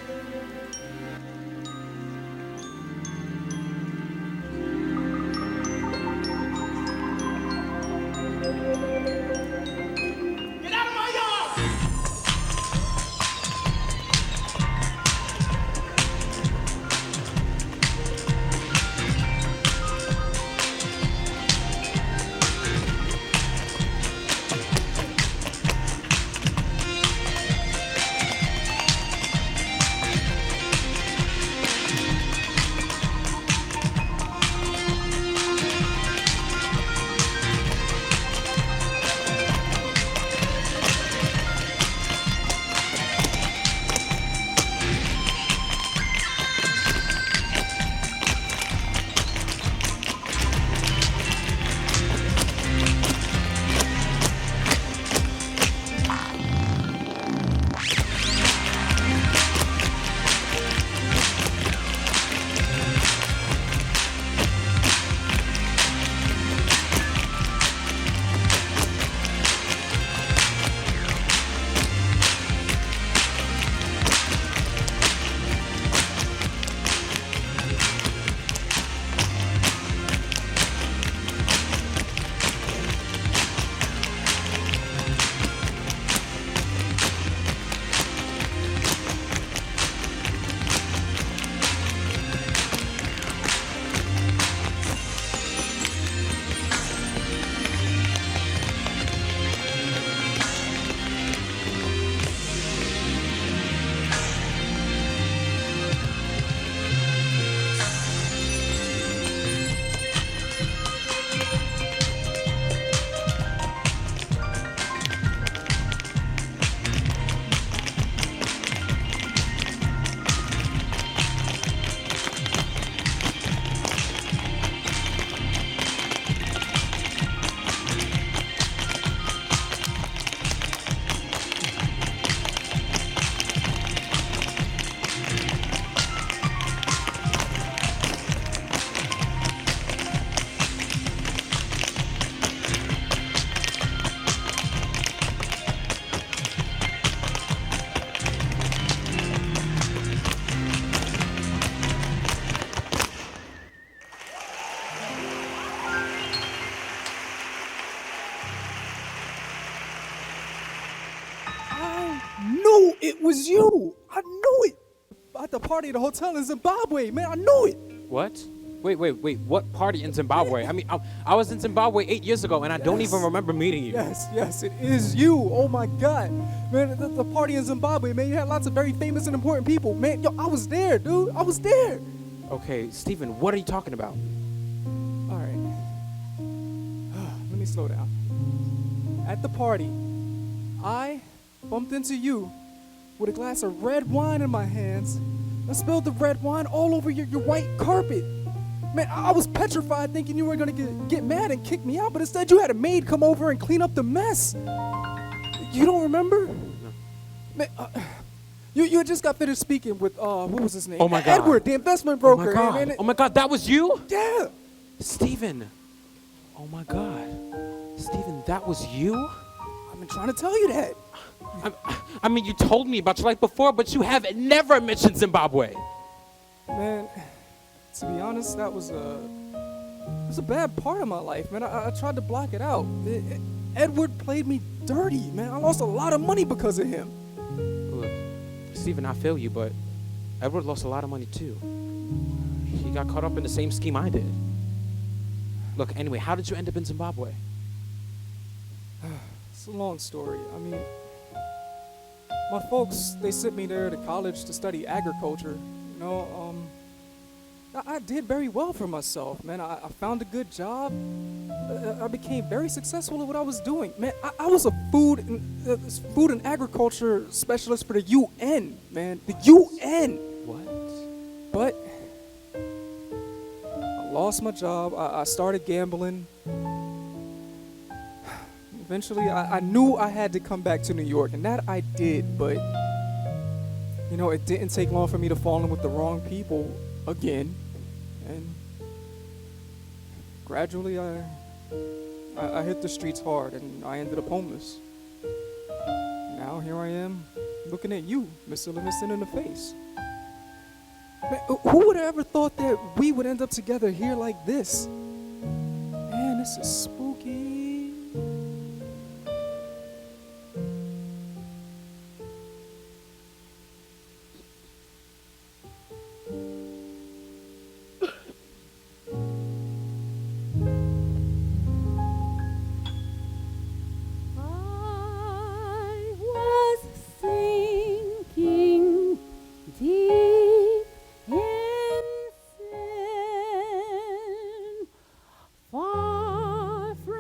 Speaker 4: knew it was you. I knew it. At the party at the hotel in Zimbabwe, man, I knew it.
Speaker 3: What? Wait. What party in Zimbabwe? I mean, I was in Zimbabwe 8 years ago, and I don't even remember meeting you.
Speaker 4: Yes, it is you. Oh my God, man, the party in Zimbabwe, man. You had lots of very famous and important people, man. Yo, I was there, dude. I was there.
Speaker 3: Okay, Stephen, what are you talking about?
Speaker 4: All right. Let me slow down. At the party, I bumped into you with a glass of red wine in my hands. I spilled the red wine all over your white carpet. Man, I was petrified thinking you were going to get mad and kick me out, but instead you had a maid come over and clean up the mess. You don't remember?
Speaker 3: No.
Speaker 4: Man, you had just got finished speaking with, what was his name?
Speaker 3: Oh my God.
Speaker 4: Edward, the investment broker.
Speaker 3: Oh my God, that was you?
Speaker 4: Yeah.
Speaker 3: Stephen. Oh my God. Stephen, that was you?
Speaker 4: I've been trying to tell you that.
Speaker 3: I mean, you told me about your life before, but you have never mentioned Zimbabwe.
Speaker 4: Man, to be honest, that was a bad part of my life, man. I tried to block it out. Edward played me dirty, man. I lost a lot of money because of him.
Speaker 3: Look, Stephen, I feel you, but Edward lost a lot of money too. He got caught up in the same scheme I did. Look, anyway, how did you end up in Zimbabwe?
Speaker 4: It's a long story. I mean, my folks, they sent me there to college to study agriculture. You know, I did very well for myself, man. I found a good job. I became very successful at what I was doing. Man, I was a food and agriculture specialist for the UN, man. The UN.
Speaker 3: What?
Speaker 4: But I lost my job. I started gambling. Eventually, I knew I had to come back to New York, and that I did, but, you know, it didn't take long for me to fall in with the wrong people again, and gradually I hit the streets hard, and I ended up homeless. Now here I am, looking at you, Mr. Livingston, in the face. Man, who would have ever thought that we would end up together here like this? Man, this is spooky.
Speaker 2: I was sinking deep in sin, far from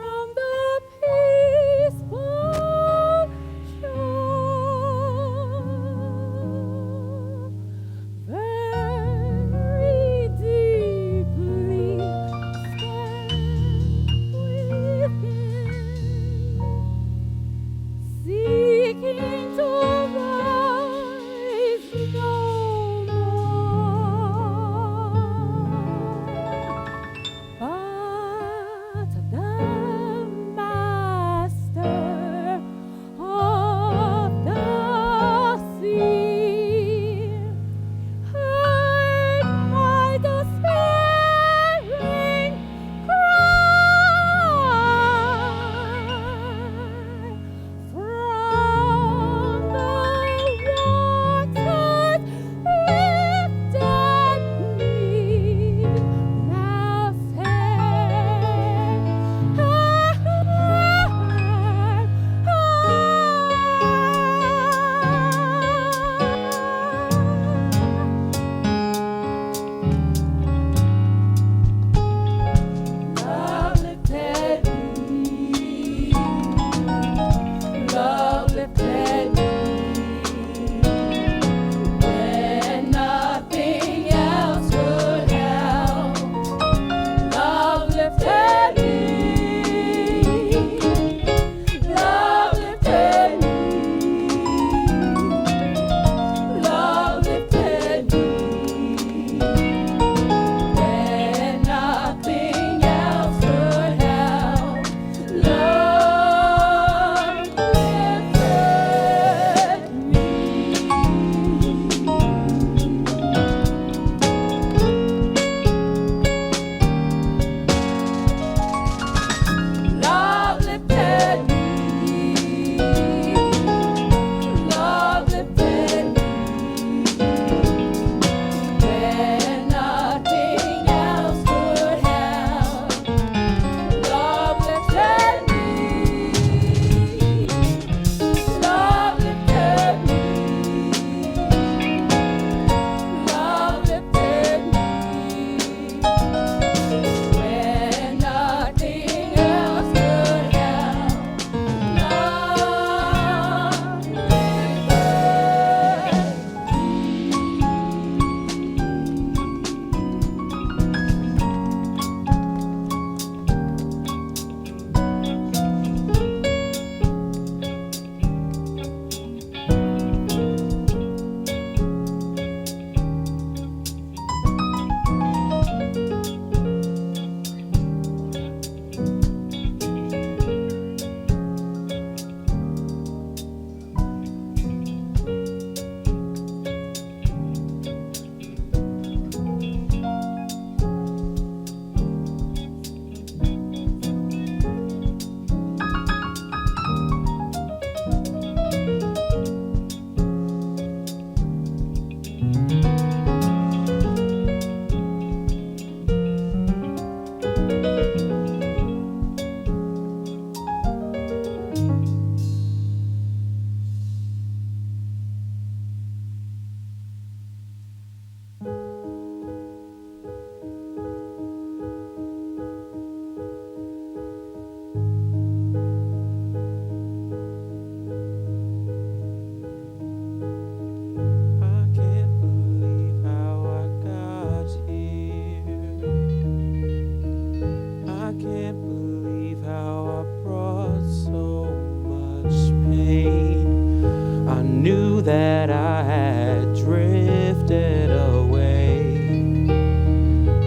Speaker 9: knew that I had drifted away,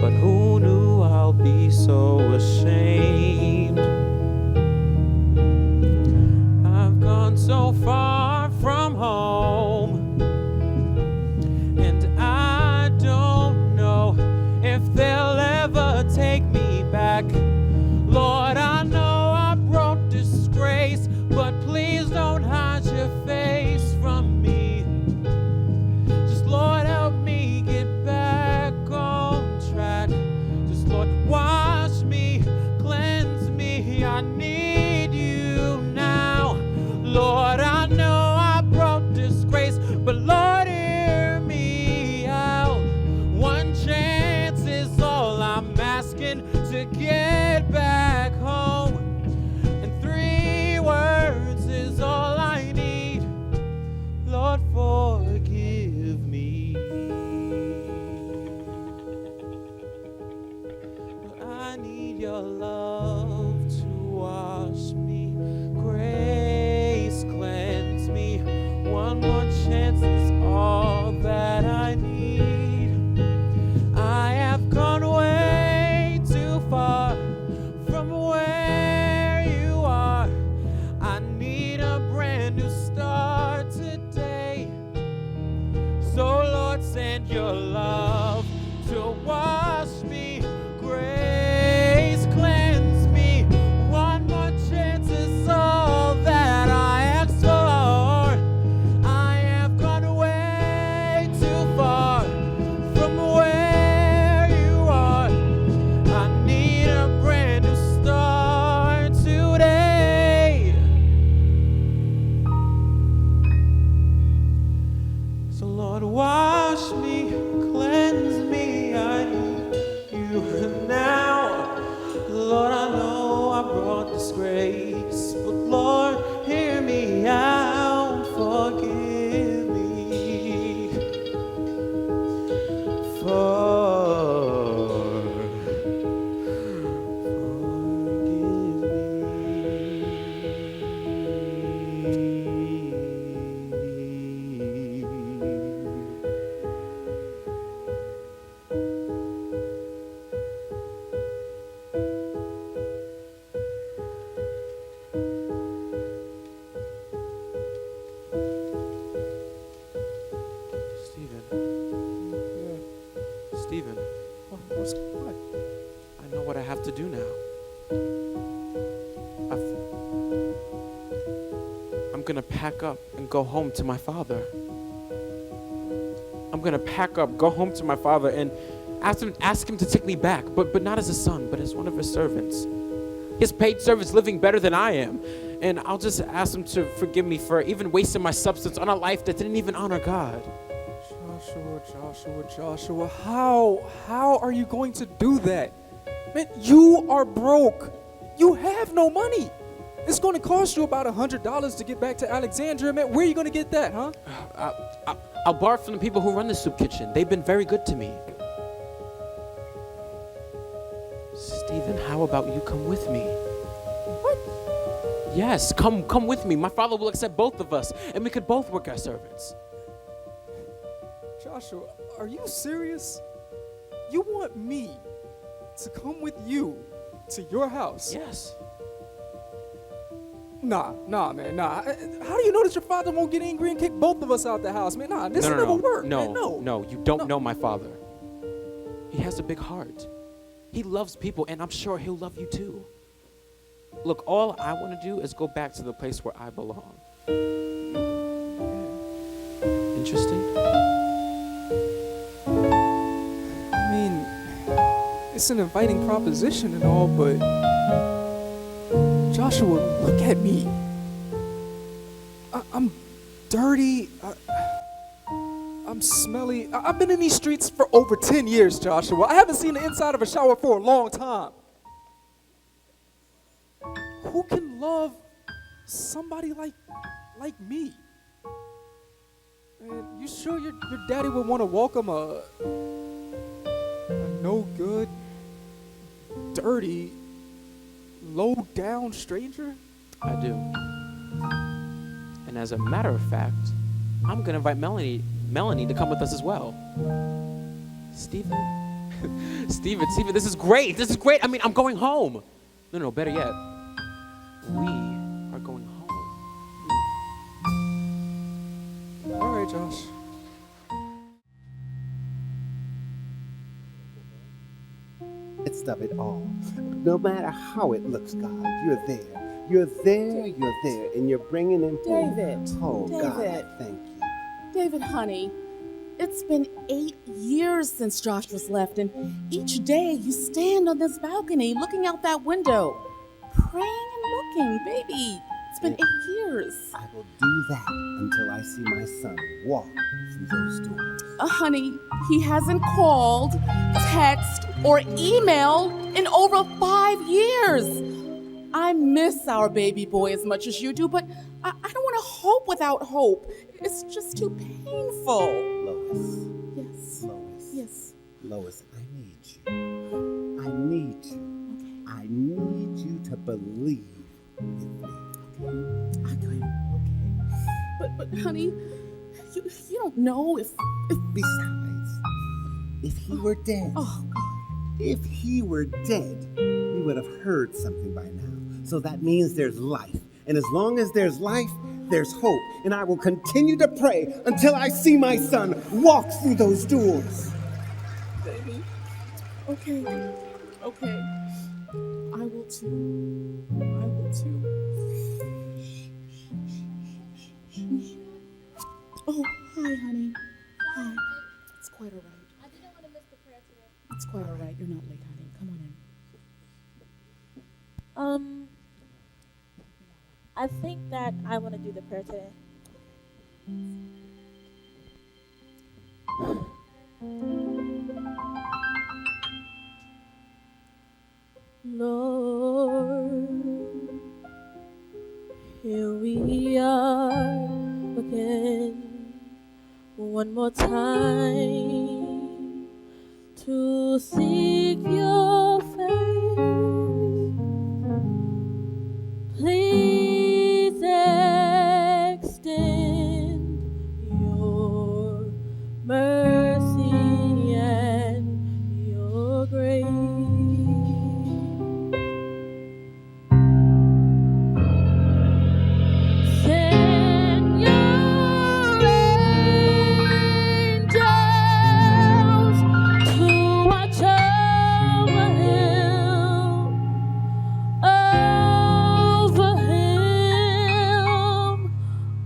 Speaker 9: but who knew I'll be so ashamed? I've gone so far from home, and I don't know if they'll ever take me back. Lord, I know I brought disgrace, but please don't hide your face from me. Just Lord, help me get back on track. Just Lord, wash me, cleanse me, I need you now. Lord, I know I brought disgrace, but Lord, hear me out. One chance is all I'm asking to get back home, and 3 words is all I need. Lord, forgive me. I need your love to wash me, grace cleanse me. One more chance is all that I need. I have gone way too far from where you are. I need a brand new start today. So Lord, send your love to wash me, grace cleanse me. One more chance is all that I ask for. I have gone way too far from where you are. I need a brand new start today. So Lord, wash me, cleanse me, I need you now. Lord, I know I brought disgrace, but Lord, hear me out, forgive me. Stephen,
Speaker 4: What?
Speaker 9: I know what I have to do now. I'm gonna pack up and go home to my father. I'm gonna pack up, go home to my father, and ask him to take me back, but not as a son, but as one of his servants. His paid servants living better than I am. And I'll just ask him to forgive me for even wasting my substance on a life that didn't even honor God.
Speaker 4: Joshua, how are you going to do that? Man, you are broke. You have no money. It's going to cost you about $100 to get back to Alexandria, man. Where are you going to get that, huh?
Speaker 9: I'll borrow from the people who run the soup kitchen. They've been very good to me. Stephen, how about you come with me?
Speaker 4: What?
Speaker 9: Yes, come with me. My father will accept both of us, and we could both work as servants.
Speaker 4: Joshua, are you serious? You want me to come with you to your house?
Speaker 9: Yes.
Speaker 4: Nah, man, nah. How do you know that your father won't get angry and kick both of us out the house, man? Nah, this will never work.
Speaker 9: No, you don't know my father. He has a big heart. He loves people, and I'm sure he'll love you too. Look, all I want to do is go back to the place where I belong. Interesting?
Speaker 4: I mean, it's an inviting proposition and all, but Joshua, look at me. I'm dirty. I'm smelly. I've been in these streets for over 10 years, Joshua. I haven't seen the inside of a shower for a long time. Who can love somebody like me? Man, you sure your daddy would want to welcome a no good, dirty, low down stranger?
Speaker 9: I do. And as a matter of fact,
Speaker 3: I'm gonna invite Melanie to come with us as well. Stephen, Stephen, this is great. This is great. I mean, I'm going home. No, better yet, we are going home.
Speaker 4: All right, Josh.
Speaker 6: Midst of it all, no matter how it looks, God, you're there. You're there, you're there, and you're bringing in
Speaker 7: David.
Speaker 6: Oh, God,
Speaker 7: David.
Speaker 6: thank you.
Speaker 7: David, honey, it's been 8 years since Josh was left, and each day you stand on this balcony looking out that window, praying and looking. Baby, it's been 8 years.
Speaker 6: I will do that until I see my son walk through those doors.
Speaker 7: Honey, he hasn't called, text, or emailed in over 5 years. I miss our baby boy as much as you do, but I don't want to hope without hope. It's just too painful.
Speaker 6: Lois.
Speaker 7: Yes.
Speaker 6: Lois.
Speaker 7: Yes.
Speaker 6: Lois, I need you. I need you.
Speaker 7: Okay.
Speaker 6: I need you to believe with me.
Speaker 7: Okay. But honey, you don't know if
Speaker 6: Besides, if he were dead, if he were dead, we would have heard something by now. So that means there's life. And as long as there's life, there's hope. And I will continue to pray until I see my son walk through those doors.
Speaker 7: baby. Okay. Okay. I will too. I will too. Oh, hi, honey. Hi. It's quite all right.
Speaker 11: I didn't want to miss the prayer today.
Speaker 7: It's quite all right. You're not late, honey. Come on in.
Speaker 11: I think that I want to do the prayer today. Lord, here we are again, one more time to seek your face. Please extend your mercy and your grace. Send your angels to watch over him, over him,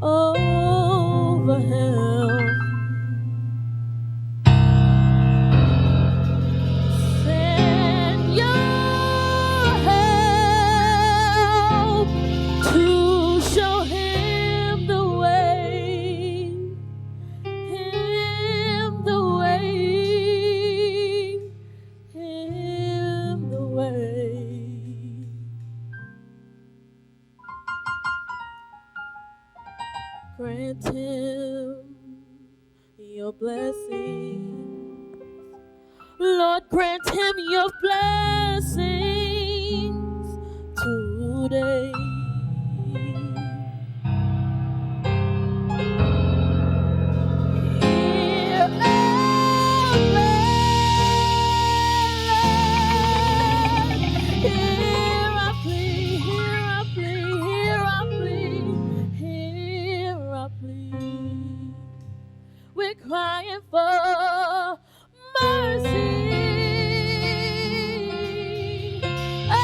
Speaker 11: over him. Send your help to show him the way, him the way, him the way. Grant him your blessings. Lord, grant him your blessings today. Hear our prayer. Hear our plea, hear our plea, hear our plea, hear our plea. We're crying for mercy. Oh,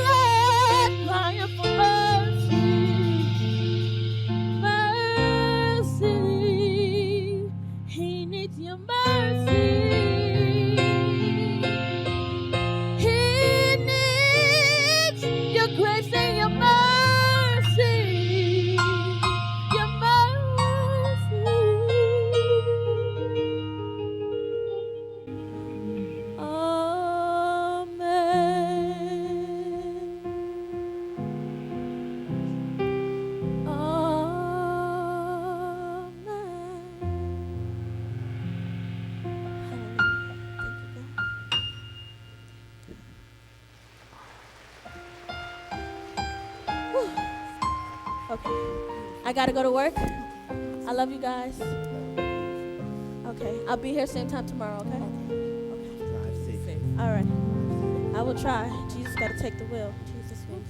Speaker 11: Lord, crying for mercy. Mercy. He needs your mercy. He needs your grace and your mercy. Your mercy. Amen. Okay, I gotta go to work.
Speaker 2: I love you guys. Okay, I'll be here same time tomorrow, okay?
Speaker 6: Drive safe.
Speaker 2: All right. I will try. Jesus got to take the wheel. Jesus will.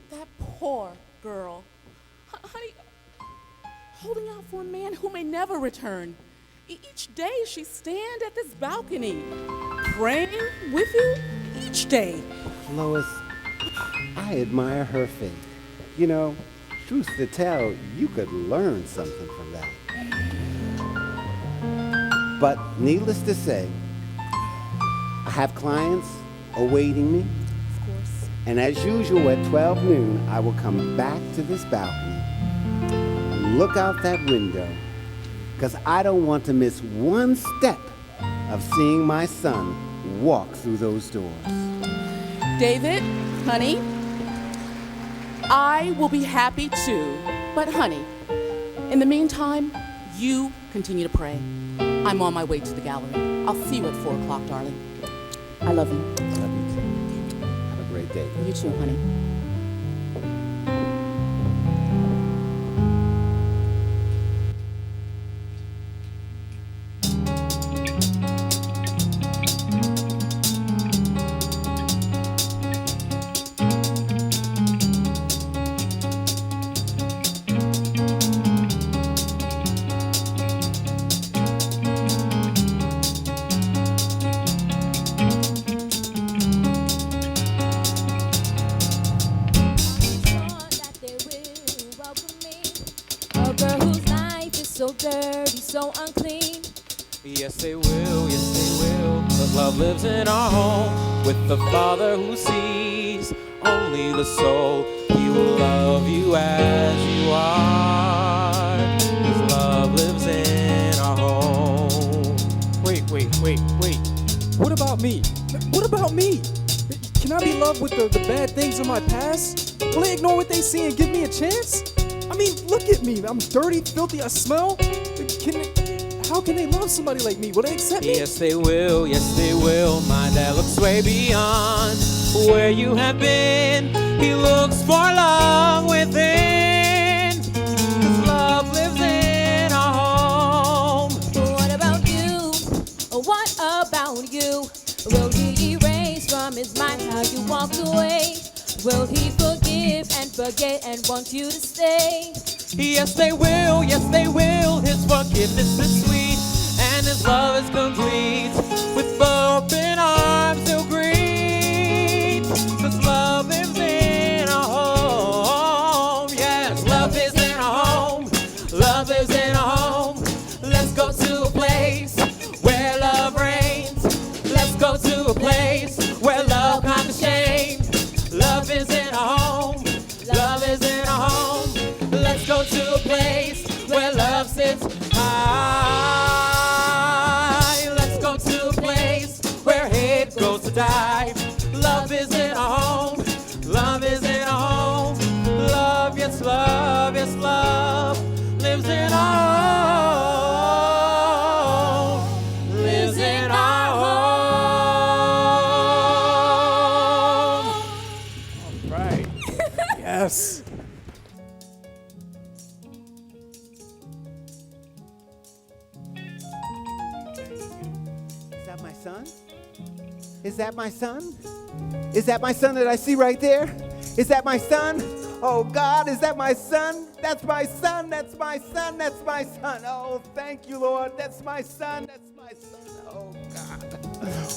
Speaker 7: That poor girl. Honey, holding out for a man who may never return. Each day she stand at this balcony, praying with you each day.
Speaker 6: Lois, I admire her faith. You know, truth to tell, you could learn something from that. But needless to say, I have clients awaiting me.
Speaker 7: Of course.
Speaker 6: And as usual, at 12 noon, I will come back to this balcony and look out that window, because I don't want to miss one step of seeing my son walk through those doors.
Speaker 7: David, honey, I will be happy too. But honey, in the meantime, you continue to pray. I'm on my way to the gallery. I'll see you at 4 o'clock, darling. I love you.
Speaker 6: I love you too. Have a great day.
Speaker 7: You too, honey.
Speaker 2: So dirty, so unclean.
Speaker 9: Yes, they will, yes, they will. But love lives in our home with the Father who sees only the soul. He will love you as you are. His love lives in our home.
Speaker 4: Wait. What about me? What about me? Can I be loved with the bad things of my past? Will they ignore what they see and give me a chance? I mean, look at me. I'm dirty, filthy, I smell. How can they love somebody like me? Will they accept me?
Speaker 9: Yes, they will, yes, they will. My dad looks way beyond where you have been. He looks for love within. His love lives in our home.
Speaker 2: What about you? What about you? Will he erase from his mind how you walked away? Will he forgive and forget and want you to stay?
Speaker 9: Yes, they will, yes, they will. His forgiveness is sweet and his love is complete. With open arms he'll greet. His love lives in our home. Yes, love is in our home. Love lives in our home. Let's go to a place where love reigns. Let's go to a place where love conquers shame. Love is in our home. Love is in our home. Let's go to a place where love sits high. Let's go to a place where hate goes to die. Love is in our home. Love is in our home. Love, yes, love, yes, love lives in our home. Lives in our home.
Speaker 4: Right. Yes.
Speaker 6: Is that my son? Is that my son? Is that my son that I see right there? Is that my son? Oh God, is that my son? That's my son, that's my son, that's my son. Oh, thank you, Lord. That's my son, that's my son. Oh God.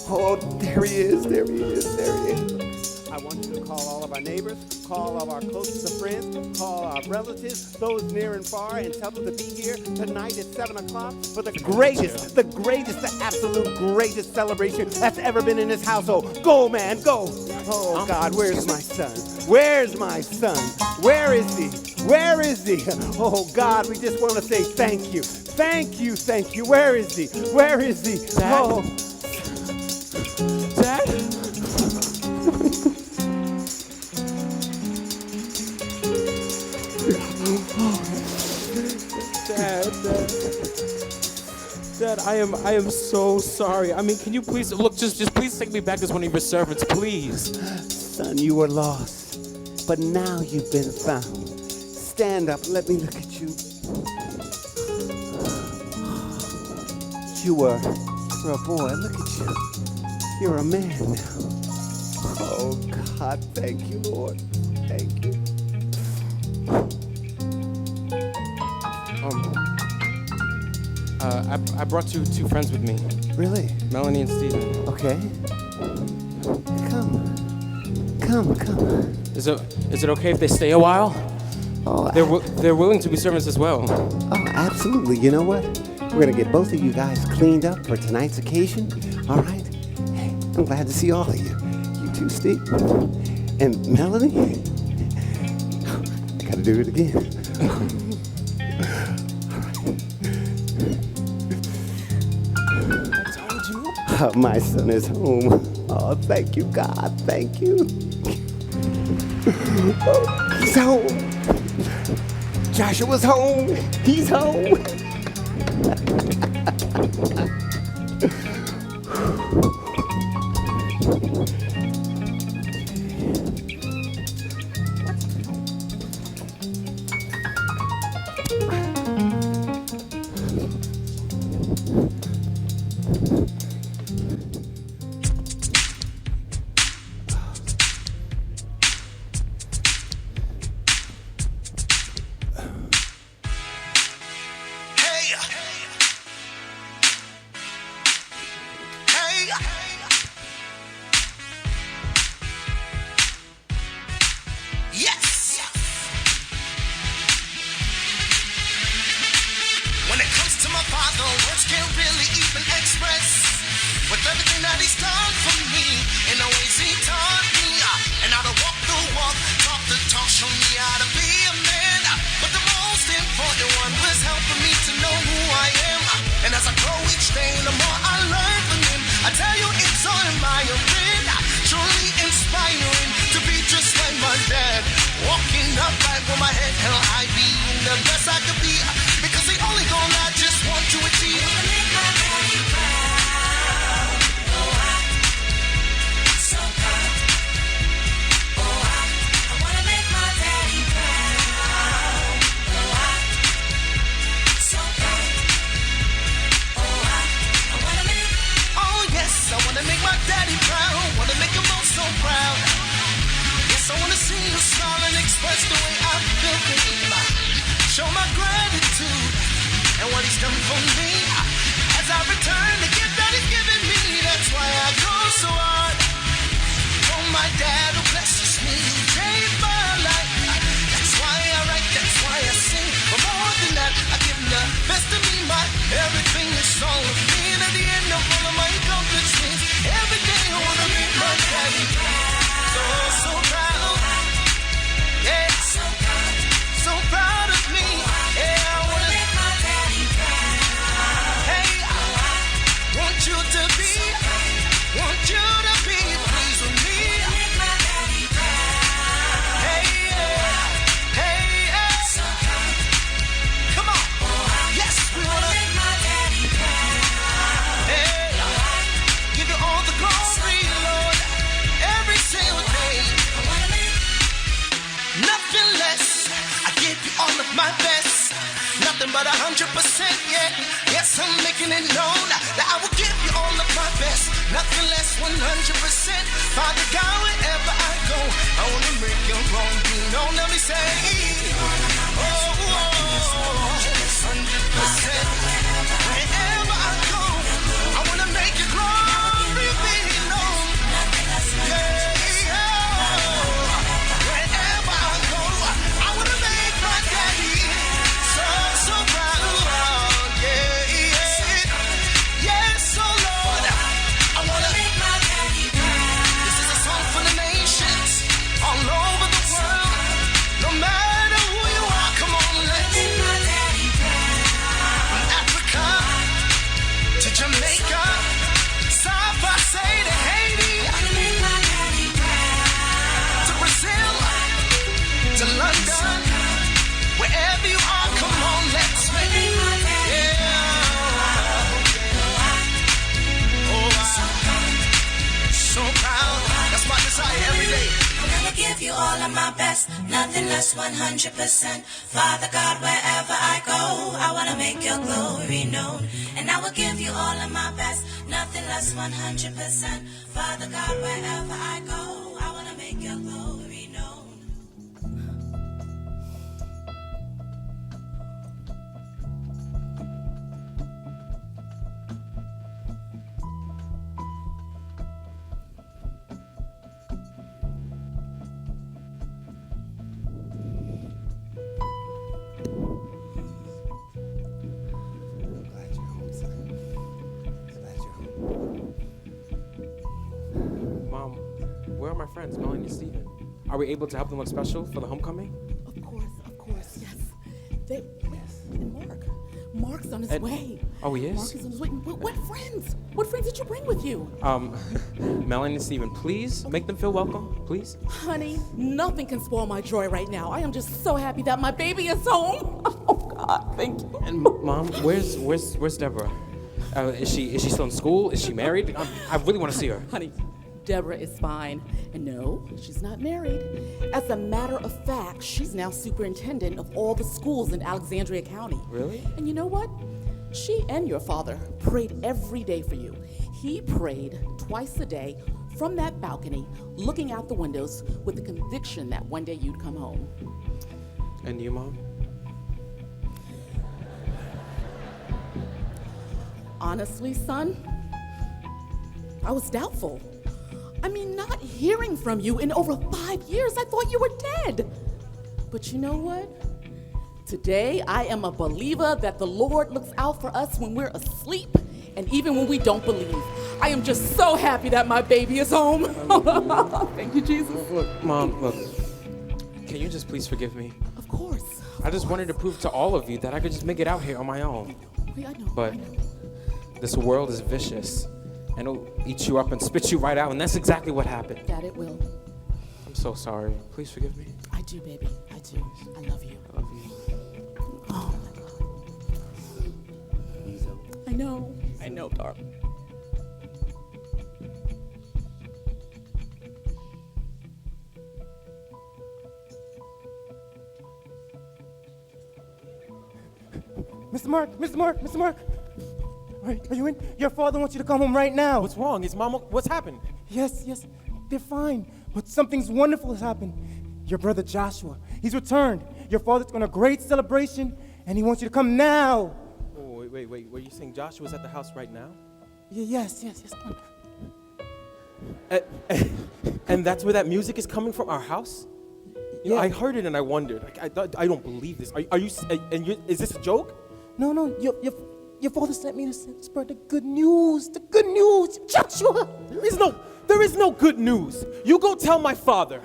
Speaker 6: Oh, there he is, there he is, there he is. I want you to call all of our neighbors, call all of our closest of friends, call our relatives, those near and far, and tell them to be here tonight at 7 o'clock for the greatest, the absolute greatest celebration that's ever been in this household. Go, man, go. Oh, God, where's my son? Where's my son? Where is he? Where is he? Oh, God, we just want to say thank you. Thank you, thank you. Where is he? Where is he?
Speaker 9: Dad?
Speaker 6: Oh.
Speaker 9: Dad? Dad, I am so sorry. I mean, can you please look? Just please take me back as one of your servants, please.
Speaker 6: son, you were lost, but now you've been found. Stand up, let me look at you. You were a boy, look at you. You're a man now. Oh God, thank you, Lord. Thank you.
Speaker 9: I brought two friends with me.
Speaker 6: Really?
Speaker 9: Melanie and Steven.
Speaker 6: Okay. Come.
Speaker 9: Is it okay if they stay a while?
Speaker 6: Oh,
Speaker 9: They're willing to be servants as well.
Speaker 6: Oh, absolutely. You know what? We're gonna get both of you guys cleaned up for tonight's occasion. All right? Hey, I'm glad to see all of you. You too, Steve. And Melanie. I gotta do it again. My son is home. Oh, thank you, God. Thank you. Oh, he's home. Joshua's home. He's home.
Speaker 13: So proud, that's my desire every day. of my best, nothing less 100%. Father God, wherever I go, I want to make your glory known. And I will give you all of my best, nothing less 100%. Father God, wherever I go, I want to make your glory known.
Speaker 3: Mom, where are my friends, Melanie and Steven? Are we able to help them look special for the homecoming?
Speaker 7: Of course, yes. And Mark's on his way.
Speaker 3: Oh, he is?
Speaker 7: Mark is on his way. What friends? What friends did you bring with you?
Speaker 3: Melanie and Steven, please make them feel welcome, please.
Speaker 7: Honey, nothing can spoil my joy right now. I am just so happy that my baby is home. Oh God, thank you.
Speaker 3: And Mom, where's Deborah? Is she still in school? Is she married? I really want to see her.
Speaker 7: Honey, Deborah is fine. And no, she's not married. As a matter of fact, she's now superintendent of all the schools in Alexandria County.
Speaker 3: Really?
Speaker 7: And you know what? She and your father prayed every day for you. He prayed twice a day from that balcony, looking out the windows with the conviction that one day you'd come home.
Speaker 3: And you, Mom?
Speaker 7: Honestly, son, I was doubtful. I mean, not hearing from you in over 5 years, I thought you were dead. But you know what? Today, I am a believer that the Lord looks out for us when we're asleep and even when we don't believe. I am just so happy that my baby is home. Thank you, Jesus.
Speaker 3: Look, Mom, look. Can you just please forgive me?
Speaker 7: Of course.
Speaker 3: I just wanted to prove to all of you that I could just make it out here on my own.
Speaker 7: I know.
Speaker 3: But this world is vicious, and it'll eat you up and spit you right out, and that's exactly what happened.
Speaker 7: That it will.
Speaker 3: I'm so sorry. Please forgive me.
Speaker 7: I do, baby. I do. I love you.
Speaker 3: I love you.
Speaker 7: Oh, my God. I know, darling.
Speaker 9: Mr. Mark. All right, are you in? Your father wants you to come home right now.
Speaker 14: What's wrong? Is Mama? What's happened?
Speaker 9: Yes, they're fine. But something's wonderful has happened. Your brother Joshua, he's returned. Your father's throwing a great celebration, and he wants you to come now.
Speaker 14: Oh, wait. Were you saying Joshua's at the house right now?
Speaker 9: Yes. Come
Speaker 14: on. And that's where that music is coming from, our house? You know, I heard it and I wondered. I don't believe this. Is this a joke?
Speaker 9: No. Your father sent me to spread the good news. The good news, Joshua.
Speaker 14: There is no good news. You go tell my father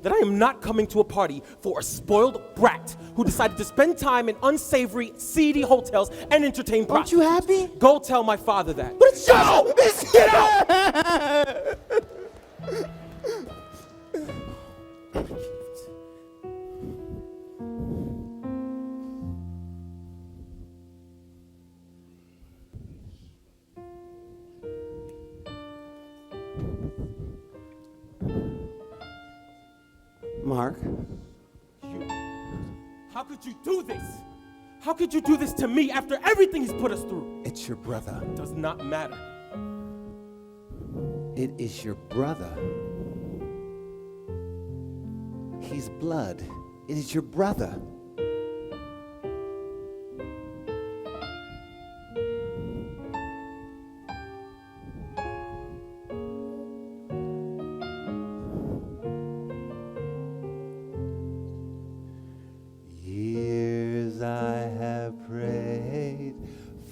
Speaker 14: that I am not coming to a party for a spoiled brat who decided to spend time in unsavory, seedy hotels and entertain prostitutes.
Speaker 9: Aren't you happy?
Speaker 14: Go tell my father that.
Speaker 9: But it's Joshua! Get out!
Speaker 6: Mark?
Speaker 14: How could you do this? How could you do this to me after everything he's put us through?
Speaker 6: It's your brother.
Speaker 14: It does not matter.
Speaker 6: It is your brother. He's blood. It is your brother. Years I have prayed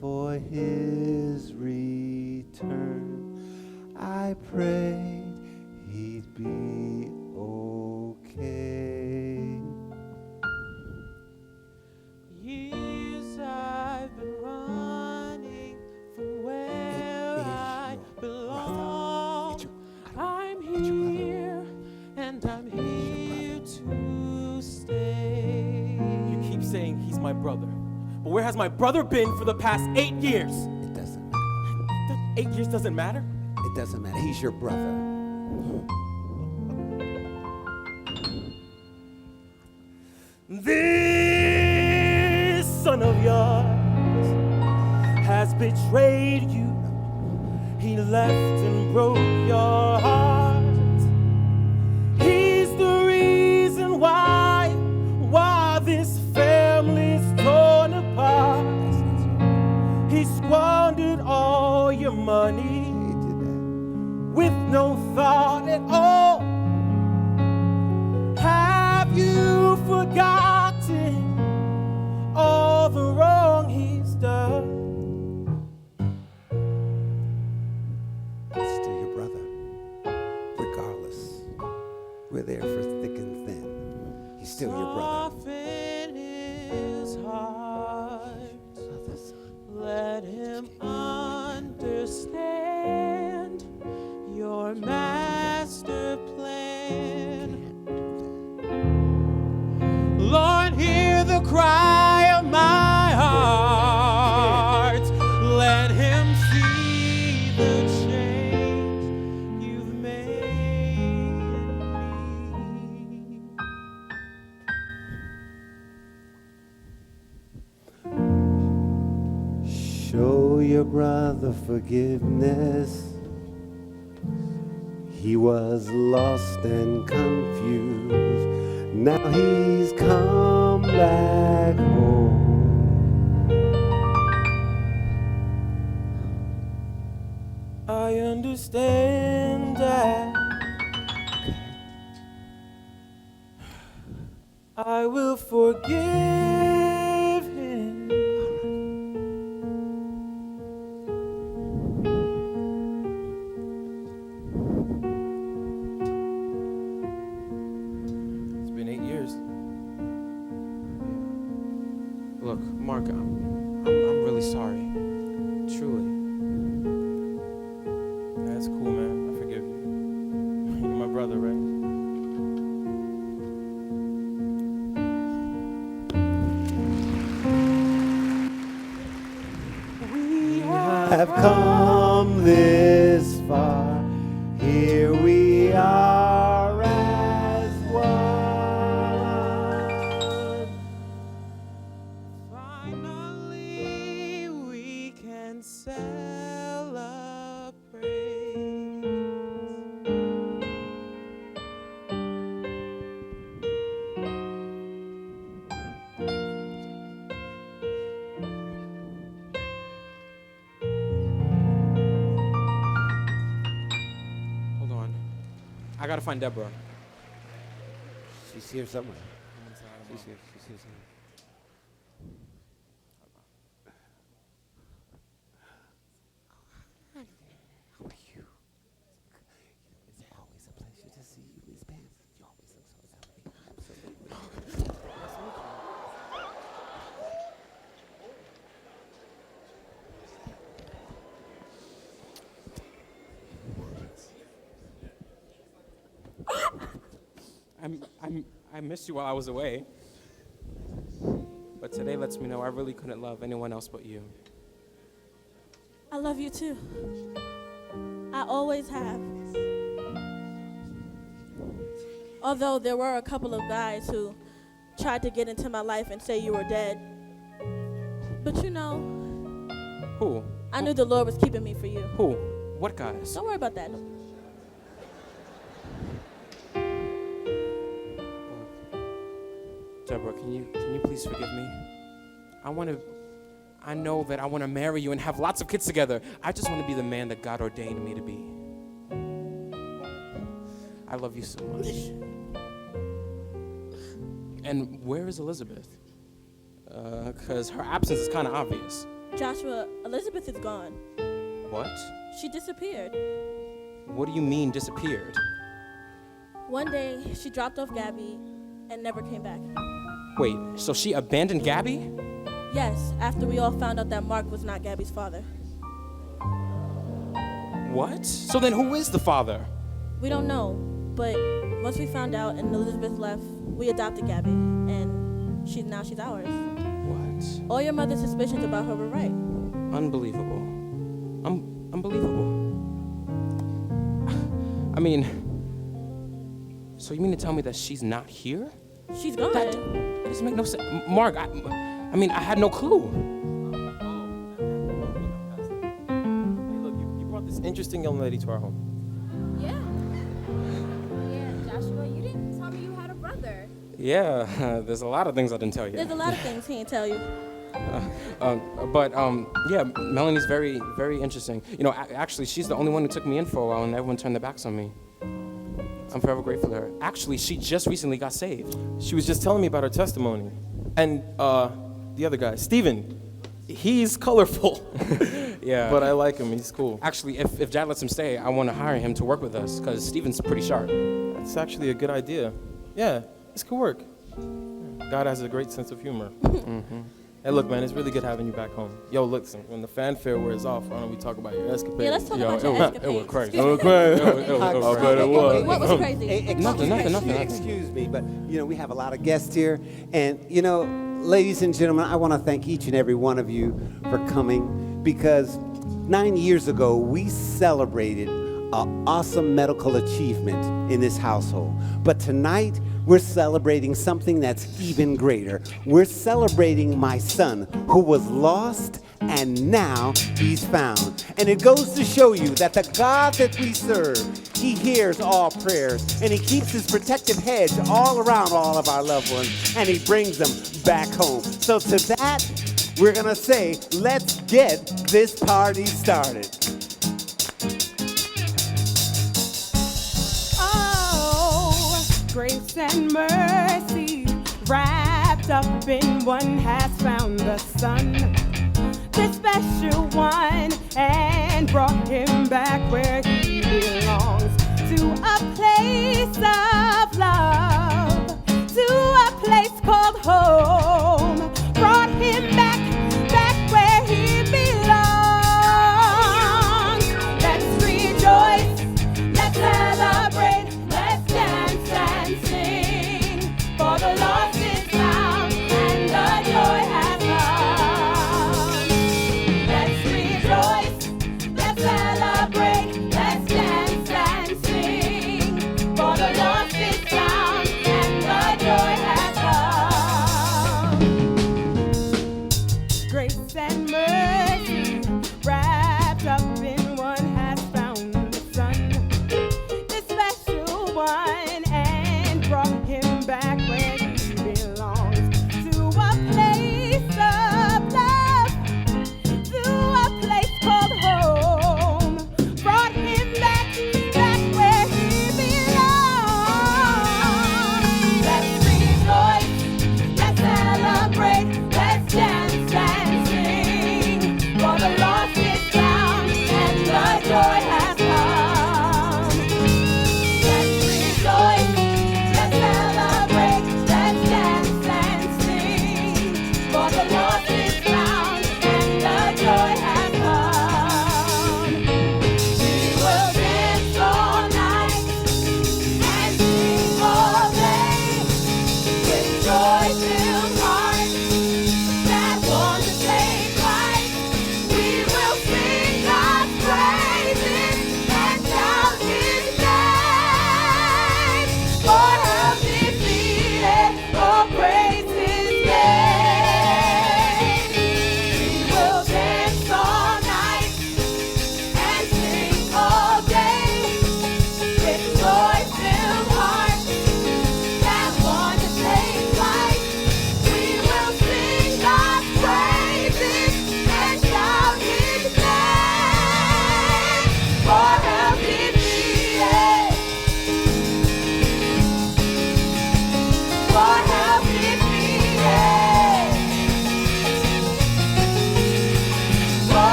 Speaker 6: for his return. I prayed he'd be okay.
Speaker 9: Years I've been running from where I belong. I'm here and I'm here to stay.
Speaker 14: You keep saying he's my brother. But where has my brother been for the past 8 years?
Speaker 6: It doesn't matter.
Speaker 14: 8 years doesn't matter?
Speaker 6: It doesn't matter. He's your brother.
Speaker 14: This son of yours has betrayed you. He left and broke your heart. He's the reason why this family's torn apart. He squandered all your money with no thought at all. Have you forgotten all the wrong he's done?
Speaker 6: Still your brother. Regardless, we're there for thick and thin. He's still your brother.
Speaker 9: Soften his heart. Let him understand your master plan. Lord, hear the cry of my heart. Let him see the change you've made in me.
Speaker 6: Show your brother forgiveness. He was lost and confused. Now he's come back home.
Speaker 14: I understand that. I will forgive him. It's been 8 years.
Speaker 3: Look, Mark, I'm really sorry. Truly.
Speaker 14: That's cool, man. I forgive you. You're my brother, right?
Speaker 6: Have come this far. Here we are as one.
Speaker 9: Finally, we can celebrate.
Speaker 3: Hold on. I gotta find Deborah.
Speaker 6: She's here somewhere. She's here somewhere. How are you? It's always a pleasure to see you, Miss Pants. You always look so happy. Absolutely.
Speaker 3: I missed you while I was away. But today lets me know I really couldn't love anyone else but you.
Speaker 11: I love you too. I always have. Although there were a couple of guys who tried to get into my life and say you were dead. But you know,
Speaker 3: Who?
Speaker 11: I knew the Lord was keeping me for you.
Speaker 3: Who? What guys?
Speaker 11: Don't worry about that.
Speaker 3: Deborah, can you please forgive me? I know that I want to marry you and have lots of kids together. I just want to be the man that God ordained me to be. I love you so much. And where is Elizabeth? Because her absence is kind of obvious.
Speaker 11: Joshua, Elizabeth is gone.
Speaker 3: What?
Speaker 11: She disappeared.
Speaker 3: What do you mean disappeared?
Speaker 11: One day, she dropped off Gabby and never came back.
Speaker 3: Wait, so she abandoned Gabby?
Speaker 11: Yes, after we all found out that Mark was not Gabby's father.
Speaker 3: What? So then who is the father?
Speaker 11: We don't know, but once we found out and Elizabeth left, we adopted Gabby, and she's ours.
Speaker 3: What?
Speaker 11: All your mother's suspicions about her were right.
Speaker 3: Unbelievable. Unbelievable. I mean, so you mean to tell me that she's not here?
Speaker 11: She's gone.
Speaker 3: doesn't make no sense. Mark, I mean, I had no clue.
Speaker 14: Hey, look, you brought this interesting young lady to our home.
Speaker 11: Yeah. Yeah, Joshua, you didn't tell me you had a brother.
Speaker 3: Yeah, there's a lot of things I didn't tell you.
Speaker 11: There's a lot of things he didn't tell you.
Speaker 3: Yeah, Melanie's very, very interesting. You know, actually, she's the only one who took me in for a while, and everyone turned their backs on me. I'm forever grateful to her. Actually, she just recently got saved.
Speaker 14: She was just telling me about her testimony. And the other guy, Steven, he's colorful.
Speaker 3: Yeah.
Speaker 14: But I like him, he's cool.
Speaker 3: Actually, if Dad lets him stay, I want to hire him to work with us, because Steven's pretty sharp.
Speaker 14: That's actually a good idea. Yeah, this could work. God has a great sense of humor.
Speaker 3: Mm-hmm.
Speaker 14: Hey, look, man, it's really good having you back home. Yo, listen, when the fanfare wears off, why don't we talk about your escapades?
Speaker 11: Yeah, let's talk about your escapades.
Speaker 14: It was crazy.
Speaker 11: Excuse me.
Speaker 14: It was.
Speaker 11: What was crazy?
Speaker 3: Nothing.
Speaker 6: Excuse me, but, you know, we have a lot of guests here. And, you know, ladies and gentlemen, I want to thank each and every one of you for coming, because 9 years ago, we celebrated an awesome medical achievement in this household. But tonight, we're celebrating something that's even greater. We're celebrating my son, who was lost and now he's found. And it goes to show you that the God that we serve, he hears all prayers, and he keeps his protective hedge all around all of our loved ones, and he brings them back home. So to that, we're gonna say, let's get this party started.
Speaker 1: Grace and mercy wrapped up in one has found the Son, the special one, and brought him back where he belongs, to a place of love, to a place called home. Brought him back where he belongs. Let's rejoice, let's celebrate, let's dance and sing, for the lost is found and the joy has come. Let's rejoice, let's celebrate, let's dance and sing, for the lost is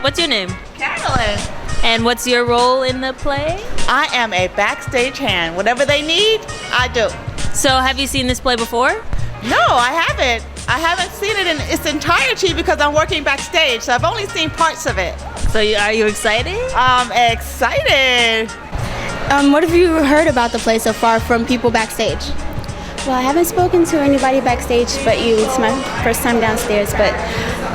Speaker 2: What's your name?
Speaker 15: Carolyn.
Speaker 2: And what's your role in the play?
Speaker 15: I am a backstage hand. Whatever they need, I do.
Speaker 2: So have you seen this play before?
Speaker 15: No, I haven't. I haven't seen it in its entirety because I'm working backstage, so I've only seen parts of it.
Speaker 2: So are you excited?
Speaker 15: I'm excited.
Speaker 16: What have you heard about the play so far from people backstage?
Speaker 17: Well, I haven't spoken to anybody backstage but you. It's my first time downstairs, but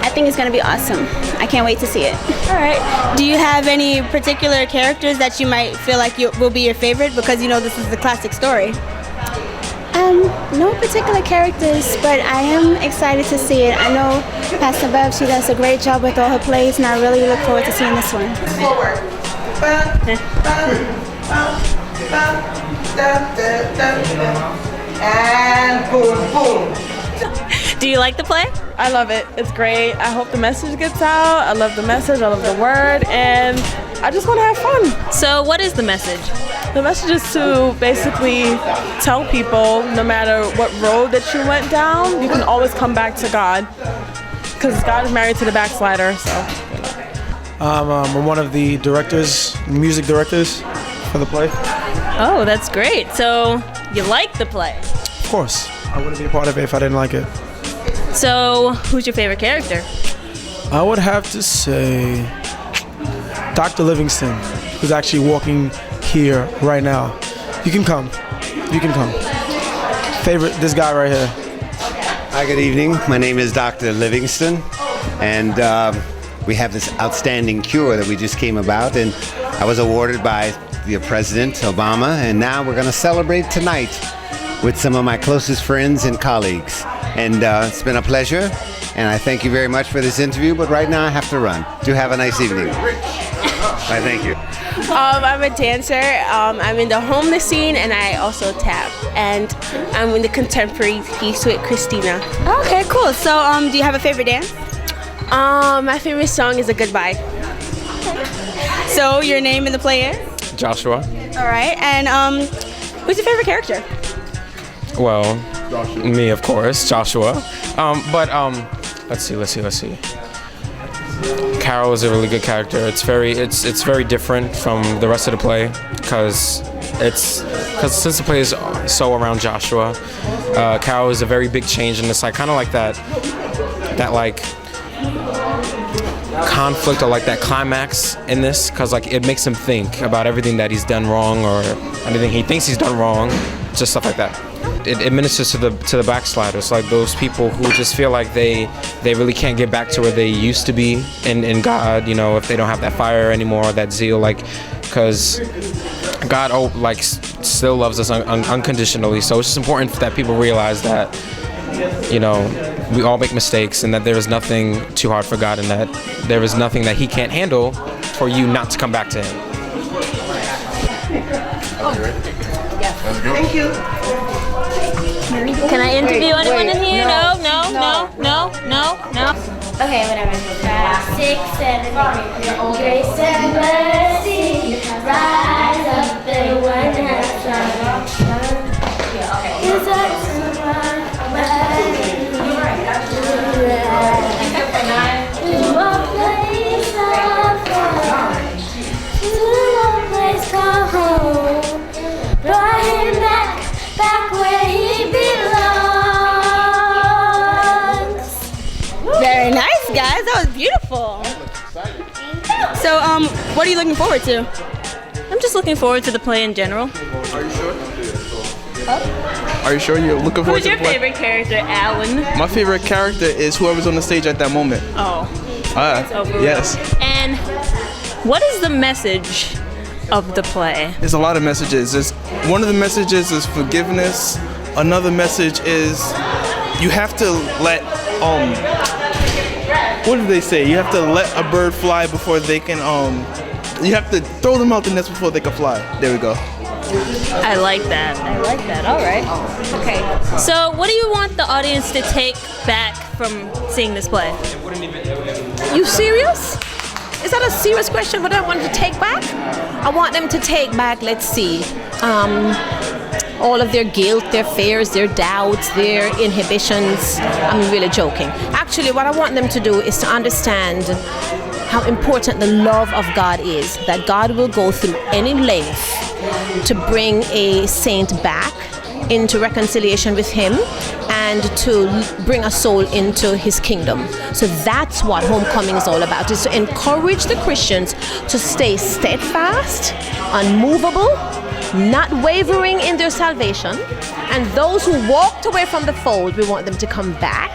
Speaker 17: I think it's going to be awesome. I can't wait to see it.
Speaker 16: All right. Do you have any particular characters that you might feel like will be your favorite because you know this is the classic story?
Speaker 17: No particular characters, but I am excited to see it. I know Pastor Bev, she does a great job with all her plays, and I really look forward to seeing this one.
Speaker 1: Forward. And boom, boom.
Speaker 2: Do you like the play?
Speaker 18: I love it. It's great. I hope the message gets out. I love the message. I love the word. And I just want to have fun.
Speaker 2: So what is the message?
Speaker 18: The message is to basically tell people no matter what road that you went down, you can always come back to God. Because God is married to the backslider. So.
Speaker 19: I'm one of the directors, music directors for the play.
Speaker 2: Oh, that's great. So you like the play?
Speaker 19: Of course. I wouldn't be a part of it if I didn't like it.
Speaker 2: So who's your favorite character?
Speaker 19: I would have to say Dr. Livingston, who's actually walking here right now. You can come. You can come. Favorite, this guy right here.
Speaker 6: Hi, good evening. My name is Dr. Livingston, and we have this outstanding cure that we just came about, and I was awarded by the President Obama, and now we're going to celebrate tonight with some of my closest friends and colleagues. And it's been a pleasure, and I thank you very much for this interview, but right now I have to run. Do have a nice evening. Bye, thank you.
Speaker 20: I'm a dancer. I'm in the homeless scene, and I also tap. And I'm in the contemporary piece with Christina.
Speaker 16: Okay, cool. So, do you have a favorite dance?
Speaker 20: My favorite song is A Goodbye.
Speaker 16: So, your name in the play is?
Speaker 5: Joshua.
Speaker 16: All right. And who's your favorite character?
Speaker 5: Well, me, of course, Joshua. Let's see. Carol is a really good character. It's very different from the rest of the play because since the play is so around Joshua, Carol is a very big change, and it's like kind of like that like conflict or like that climax in this, because like it makes him think about everything that he's done wrong or anything he thinks he's done wrong, just stuff like that. It ministers to the backsliders, like those people who just feel like they really can't get back to where they used to be in God, you know, if they don't have that fire anymore, that zeal, like, because God still loves us unconditionally. So it's just important that people realize that, you know, we all make mistakes, and that there is nothing too hard for God, and that there is nothing that He can't handle for you not to come back to Him.
Speaker 1: Thank you.
Speaker 2: Can I interview anyone in here? No.
Speaker 21: Okay, whatever. 5, 6, 7, 8. Grace and mercy, rise up and one has shine. Is that someone? To a place of fun, to a place called home. Brought him back where he belongs.
Speaker 16: Very nice, guys. That was beautiful. So, what are you looking forward to?
Speaker 2: I'm just looking forward to the play in general.
Speaker 22: Are you sure? Are you sure you're looking forward
Speaker 2: Who's
Speaker 22: to
Speaker 2: your
Speaker 22: the play?
Speaker 2: favorite character, Alan?
Speaker 22: My favorite character is whoever's on the stage at that moment.
Speaker 2: Oh.
Speaker 22: Yes.
Speaker 2: And what is the message of the play?
Speaker 22: There's a lot of messages. One of the messages is forgiveness. Another message is you have to let what did they say? You have to let a bird fly before they can you have to throw them out the nest before they can fly. There we go.
Speaker 2: I like that. All right. Okay. So, what do you want the audience to take back from seeing this play?
Speaker 23: You serious? Is that a serious question? What I want to take back? I want them to take back, let's see,
Speaker 8: all of their guilt, their fears, their doubts, their inhibitions. I'm really joking. Actually, what I want them to do is to understand how important the love of God is, that God will go through any length to bring a saint back into reconciliation with him and to bring a soul into his kingdom. So that's what homecoming is all about, is to encourage the Christians to stay steadfast, unmovable, not wavering in their salvation. And those who walked away from the fold, we want them to come back.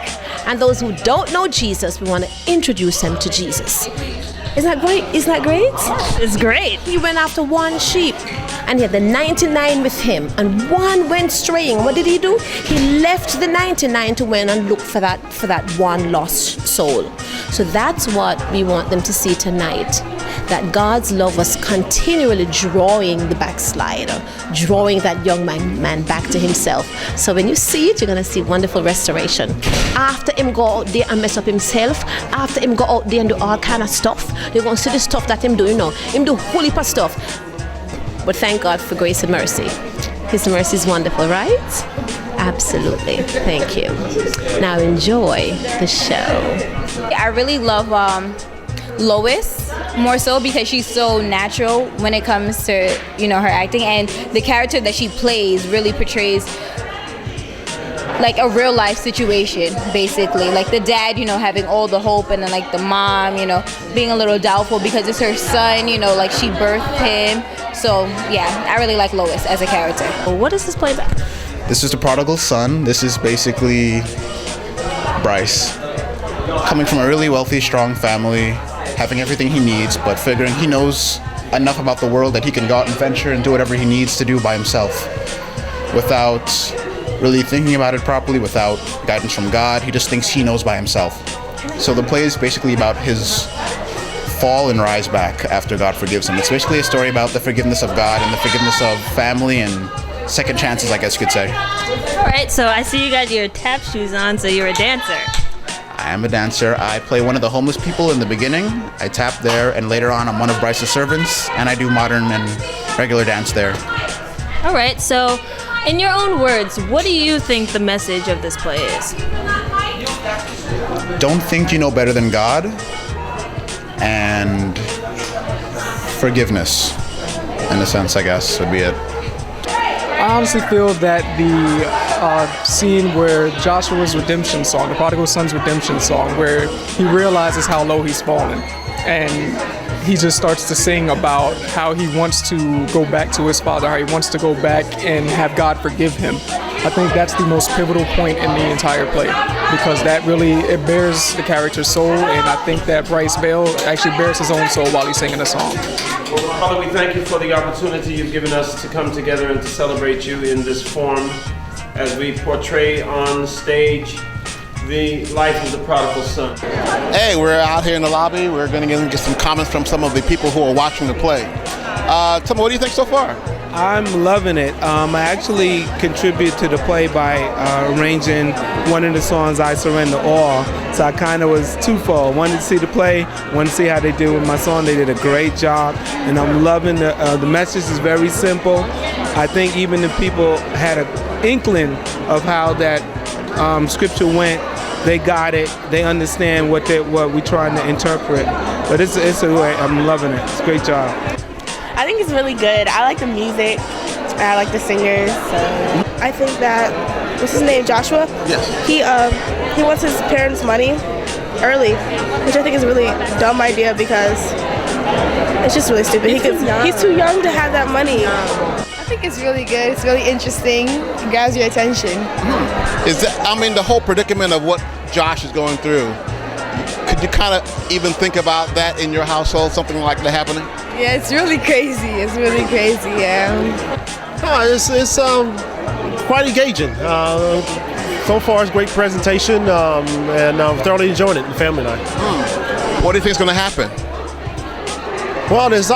Speaker 8: And those who don't know Jesus, we want to introduce them to Jesus. Isn't that great? Isn't that great? It's great. He went after one sheep, and he had the 99 with him, and one went straying. What did he do? He left the 99 to went and look for that one lost soul. So that's what we want them to see tonight, that God's love was continually drawing the backslider, drawing that young man back to himself. So when you see it, you're going to see wonderful restoration. After him go out there and mess up himself, after him go out there and do all kind of stuff, you're going to see the stuff that him do, you know. Him do whole heap of stuff. But thank God for grace and mercy. His mercy is wonderful, right? Absolutely. Thank you. Now enjoy the show.
Speaker 10: I really love Lois more so because she's so natural when it comes to, you know, her acting, and the character that she plays really portrays like a real life situation, basically. Like the dad, you know, having all the hope, and then like the mom, you know, being a little doubtful because it's her son, you know, like she birthed him. So yeah, I really like Lois as a character.
Speaker 8: Well, what is this play about?
Speaker 12: This is the Prodigal Son. This is basically Bryce coming from a really wealthy, strong family, having everything he needs, but figuring he knows enough about the world that he can go out and venture and do whatever he needs to do by himself without really thinking about it properly, without guidance from God. He just thinks he knows by himself. So the play is basically about his fall and rise back after God forgives him. It's basically a story about the forgiveness of God and the forgiveness of family and second chances, I guess you could say.
Speaker 24: All right, so I see you got your tap shoes on, so you're a dancer.
Speaker 12: I am a dancer. I play one of the homeless people in the beginning. I tap there, and later on I'm one of Bryce's servants, and I do modern and regular dance there.
Speaker 24: All right, so in your own words, what do you think the message of this play is?
Speaker 12: Don't think you know better than God, and forgiveness, in a sense, I guess, would be it.
Speaker 4: I honestly feel that the scene where Joshua's redemption song, the Prodigal Son's redemption song, where he realizes how low he's fallen, and he just starts to sing about how he wants to go back to his father, how he wants to go back and have God forgive him. I think that's the most pivotal point in the entire play, because that really, it bears the character's soul, and I think that Bryce Bell actually bears his own soul while he's singing the song.
Speaker 25: Father, we thank you for the opportunity you've given us to come together and to celebrate you in this form as we portray on stage the life of the Prodigal Son.
Speaker 26: Hey, we're out here in the lobby. We're going to get some comments from some of the people who are watching the play. Tell me, what do you think so far?
Speaker 27: I'm loving it. I actually contribute to the play by arranging one of the songs, I Surrender All. So I kind of was twofold. Wanted to see the play, wanted to see how they did with my song. They did a great job, and I'm loving the message is very simple. I think even if people had an inkling of how that scripture went, they got it. They understand what we're trying to interpret. But I'm loving it. It's a great job.
Speaker 28: I think it's really good. I like the music. I like the singers. So. I think that, what's his name, Joshua?
Speaker 26: Yes.
Speaker 28: He wants his parents' money early, which I think is a really dumb idea because it's just really stupid. He's too young to have that money.
Speaker 29: I think it's really good. It's really interesting. It grabs your attention.
Speaker 26: The whole predicament of what Josh is going through, could you kind of even think about that in your household, something like that happening?
Speaker 29: Yeah, it's really crazy. It's really crazy, yeah.
Speaker 30: It's quite engaging. So far, it's a great presentation, and I'm thoroughly enjoying it, the family and I.
Speaker 26: What do you think is going to happen?
Speaker 30: Well, it's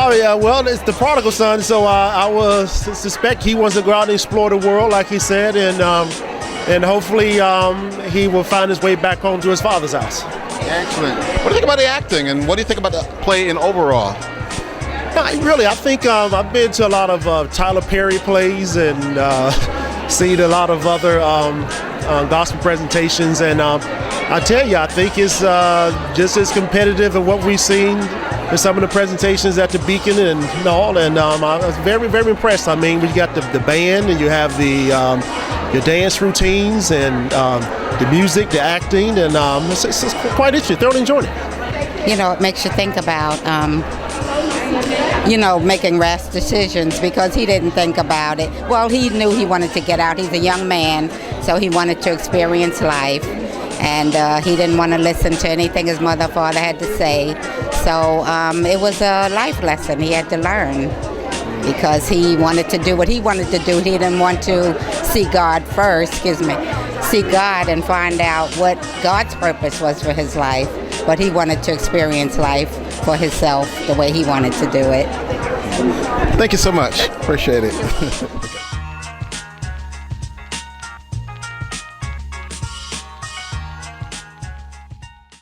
Speaker 30: the Prodigal Son, so I will suspect he wants to go out and explore the world, like he said, and hopefully he will find his way back home to his father's house.
Speaker 26: Excellent. What do you think about the acting, and what do you think about the play in overall?
Speaker 30: Really, I think I've been to a lot of Tyler Perry plays and seen a lot of other gospel presentations, and I tell you, I think it's just as competitive as what we've seen in some of the presentations at the Beacon and all, and I was very, very impressed. I mean, we got the band, and you have the dance routines, and the music, the acting, and it's quite interesting. Thoroughly enjoying it.
Speaker 3: You know, it makes you think about, making rash decisions, because he didn't think about it. Well, he knew he wanted to get out. He's a young man, so he wanted to experience life. And he didn't want to listen to anything his mother or father had to say. So it was a life lesson he had to learn, because he wanted to do what he wanted to do. He didn't want to see God first, see God and find out what God's purpose was for his life. But he wanted to experience life for himself the way he wanted to do it.
Speaker 26: Thank you so much. Appreciate it.